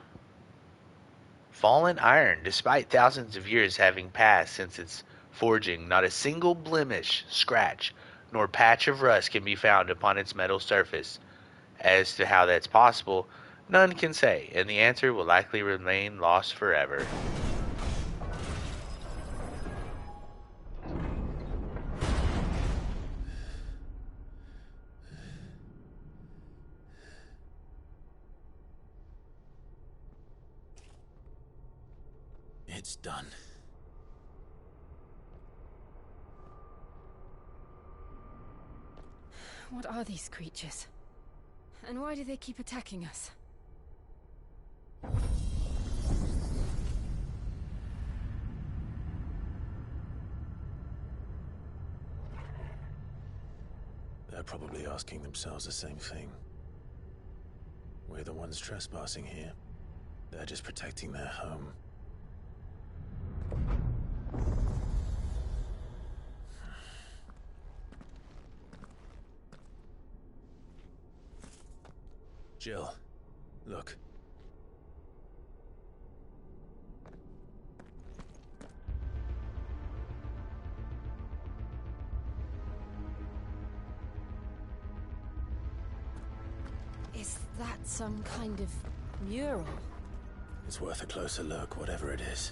Fallen iron, despite thousands of years having passed since its forging, not a single blemish, scratch, nor patch of rust can be found upon its metal surface. As to how that's possible, none can say, and the answer will likely remain lost forever. It's done. What are these creatures? And why do they keep attacking us? They're probably asking themselves the same thing. We're the ones trespassing here. They're just protecting their home. Jill, look. Is that some kind of mural? It's worth a closer look, whatever it is.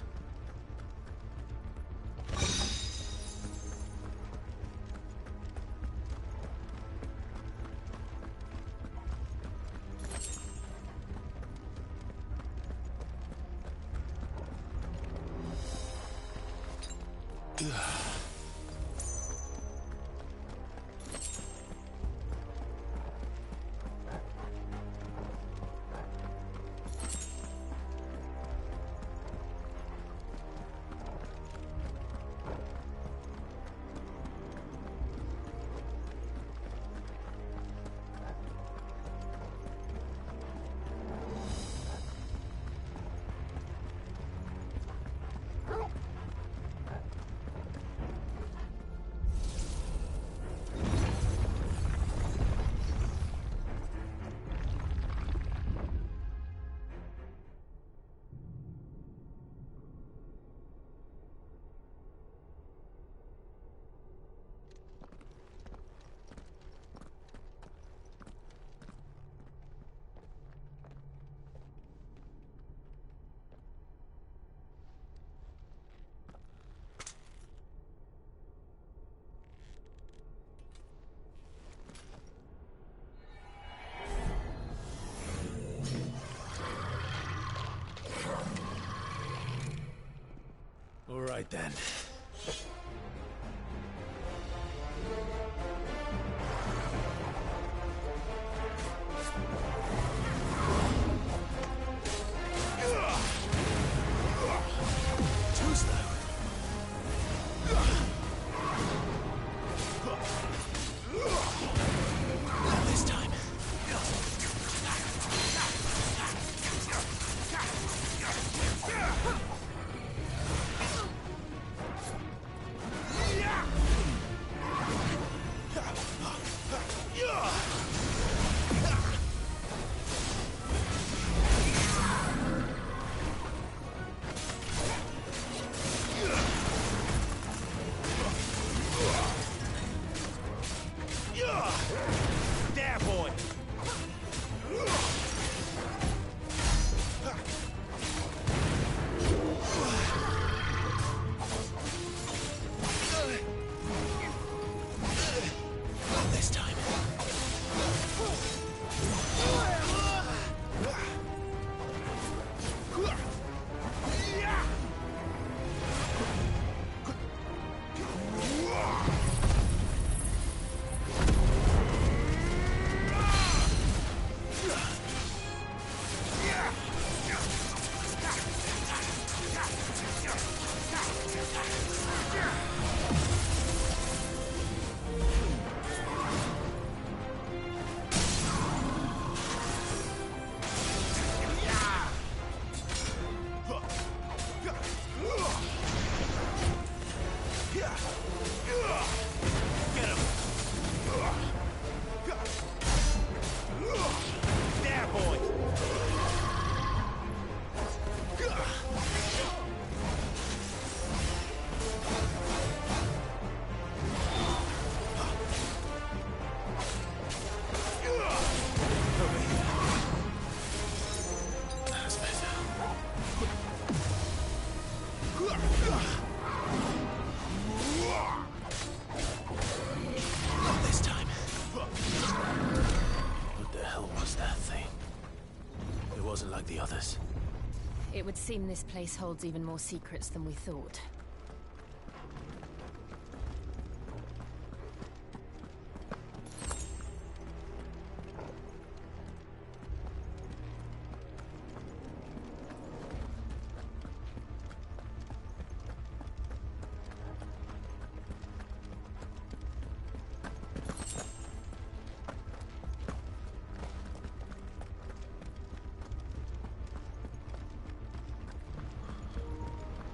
All right then. Too slow. Not this time. wasn't like the others. It would seem this place holds even more secrets than we thought.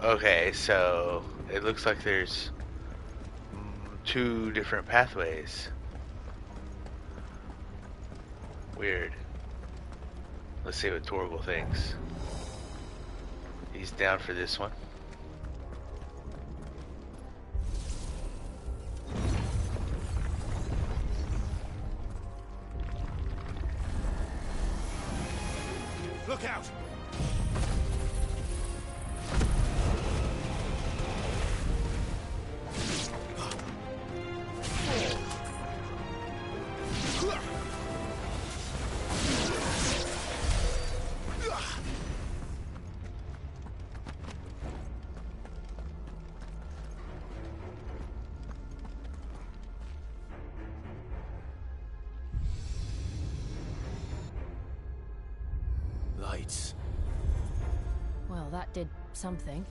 Okay, so it looks like there's two different pathways. Weird. Let's see what Torgal thinks. He's down for this one. Look out! Lights. Well, that did something.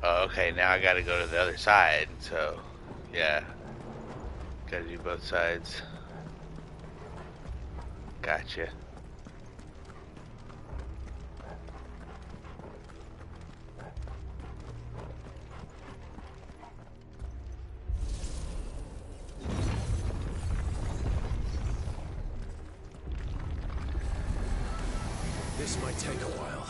Okay, now I gotta go to the other side, so yeah. Gotta do both sides. Gotcha. This might take a while.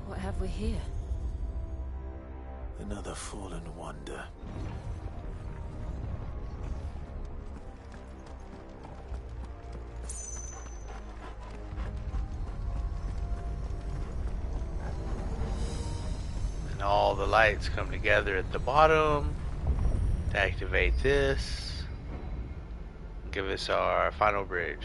What have we here? Another fallen wonder. And all the lights come together at the bottom to activate this. Give us our final bridge.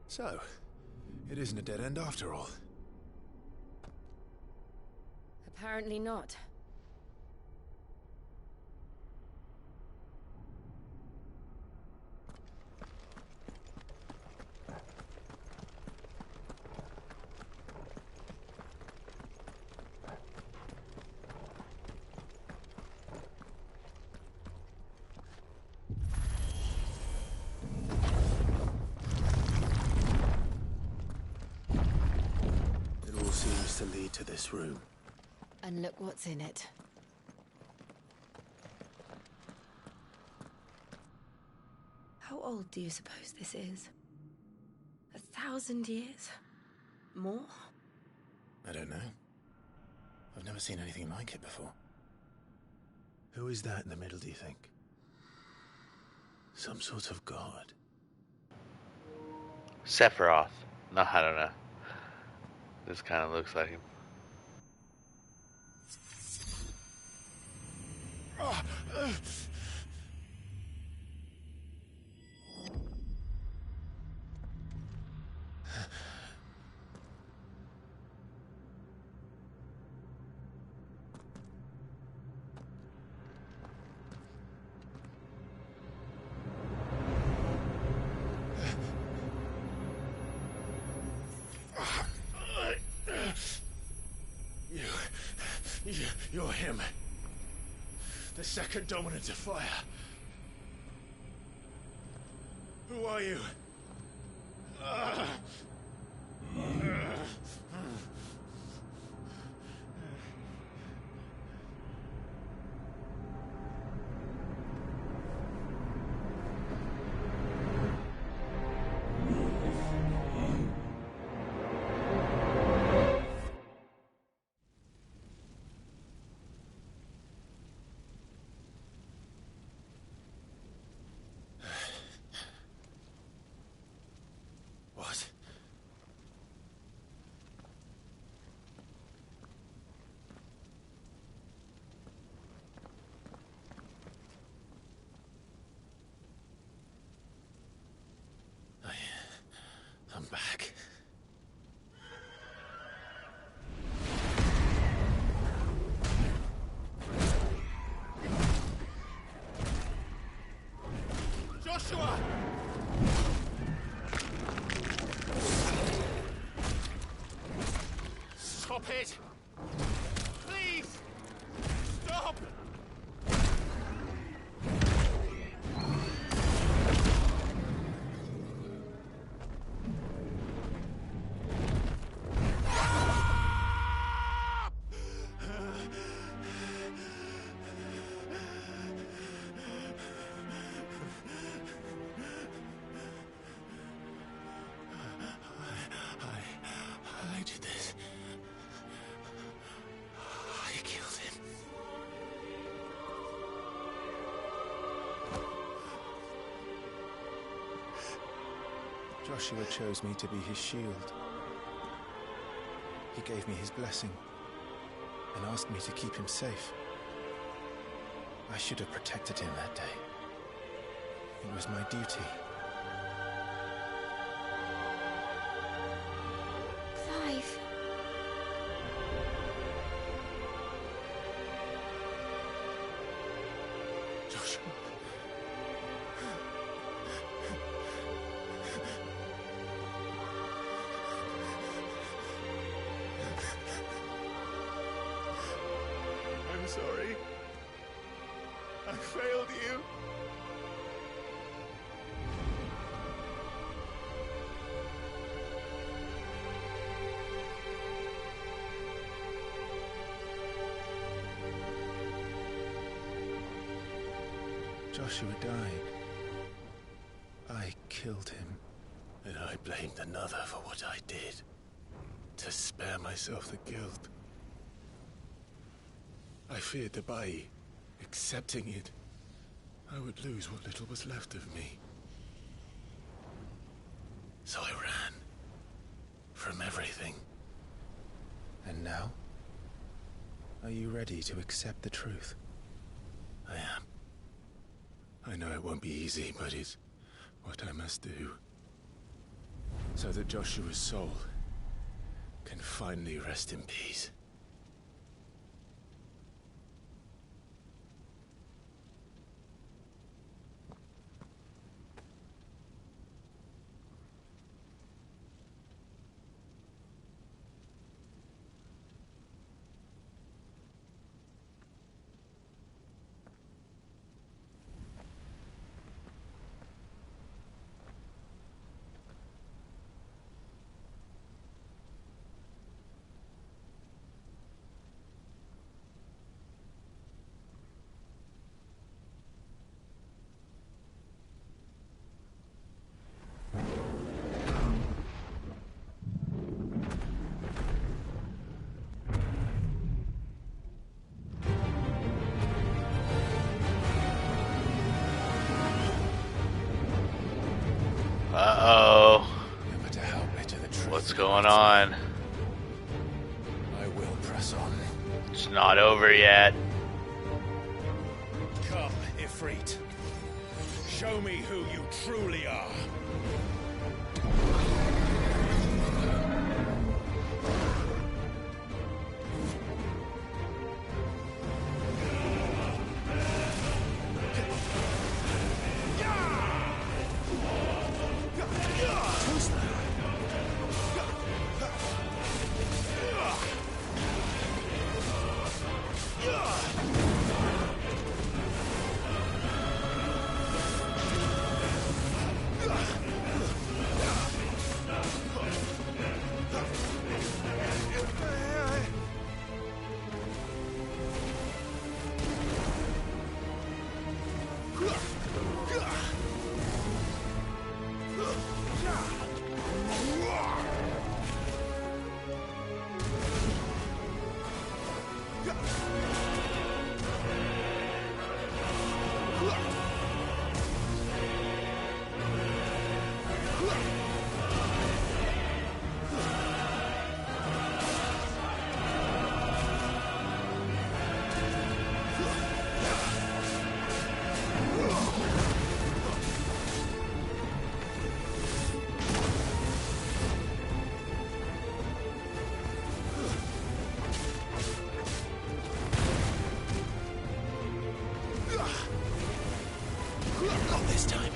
So, it isn't a dead end after all. Apparently not. It all seems to lead to this room. And look what's in it. How old do you suppose this is? 1,000 years? More? I don't know. I've never seen anything like it before. Who is that in the middle, do you think? Some sort of god? Sephiroth. No, I don't know. This kind of looks like him. him. The second dominant of fire. Who are you? What? I'm back. Joshua! Stop it! Please! Stop! I did this. I killed him. Joshua chose me to be his shield. He gave me his blessing and asked me to keep him safe. I should have protected him that day. It was my duty. Clive. Joshua. I'm sorry. I failed you. Joshua died. I killed him. And I blamed another for what I did. To spare myself the guilt. I feared that by accepting it, I would lose what little was left of me. So I ran. From everything. And now? Are you ready to accept the truth? I am. I know it won't be easy, but it's what I must do. So that Joshua's soul can finally rest in peace. Uh-oh. What's going on? I will press on. It's not over yet. Come, Ifrit. Show me who you truly are. Yeah! Not this time.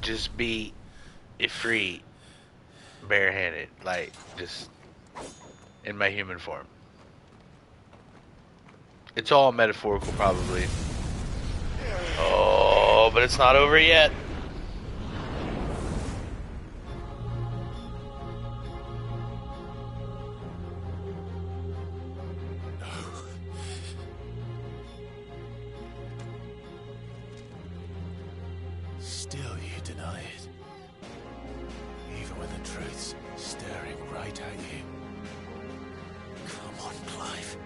Just be Ifrit barehanded, like just in my human form. It's all metaphorical, probably. Oh, but it's not over yet. Still you deny it. Even when the truth's staring right at you. Come on, Clive.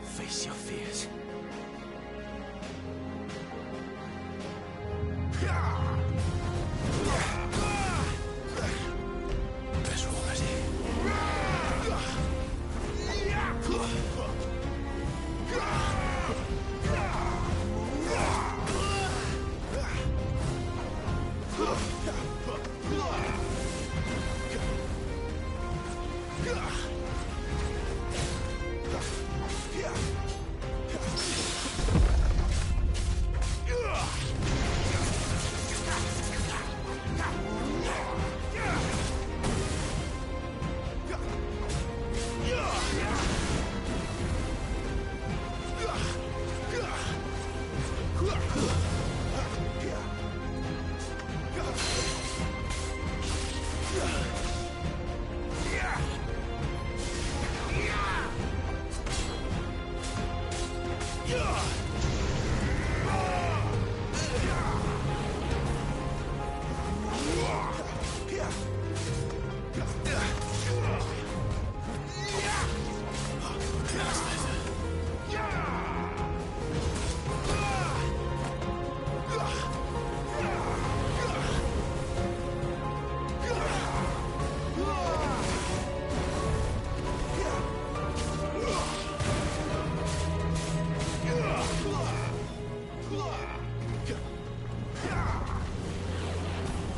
Face your fears. Better already.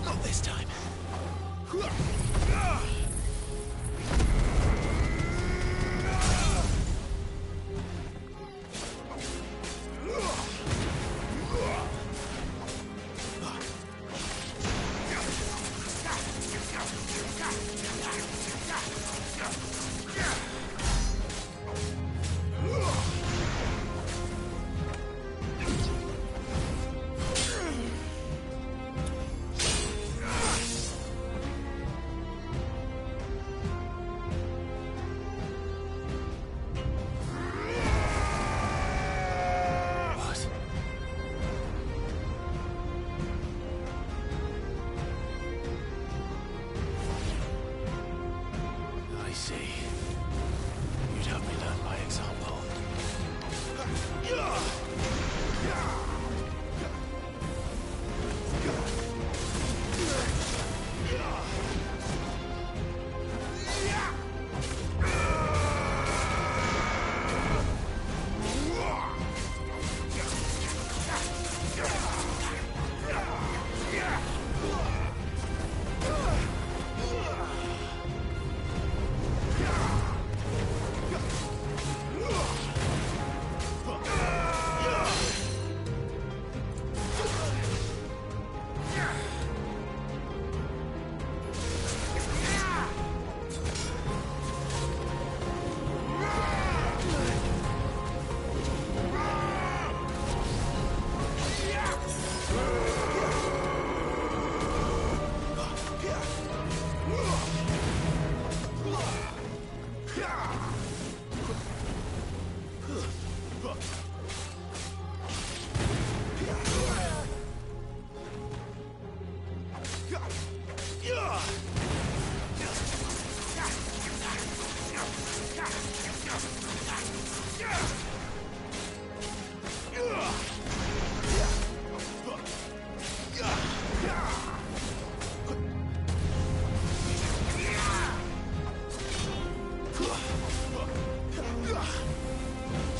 Not this time. I see. You'd help me learn by example.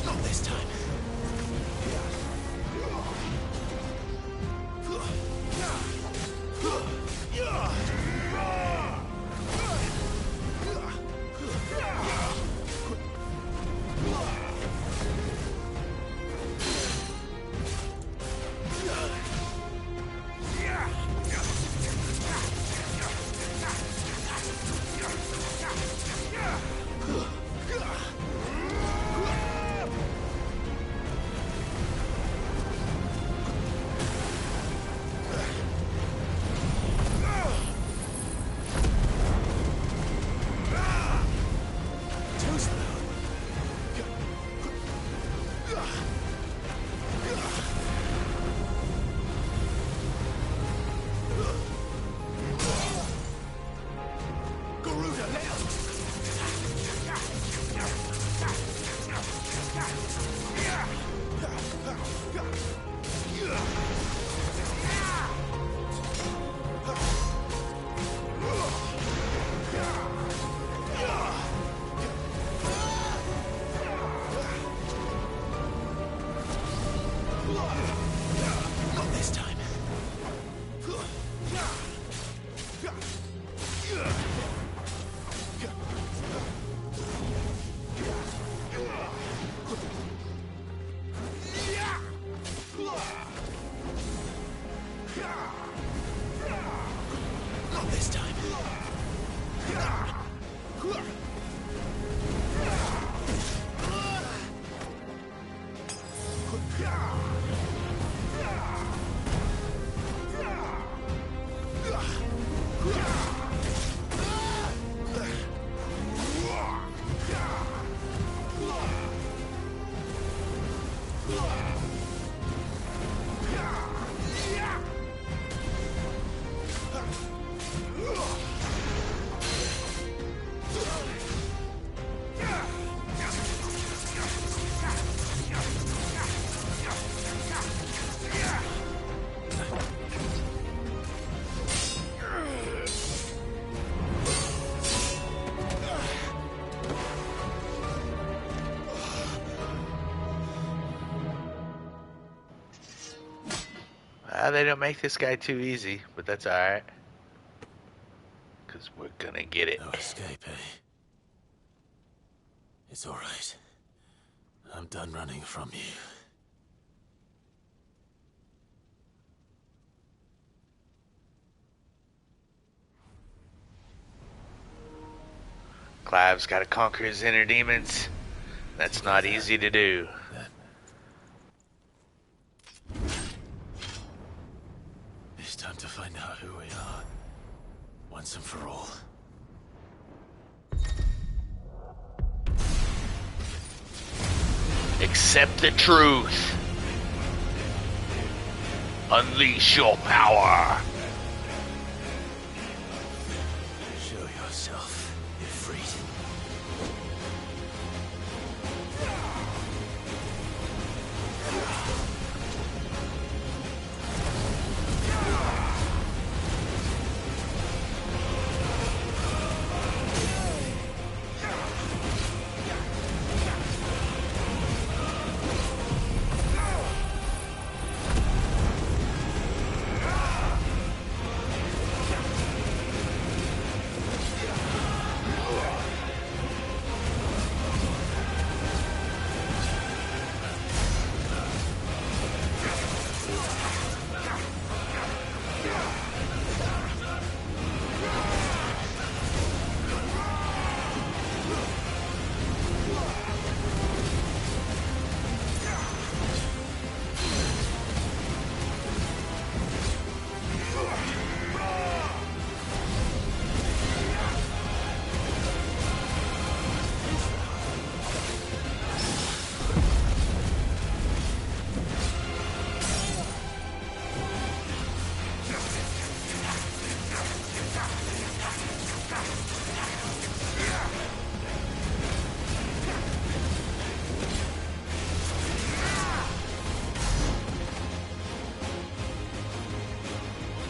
Not this time. Not this time. Not this time. They don't make this guy too easy, but that's alright. Because we're gonna get it. No escape, eh? It's alright. I'm done running from you. Clive's gotta conquer his inner demons. That's not easy to do. It's time to find out who we are. Once and for all. Accept the truth. Unleash your power. Show yourself, Ifrit.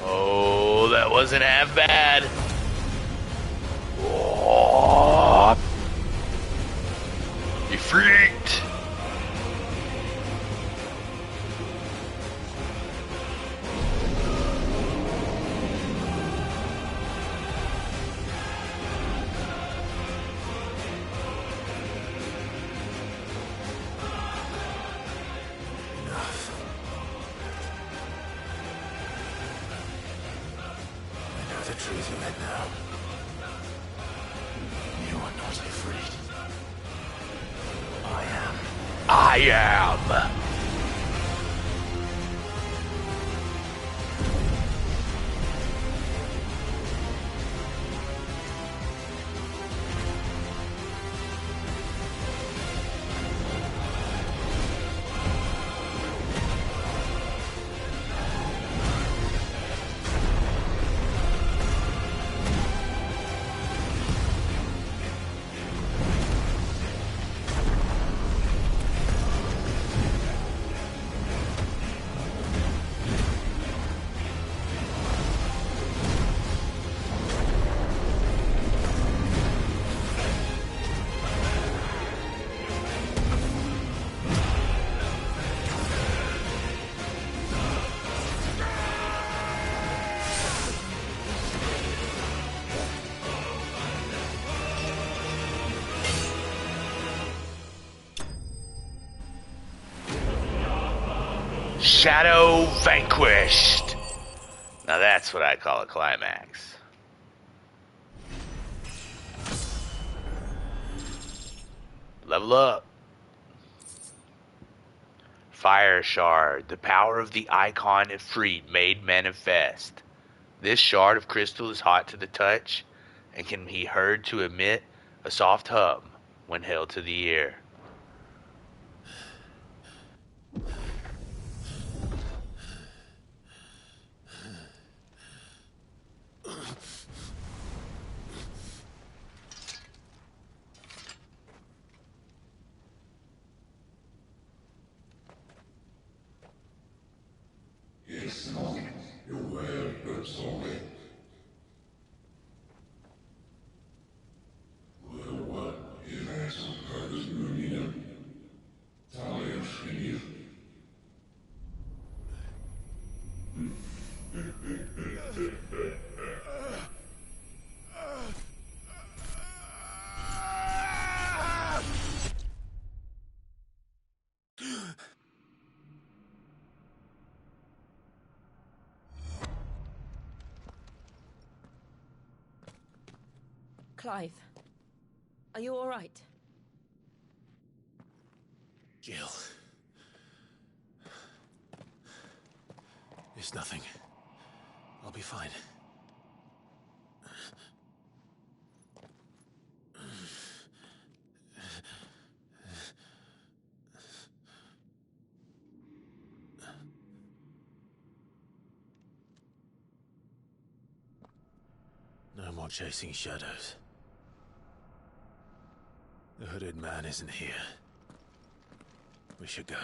Oh, that wasn't half bad. Oh. You freaked. The truth of it now. You are not afraid. I am. I am. Shadow vanquished. Now that's what I call a climax. Level up. Fire Shard, the power of the icon Ifrit made manifest. This shard of crystal is hot to the touch and can be heard to emit a soft hum when held to the ear. Clive, are you all right? Jill. It's nothing. I'll be fine. No more chasing shadows. The hooded man isn't here. We should go.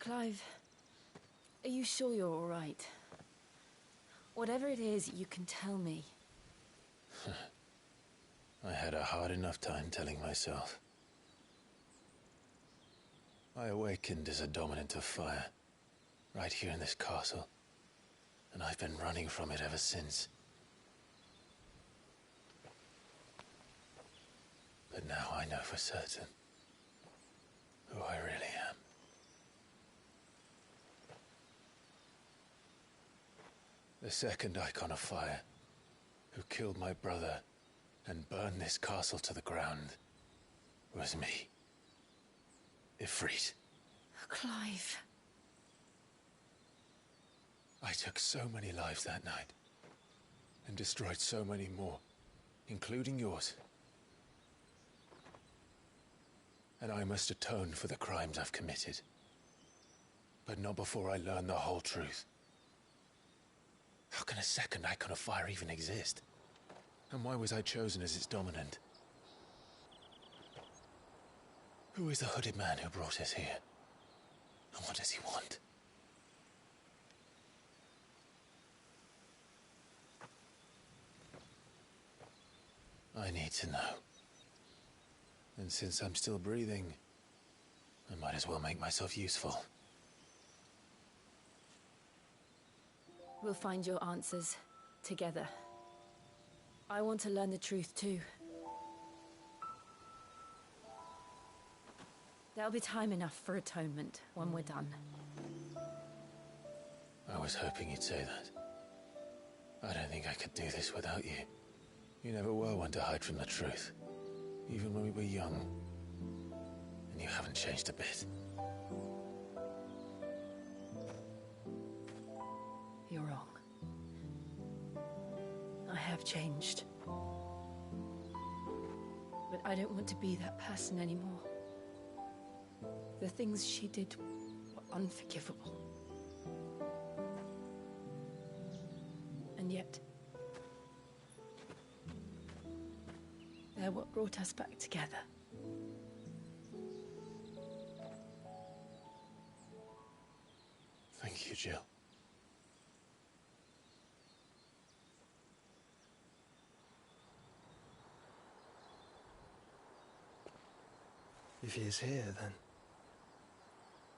Clive, are you sure you're all right? Whatever it is, you can tell me. I had a hard enough time telling myself. I awakened as a dominant of fire, right here in this castle, and I've been running from it ever since. But now I know for certain who I really am. The second icon of fire, who killed my brother and burned this castle to the ground, was me. Ifrit. Clive. I took so many lives that night, and destroyed so many more, including yours. And I must atone for the crimes I've committed. But not before I learn the whole truth. How can a second icon of fire even exist? And why was I chosen as its dominant? Who is the hooded man who brought us here? And what does he want? I need to know. And since I'm still breathing, I might as well make myself useful. We'll find your answers together. I want to learn the truth too. There'll be time enough for atonement when we're done. I was hoping you'd say that. I don't think I could do this without you. You never were one to hide from the truth, even when we were young. And you haven't changed a bit. You're wrong. I have changed. But I don't want to be that person anymore. The things she did were unforgivable. And yet, they're what brought us back together. Thank you, Jill. If he is here, then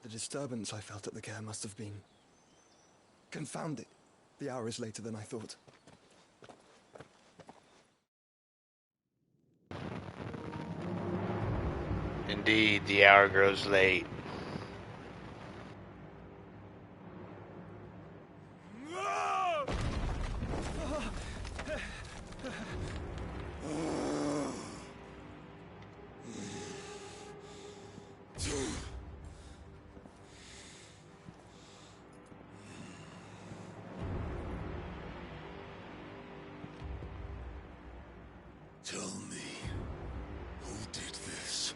the disturbance I felt at the care must have been confounded. The hour is later than I thought. Indeed, the hour grows late. Tell me, who did this,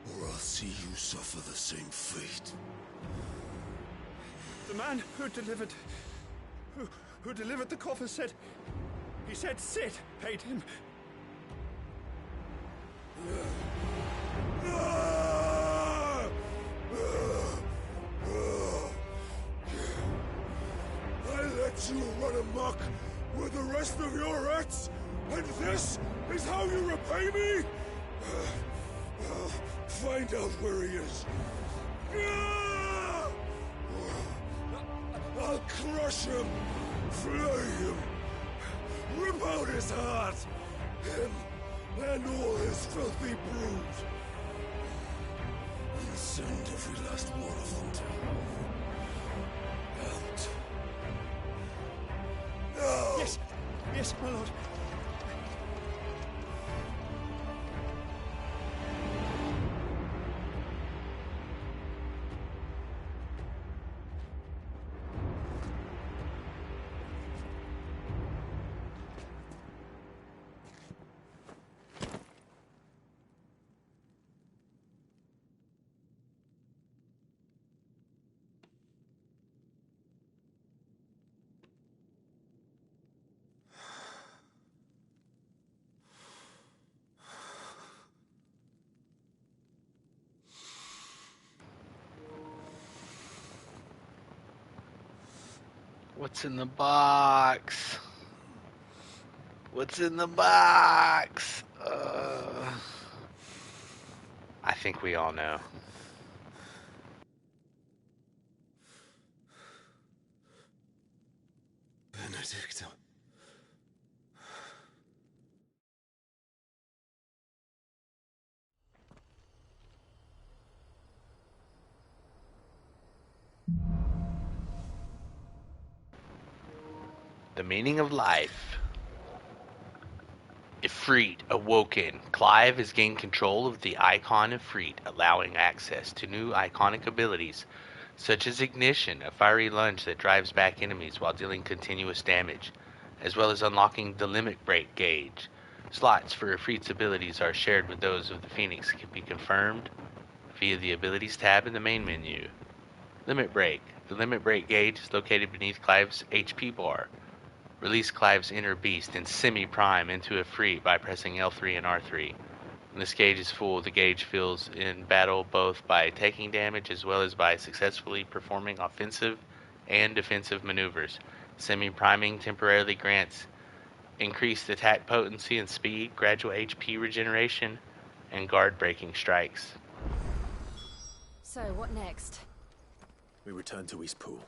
or I'll see you suffer the same fate. The man who delivered the coffer said, he said Sid paid him. you run amok with the rest of your rats, and this is how you repay me? Find out where he is. I'll crush him, flay him, rip out his heart, him and all his filthy brood. And send every last one of them to out. No! Yes, yes, my lord. What's in the box? What's in the box? I think we all know. Benedicta. The meaning of life. Ifrit awoken. Clive has gained control of the icon Ifrit, allowing access to new iconic abilities, such as Ignition, a fiery lunge that drives back enemies while dealing continuous damage, as well as unlocking the Limit Break gauge. Slots for Ifrit's abilities are shared with those of the Phoenix, can be confirmed via the Abilities tab in the main menu. Limit Break. The Limit Break gauge is located beneath Clive's HP bar. Release Clive's inner beast and semi-prime into Ifrit by pressing L3 and R3. When this gauge is full, the gauge fills in battle both by taking damage as well as by successfully performing offensive and defensive maneuvers. Semi-priming temporarily grants increased attack potency and speed, gradual HP regeneration, and guard-breaking strikes. So, what next? We return to Eastpool.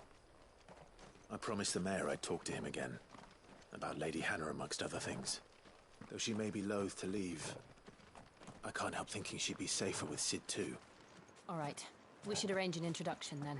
I promised the mayor I'd talk to him again. About Lady Hannah, amongst other things. Though she may be loath to leave, I can't help thinking she'd be safer with Sid too. All right. We should arrange an introduction then.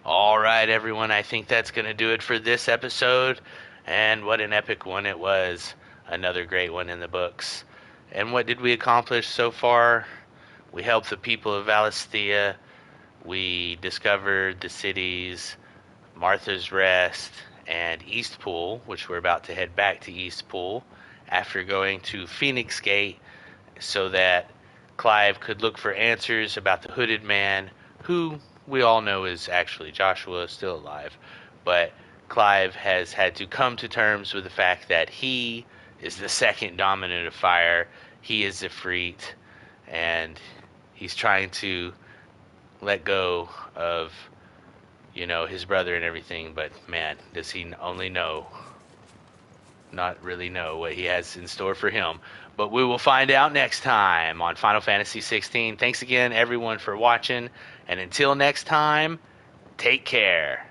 All right, everyone. I think that's going to do it for this episode. And what an epic one it was. Another great one in the books. And what did we accomplish so far? We helped the people of Valisthea. We discovered the cities Martha's Rest and Eastpool, which we're about to head back to Eastpool after going to Phoenix Gate so that Clive could look for answers about the hooded man, who we all know is actually Joshua, still alive. But Clive has had to come to terms with the fact that he is the second dominant of fire. He is Ifrit, and he's trying to let go of, his brother and everything. But man, does he only not really know what he has in store for him. But we will find out next time on Final Fantasy 16. Thanks again, everyone, for watching. And until next time, take care.